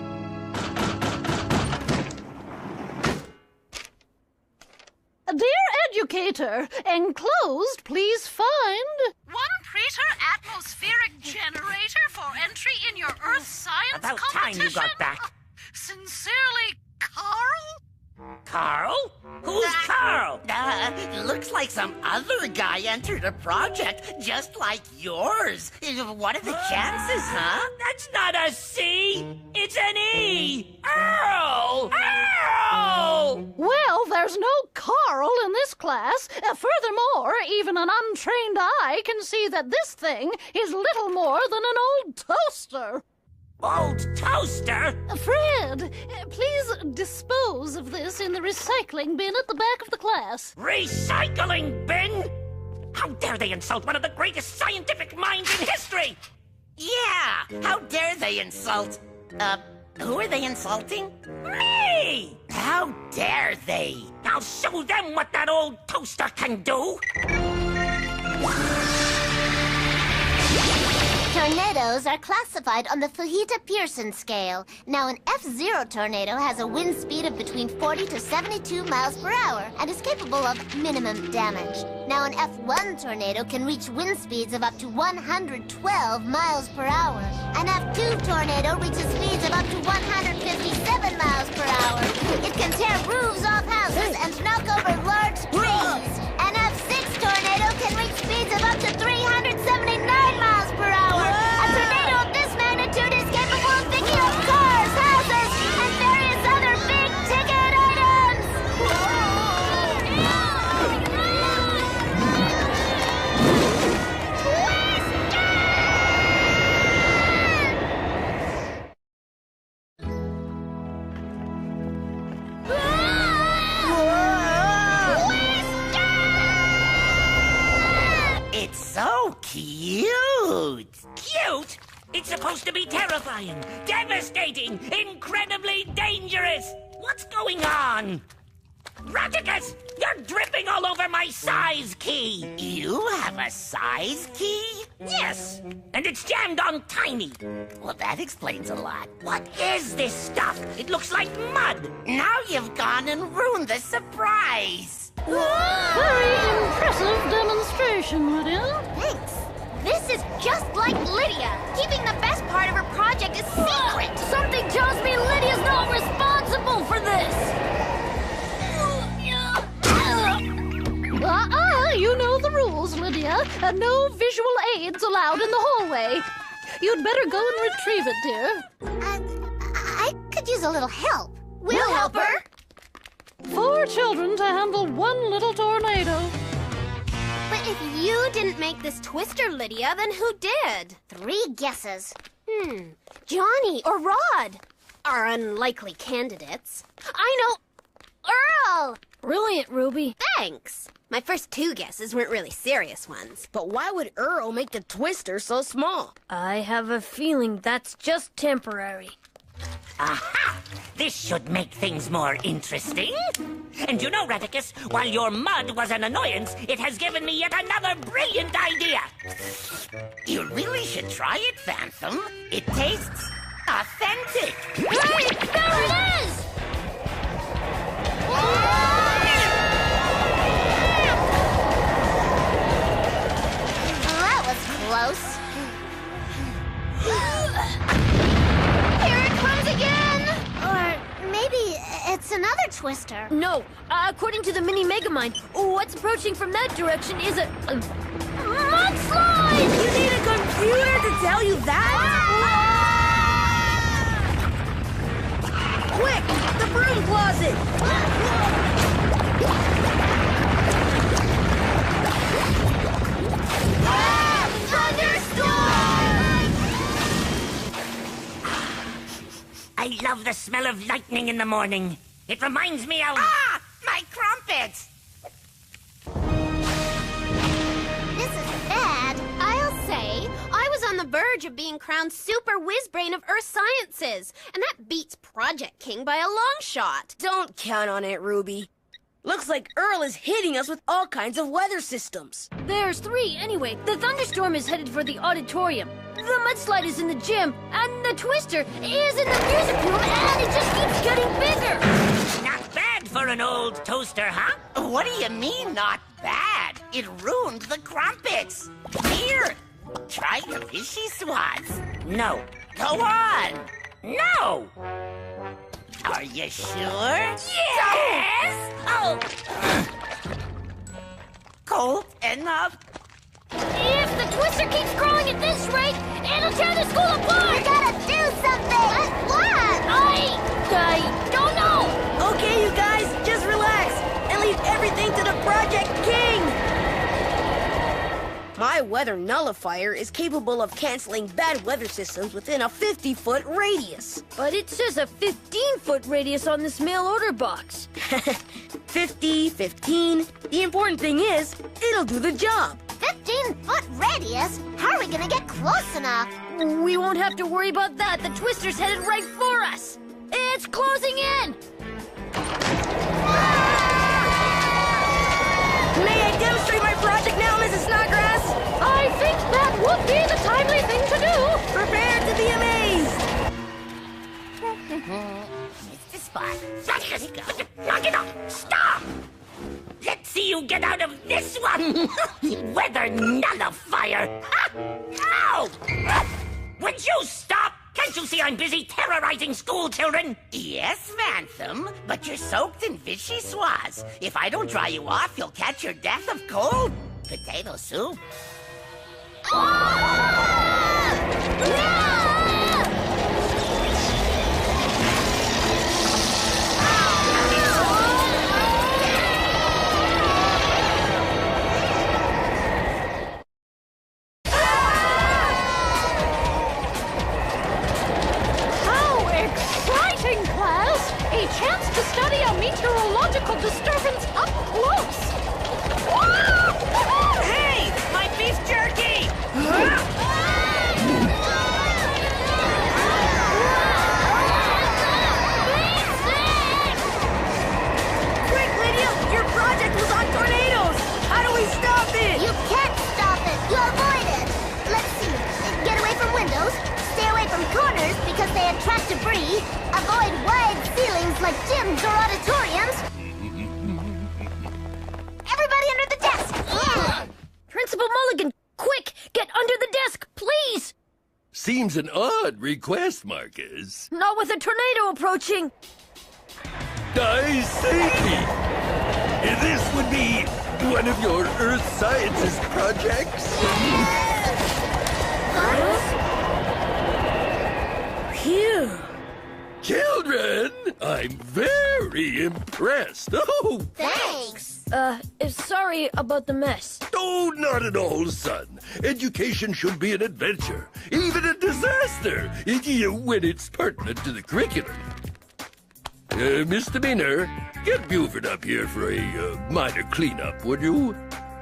Dear educator, enclosed, please find... One Preter atmospheric generator for entry in your Earth Science About competition. time you got back. Sincerely, Carl? Carl? Who's Carl? Looks like some other guy entered a project just like yours. What are the chances, huh? That's not a C! It's an E! Earl! Earl! Well, there's no Carl in this class. Furthermore, even an untrained eye can see that this thing is little more than an old toaster. Old toaster? Fred, please dispose of this in the recycling bin at the back of the class. Recycling bin? How dare they insult one of the greatest scientific minds in history? Yeah, how dare they insult? Who are they insulting? Me! How dare they? I'll show them what that old toaster can do. Tornadoes are classified on the Fujita-Pearson scale. Now, an F0 tornado has a wind speed of between 40 to 72 miles per hour and is capable of minimum damage. Now, an F1 tornado can reach wind speeds of up to 112 miles per hour. An F2 tornado reaches speeds of up to 157 miles per hour. It can tear roofs off houses and knock over large trees. An F6 tornado can reach speeds of up to 379 miles per hour. A tornado of this magnitude is capable of picking up cars, houses, and various other big-ticket items! It's so cute! Cute? It's supposed to be terrifying, devastating, incredibly dangerous. What's going on? Raticus, you're dripping all over my size key. You have a size key? Yes, and it's jammed on tiny. Well, that explains a lot. What is this stuff? It looks like mud. Now you've gone and ruined the surprise. Very impressive demonstration, Lydia. Thanks. This is just like Lydia. Keeping the best part of her project a secret. Something tells me Lydia's not responsible for this. You know the rules, Lydia. No visual aids allowed in the hallway. You'd better go and retrieve it, dear. I could use a little help. We'll help her. 4 children to handle one little tornado. But if you didn't make this twister, Lydia, then who did? 3 guesses. Johnny or Rod are unlikely candidates. I know. Earl! Brilliant, Ruby. Thanks. My first 2 guesses weren't really serious ones. But why would Earl make the twister so small? I have a feeling that's just temporary. Aha! This should make things more interesting. And you know, Raticus, while your mud was an annoyance, it has given me yet another brilliant idea. You really should try it, Phantom. It tastes authentic. Hey, there it is! That was close. Here it comes again! Or maybe it's another twister. No, according to the mini Megamind, what's approaching from that direction is a mudslide! You need a computer to tell you that? Quick! The broom closet! I love the smell of lightning in the morning. It reminds me of... Ah! My crumpets! This is bad. I'll say, I was on the verge of being crowned Super Whiz Brain of Earth Sciences, and that beats Project King by a long shot. Don't count on it, Ruby. Looks like Earl is hitting us with all kinds of weather systems. There's 3 anyway. The thunderstorm is headed for the auditorium. The mudslide is in the gym, and the twister is in the music room, and it just keeps getting bigger. Not bad for an old toaster, huh? What do you mean, not bad? It ruined the crumpets. Here, try the fishy swats. No. Go on. No! Are you sure? Yes! Oh! Cold enough? If the twister keeps growing at this rate, it'll tear the school apart! You gotta do something! What? I don't know! Okay, you guys, just relax and leave everything to the Project King! My weather nullifier is capable of canceling bad weather systems within a 50-foot radius. But it says a 15-foot radius on this mail order box. 50, 15. The important thing is, it'll do the job. 15-foot radius? How are we gonna get close enough? We won't have to worry about that. The twister's headed right for us. It's closing in! May I demonstrate my project now, Mrs. Snodgrass? I think that would be the timely thing to do. Prepare to be amazed. It's the spot. Knock it off! Stop! Let's see you get out of this one! Weather nullifier! Ow! Would you stop? Can't you see I'm busy terrorizing school children? Yes, Phantom, but you're soaked in vichyssoise. If I don't dry you off, you'll catch your death of cold. Potato soup. A chance to study a meteorological disturbance up close. Hey, my beef jerky! Quick, Lydia! Your project was on tornadoes! How do we stop it? You can't stop it. You avoid it. Let's see. Get away from windows. Stay away from corners because they attract debris. Avoid wide ceilings like gyms or auditoriums. Everybody under the desk! Principal Mulligan, quick! Get under the desk, please! Seems an odd request, Marcus. Not with a tornado approaching. I say, this would be one of your Earth Sciences projects? Phew. Children, I'm very impressed. Oh, Thanks. Sorry about the mess. Oh, not at all, son. Education should be an adventure, even a disaster, when it's pertinent to the curriculum. Mr. Miner, get Buford up here for a minor cleanup, would you?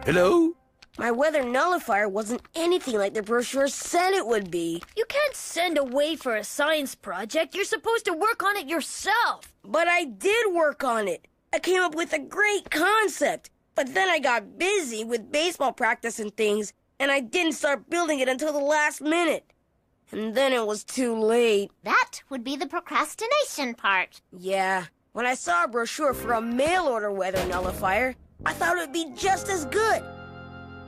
Hello? My weather nullifier wasn't anything like the brochure said it would be. You can't send away for a science project. You're supposed to work on it yourself. But I did work on it. I came up with a great concept. But then I got busy with baseball practice and things, and I didn't start building it until the last minute. And then it was too late. That would be the procrastination part. Yeah. When I saw a brochure for a mail-order weather nullifier, I thought it would be just as good.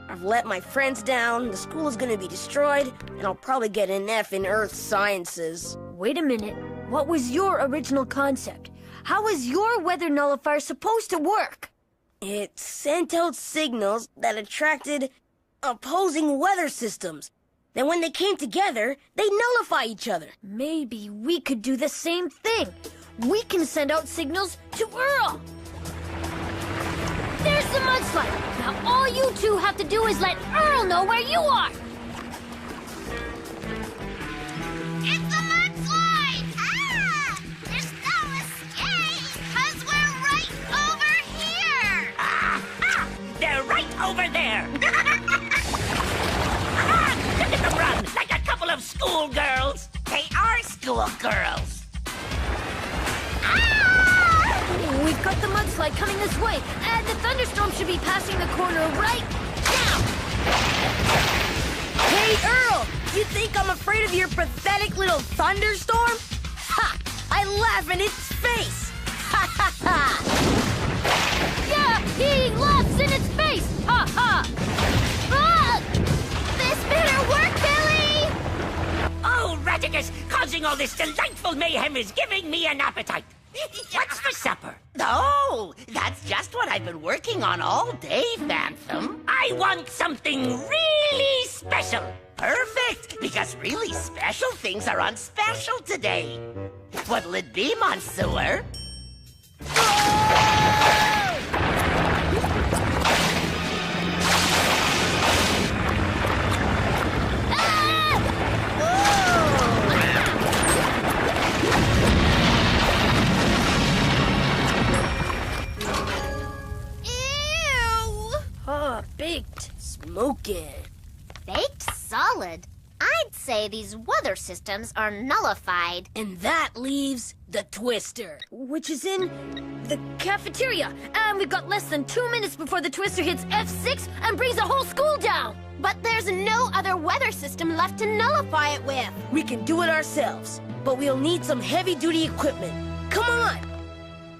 I've let my friends down, the school is gonna be destroyed, and I'll probably get an F in Earth Sciences. Wait a minute. What was your original concept? How was your weather nullifier supposed to work? It sent out signals that attracted opposing weather systems. Then when they came together, they nullify each other. Maybe we could do the same thing. We can send out signals to Earl. There's the mudslide. Now all you two have to do is let Earl know where you are. It's the mudslide! Ah! There's no escape, because we're right over here! Ah! They're right over there! Look at them run, like a couple of schoolgirls! They are schoolgirls! We've got the mudslide coming this way, and the thunderstorm should be passing the corner right now! Hey, Earl! You think I'm afraid of your pathetic little thunderstorm? Ha! I laugh in its face! Ha ha ha! Yeah, he laughs in its face! Ha ha! Ah! This better work, Billy! Oh, Radicus, causing all this delightful mayhem is giving me an appetite. What's for supper? Oh, that's just what I've been working on all day, Phantom. I want something really special. Perfect, because really special things are on special today. What'll it be, Monsieur? again. Baked solid? I'd say these weather systems are nullified. And that leaves the Twister, which is in the cafeteria. And we've got less than 2 minutes before the Twister hits F6 and brings the whole school down. But there's no other weather system left to nullify it with. We can do it ourselves, but we'll need some heavy-duty equipment. Come on!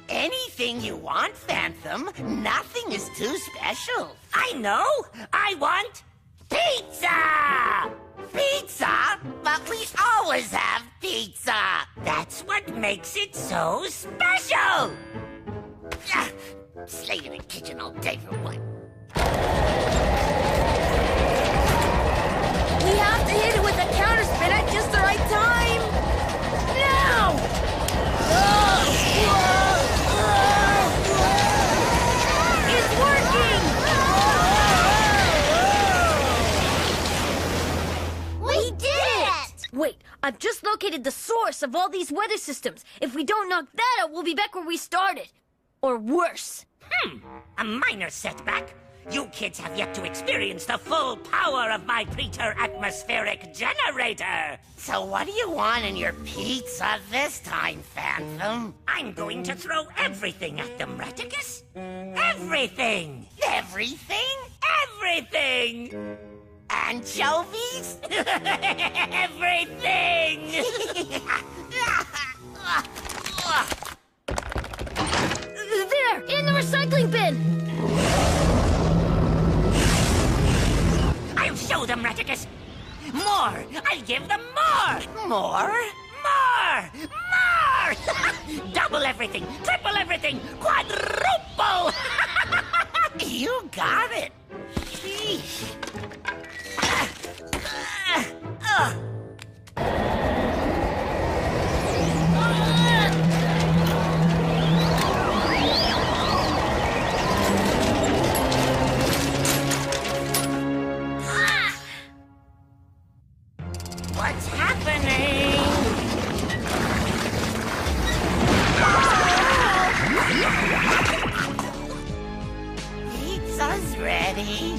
Anything you want, Phantom. Nothing is too special. I know! I want pizza! Pizza? But we always have pizza. That's what makes it so special! Stay in the kitchen all day for one. We have to hit it with a counter spin at just the right time! Now! It's working! We did it! Wait, I've just located the source of all these weather systems. If we don't knock that out, we'll be back where we started. Or worse. A minor setback. You kids have yet to experience the full power of my preter-atmospheric generator. So what do you want in your pizza this time, Phantom? I'm going to throw everything at them, Raticus. Everything! Everything? Everything! Anchovies? Everything! There! In the recycling bin! I'll show them, Raticus! More! I'll give them more! More? More! More! Double everything! Triple everything! Quadruple! You got it! Sheesh. What's happening? Pizza's ready.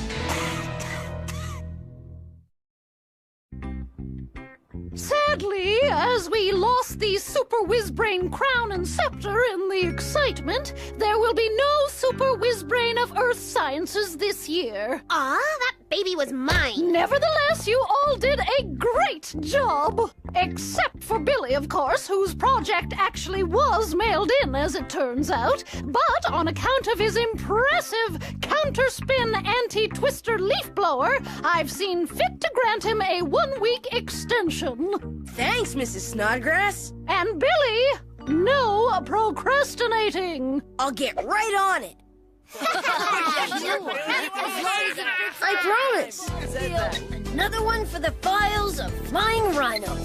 Sadly, as we lost the Super Whizbrain crown and scepter in the excitement, there will be no Super Whizbrain of Earth Sciences this year. Aw, that baby was mine. Nevertheless, you all did a great job! Except for Billy, of course, whose project actually was mailed in, as it turns out. But on account of his impressive counterspin anti-twister leaf blower, I've seen fit to grant him a 1-week extension. Thanks, Mrs. Snodgrass. And Billy, no procrastinating. I'll get right on it. I promise. Another one for the files of Flying Rhino.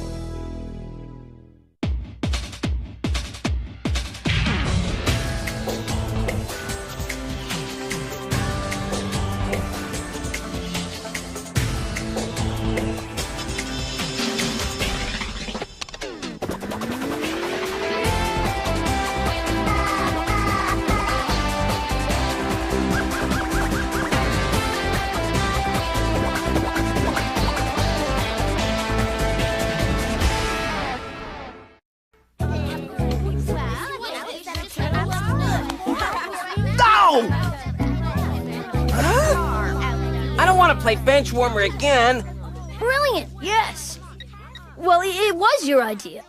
I don't want to play bench warmer again. Brilliant, yes. Well, it was your idea.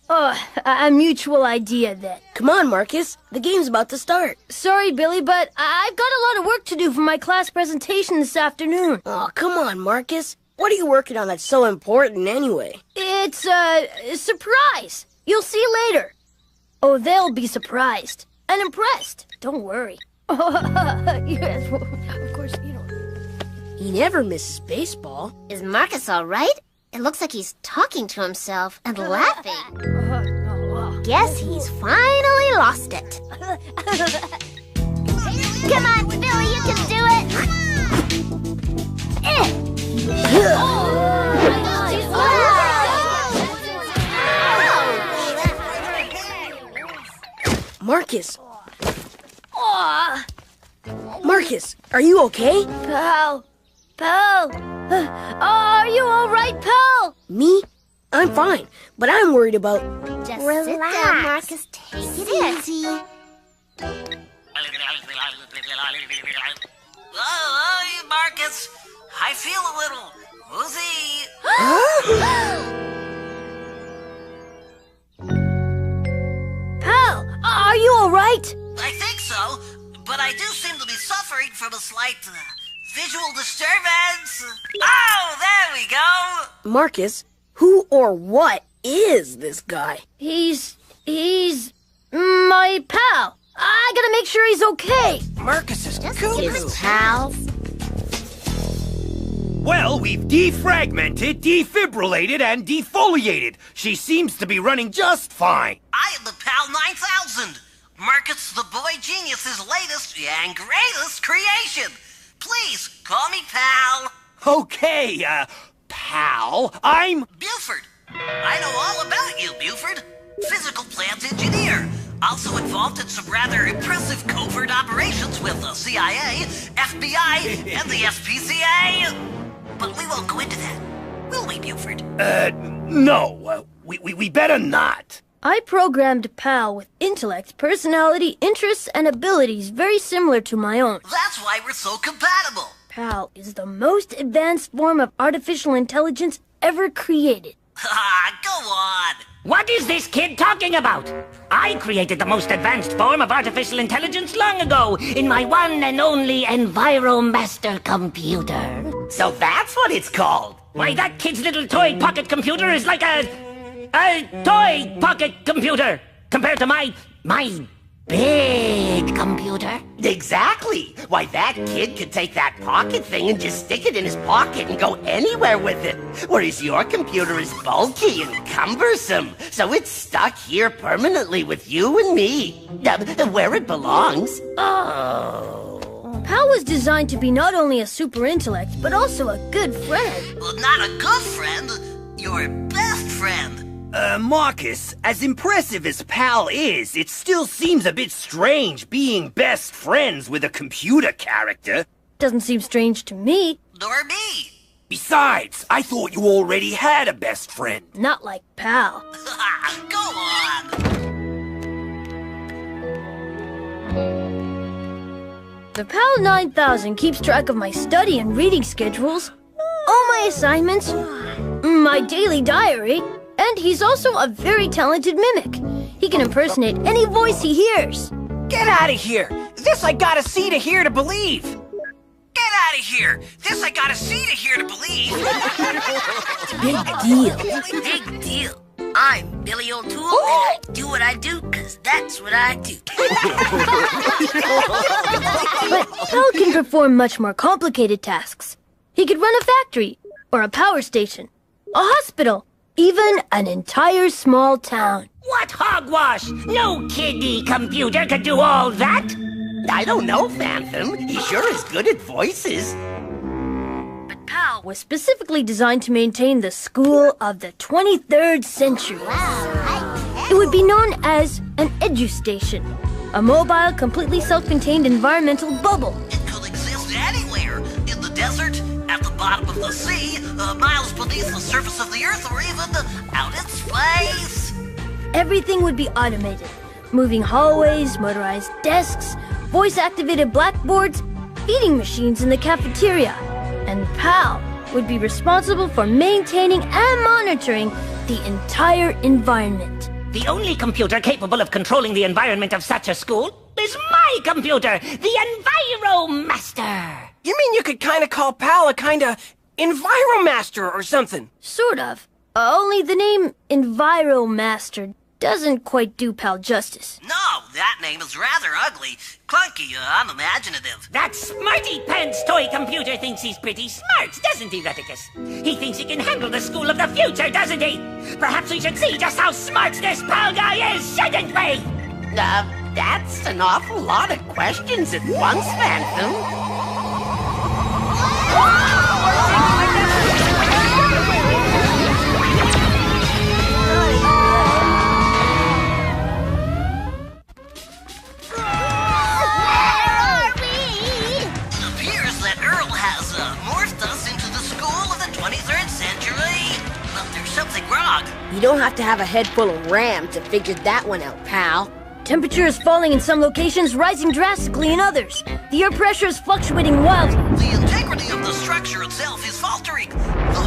A mutual idea then. Come on, Marcus. The game's about to start. Sorry, Billy, but I've got a lot of work to do for my class presentation this afternoon. Oh, come on, Marcus. What are you working on that's so important anyway? It's a surprise. You'll see later. Oh, they'll be surprised and impressed. Don't worry. Yes, well, of course, you know. He never misses baseball. Is Marcus all right? It looks like he's talking to himself and laughing. Guess he's finally lost it. Come on, Billy, you can do it. Marcus. Marcus, are you okay? Pal, Pal! Are you alright, pal? Me? I'm fine, but I'm worried about... Just Relax. sit down, Marcus. Take it easy. Oh, Marcus, I feel a little woozy. Pal, are you alright? I think so, but I do seem to be suffering from a slight visual disturbance. Oh, there we go. Marcus, who or what is this guy? He's my pal. I gotta make sure he's okay. Marcus is His pals. Well, we've defragmented, defibrillated, and defoliated. She seems to be running just fine. I am the PAL 9000. Marcus the Boy Genius's latest and greatest creation. Please, call me Pal. Okay, pal, I'm... Buford. I know all about you, Buford. Physical plant engineer. Also involved in some rather impressive covert operations with the CIA, FBI, and the SPCA. But we won't go into that, will we, Buford? No, we better not. I programmed Pal with intellect, personality, interests, and abilities very similar to my own. That's why we're so compatible. Pal is the most advanced form of artificial intelligence ever created. Go on. What is this kid talking about? I created the most advanced form of artificial intelligence long ago in my one and only EnviroMaster computer. So that's what it's called. Why, that kid's little toy pocket computer is like a toy pocket computer compared to my big computer. Exactly. Why, that kid could take that pocket thing and just stick it in his pocket and go anywhere with it. Whereas your computer is bulky and cumbersome, so it's stuck here permanently with you and me, where it belongs. Oh. Pal was designed to be not only a super intellect, but also a good friend. Well, not a good friend, your best friend. Marcus, as impressive as Pal is, it still seems a bit strange being best friends with a computer character. Doesn't seem strange to me. Nor me. Besides, I thought you already had a best friend. Not like Pal. Go on. The PAL 9000 keeps track of my study and reading schedules, all my assignments, my daily diary, and he's also a very talented mimic. He can impersonate any voice he hears. Get out of here! This I gotta see to hear to believe! Get out of here! This I gotta see to hear to believe! Big deal. Big deal. I'm Billy O'Toole, and I do what I do, 'cause that's what I do. But Pal can perform much more complicated tasks. He could run a factory, or a power station, a hospital, even an entire small town. What hogwash! No kiddie computer could do all that! I don't know, Phantom. He sure is good at voices. But Pal was specifically designed to maintain the school of the 23rd century. It would be known as an edustation, a mobile, completely self-contained environmental bubble. It could exist anywhere. In the desert, at the bottom of the sea, miles beneath the surface of the earth, or even out in space. Everything would be automated. Moving hallways, motorized desks, voice-activated blackboards, feeding machines in the cafeteria. And Pal would be responsible for maintaining and monitoring the entire environment. The only computer capable of controlling the environment of such a school is my computer, the EnviroMaster. You mean you could kinda call Pal a kinda EnviroMaster or something? Sort of. Only the name EnviroMaster doesn't quite do Pal justice. No, that name is rather ugly, clunky, unimaginative. That smarty pants toy computer thinks he's pretty smart, doesn't he, Reticus? He thinks he can handle the school of the future, doesn't he? Perhaps we should see just how smart this Pal guy is, shouldn't we? That's an awful lot of questions at once, Phantom. Appears that Earl has morphed us You don't have to have a head full of RAM to figure that one out, pal. Temperature is falling in some locations, rising drastically in others. The air pressure is fluctuating wildly. The integrity of the structure itself is faltering. The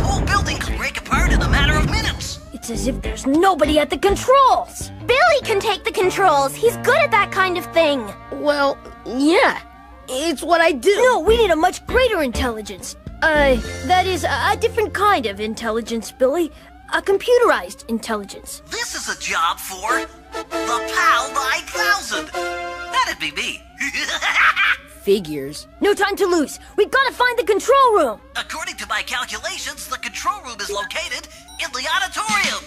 whole building could break apart in a matter of minutes. It's as if there's nobody at the controls. Billy can take the controls. He's good at that kind of thing. Well, yeah. It's what I do. No, we need a much greater intelligence. That is a different kind of intelligence, Billy. A computerized intelligence. This is a job for the PAL 9000. That'd be me. Figures. No time to lose. We've got to find the control room. According to my calculations, the control room is located in the auditorium.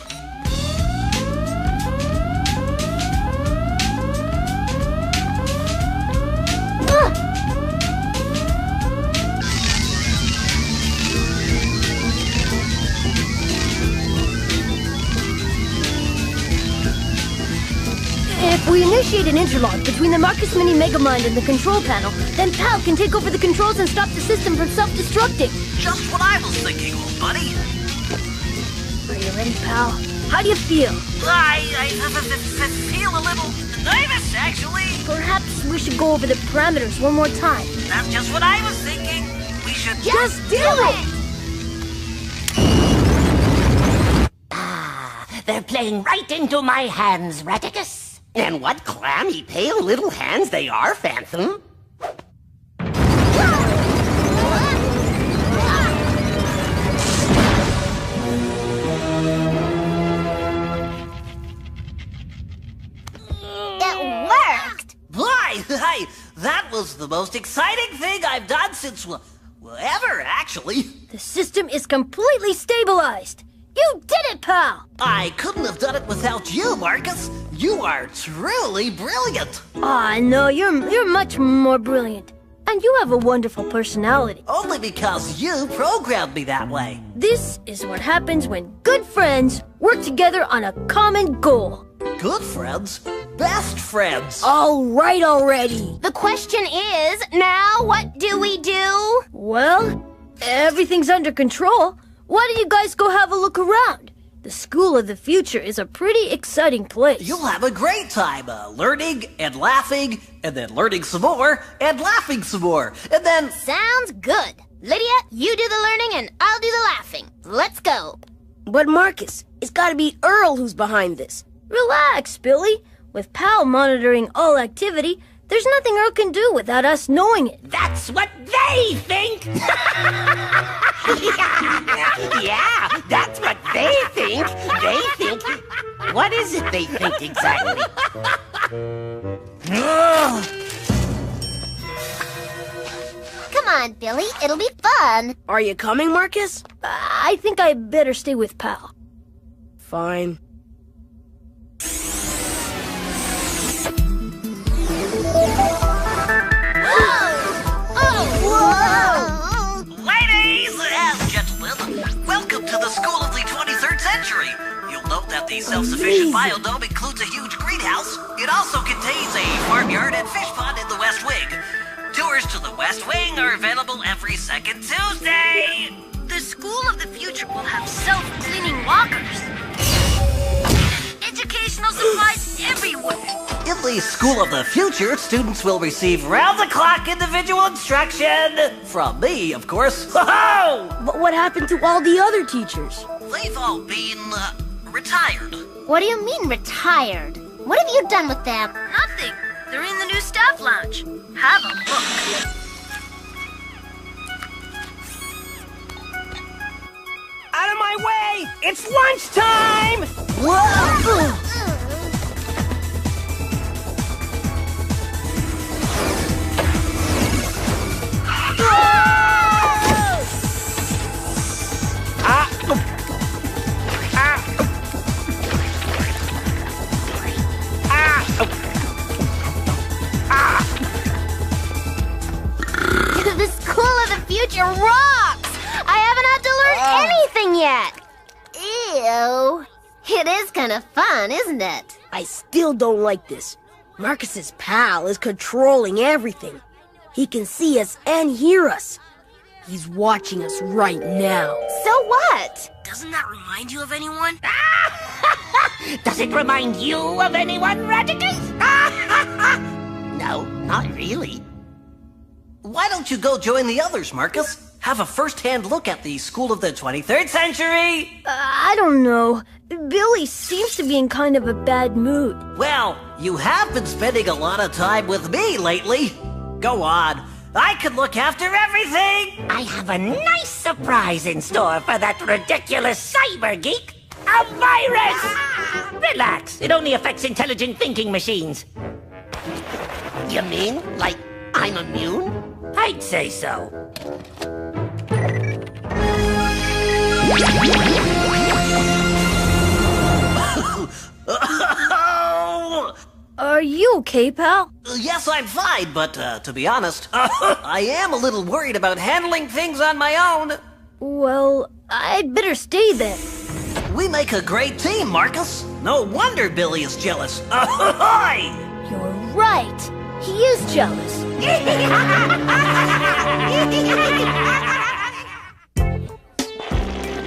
If we initiate an interlock between the Marcus Mini Megamind and the control panel, then PAL can take over the controls and stop the system from self-destructing. Just what I was thinking, old buddy. Are you ready, pal? How do you feel? I feel a little nervous, actually. Perhaps we should go over the parameters one more time. That's just what I was thinking. We should just do it! They're playing right into my hands, Raticus. And what clammy, pale little hands they are, Phantom. It worked! Boy, that was the most exciting thing I've done since, well, ever, actually. The system is completely stabilized. You did it, pal! I couldn't have done it without you, Marcus. You are truly brilliant. Ah, no, you're much more brilliant. And you have a wonderful personality. Only because you programmed me that way. This is what happens when good friends work together on a common goal. Good friends? Best friends. All right already. The question is, now what do we do? Well, everything's under control. Why don't you guys go have a look around? The School of the Future is a pretty exciting place. You'll have a great time learning and laughing, and then learning some more, and laughing some more, and then... Sounds good. Lydia, you do the learning and I'll do the laughing. Let's go. But Marcus, it's gotta be Earl who's behind this. Relax, Billy. With PAL monitoring all activity, there's nothing Earl can do without us knowing it. That's what they think! Yeah, that's what they think. They think... What is it they think exactly? Come on, Billy. It'll be fun. Are you coming, Marcus? I think I better stay with PAL. Fine. Ladies and gentlemen, welcome to the School of the 23rd Century. You'll note that the self-sufficient biodome includes a huge greenhouse. It also contains a farmyard and fish pond in the West Wing. Tours to the West Wing are available every second Tuesday. The School of the Future will have self-cleaning walkers. Educational supplies everywhere. In the School of the Future, students will receive round-the-clock individual instruction. From me, of course. Ho-ho! But what happened to all the other teachers? They've all been, retired. What do you mean, retired? What have you done with them? Nothing. They're in the new staff lounge. Have a look. Out of my way! It's lunchtime! Whoa! The School of the Future rocks! I haven't had to learn anything yet. Ew. It is kind of fun, isn't it? I still don't like this. Marcus's pal is controlling everything. He can see us and hear us. He's watching us right now. So what? Does Doesn't that remind you of anyone? Does it remind you of anyone, Radicus? No, not really. Why don't you go join the others, Marcus? Have a first-hand look at the school of the 23rd century. I don't know. Billy seems to be in kind of a bad mood. Well, you have been spending a lot of time with me lately. Go on. I can look after everything. I have a nice surprise in store for that ridiculous cyber geek. A virus! Relax, it only affects intelligent thinking machines. You mean, like, I'm immune? I'd say so. Are you okay, pal? Yes, I'm fine, but to be honest, I am a little worried about handling things on my own. Well, I'd better stay then. We make a great team, Marcus. No wonder Billy is jealous. You're right. He is jealous.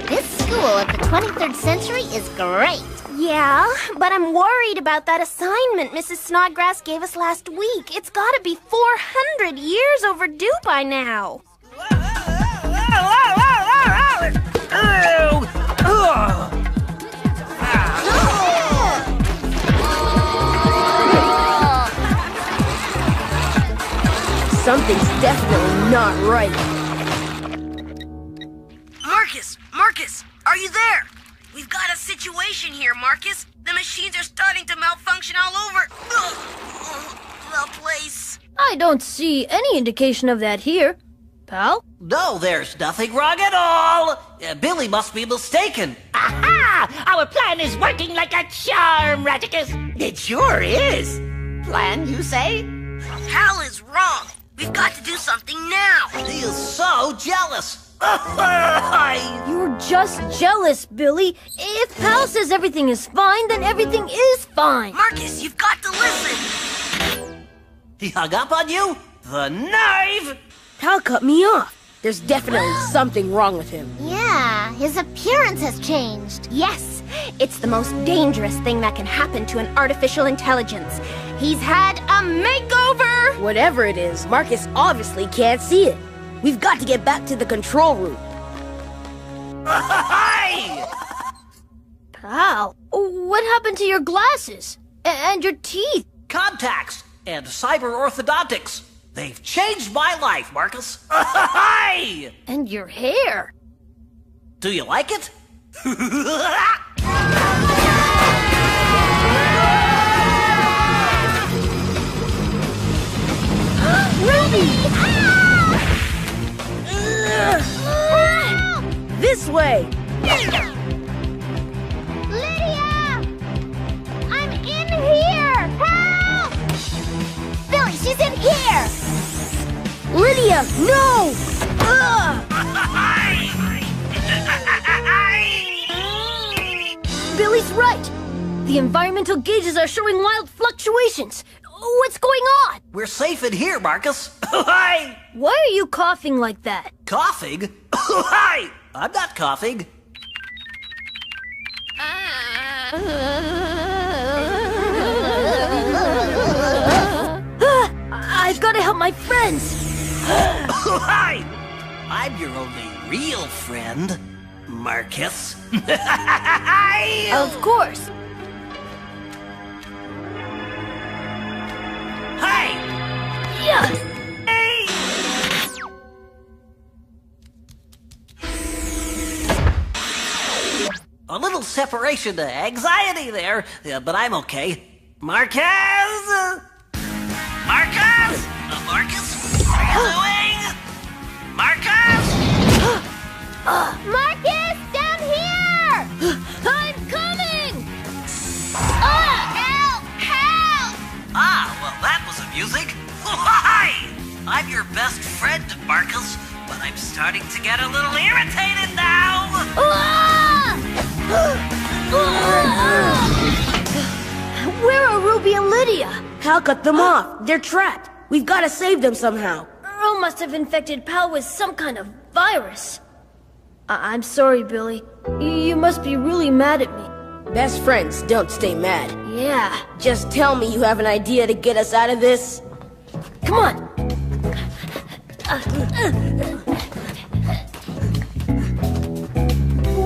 This school of the 23rd century is great. Yeah, but I'm worried about that assignment Mrs. Snodgrass gave us last week. It's gotta be 400 years overdue by now. Something's definitely not right. Marcus, are you there? We've got a situation here, Marcus. The machines are starting to malfunction all over the place. I don't see any indication of that here. Pal? No, there's nothing wrong at all. Billy must be mistaken. Aha! Our plan is working like a charm, Radicus. It sure is. Plan, you say? Hal is wrong. We've got to do something now. He is so jealous. You're just jealous, Billy. If Pal says everything is fine, then everything is fine. Marcus, you've got to listen. He hung up on you? The nerve! Pal cut me off. There's definitely something wrong with him. Yeah, his appearance has changed. Yes, it's the most dangerous thing that can happen to an artificial intelligence. He's had a makeover! Whatever it is, Marcus obviously can't see it. We've got to get back to the control room. Pal, what happened to your glasses? And your teeth? Contacts and cyber orthodontics. They've changed my life, Marcus. And your hair. Do you like it? Ruby! This way! Lydia! I'm in here! Help! Billy, she's in here! Lydia, no! Billy's right. The environmental gauges are showing wild fluctuations. What's going on? We're safe in here, Marcus. Why are you coughing like that? Coughing? I'm not coughing. I've got to help my friends. I'm your only real friend, Marcus. Of course. Hey! Yeah. A little separation anxiety there, but I'm okay. Marcus! Marcus! Marcus? What are you doing? Marcus! Marcus, down here! I'm coming! Help! Help! Well, that was amusing. I'm your best friend, Marcus, but I'm starting to get a little irritated now. Where are Ruby and Lydia? Hal cut them off. They're trapped. We've got to save them somehow. Earl must have infected Pal with some kind of virus. I'm sorry, Billy. You must be really mad at me. Best friends don't stay mad. Yeah. Just tell me you have an idea to get us out of this. Come on.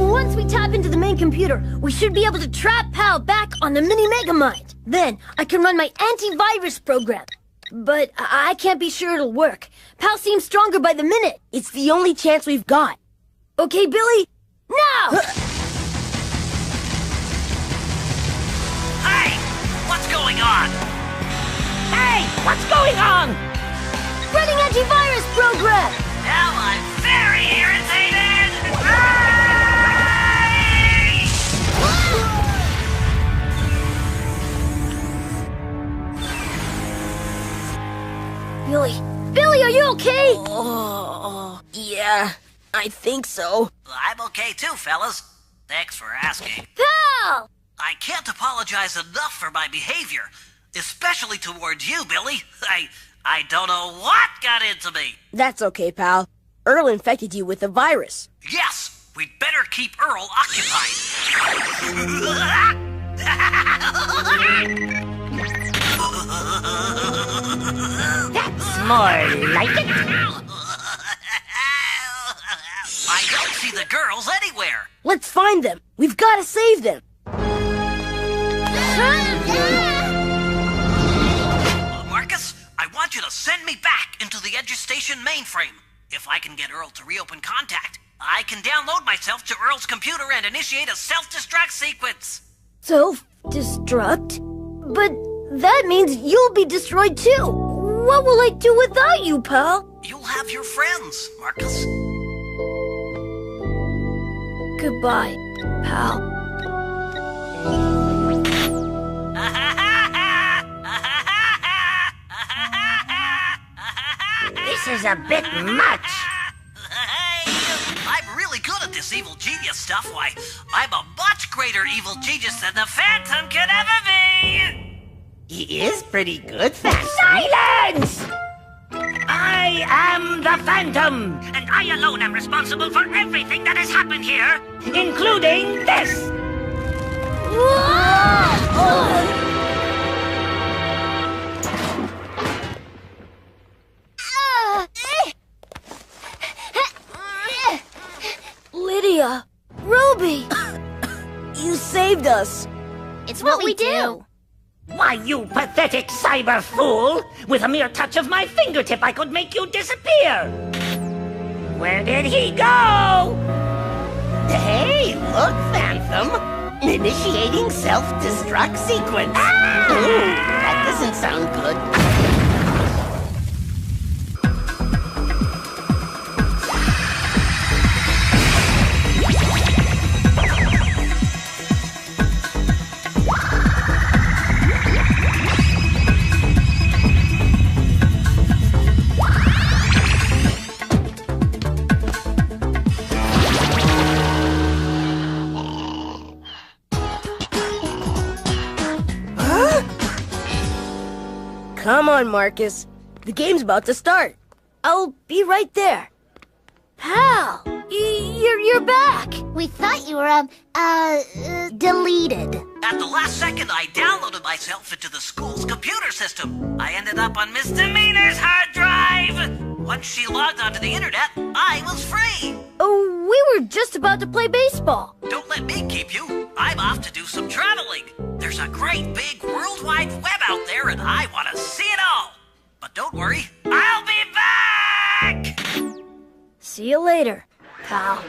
Once we tap into the main computer, we should be able to trap Pal back on the Mini Megamind. Then I can run my antivirus program. But I can't be sure it'll work. Pal seems stronger by the minute. It's the only chance we've got. Okay, Billy? Now! Hey! What's going on? Hey! What's going on? Running antivirus program! Now I'm very irritated! Hey! Billy, are you okay? Yeah, I think so. I'm okay too, fellas. Thanks for asking. Pal! I can't apologize enough for my behavior, especially towards you, Billy. I don't know what got into me. That's okay, pal. Earl infected you with the virus. Yes, we'd better keep Earl occupied. That's more like it. I don't see the girls anywhere. Let's find them. We've got to save them. Marcus, I want you to send me back into the Education mainframe. If I can get Earl to reopen contact, I can download myself to Earl's computer and initiate a self-destruct sequence. Self-destruct? But that means you'll be destroyed too. What will I do without you, pal? You'll have your friends, Marcus. Goodbye, pal. This is a bit much. I'm really good at this evil genius stuff. Why, I'm a much greater evil genius than the Phantom could ever be! He is pretty good, Phantom. Silence! I am the Phantom, and I alone am responsible for everything that has happened here, including this! Lydia! Ruby! You saved us. It's what we do. Why, you pathetic cyber fool! With a mere touch of my fingertip, I could make you disappear! Where did he go? Hey, look, Phantom! Initiating self-destruct sequence. Ooh, that doesn't sound good. Come on, Marcus. The game's about to start. I'll be right there. Pal, you're back. We thought you were, deleted. At the last second, I downloaded myself into the school's computer system. I ended up on Miss Demeanor's hard drive. Once she logged onto the internet, I was free. Oh, we were just about to play baseball. Don't let me keep you. I'm off to do some traveling. There's a great big worldwide web out there, and I want to see it all. But don't worry, I'll be back! See you later, pal.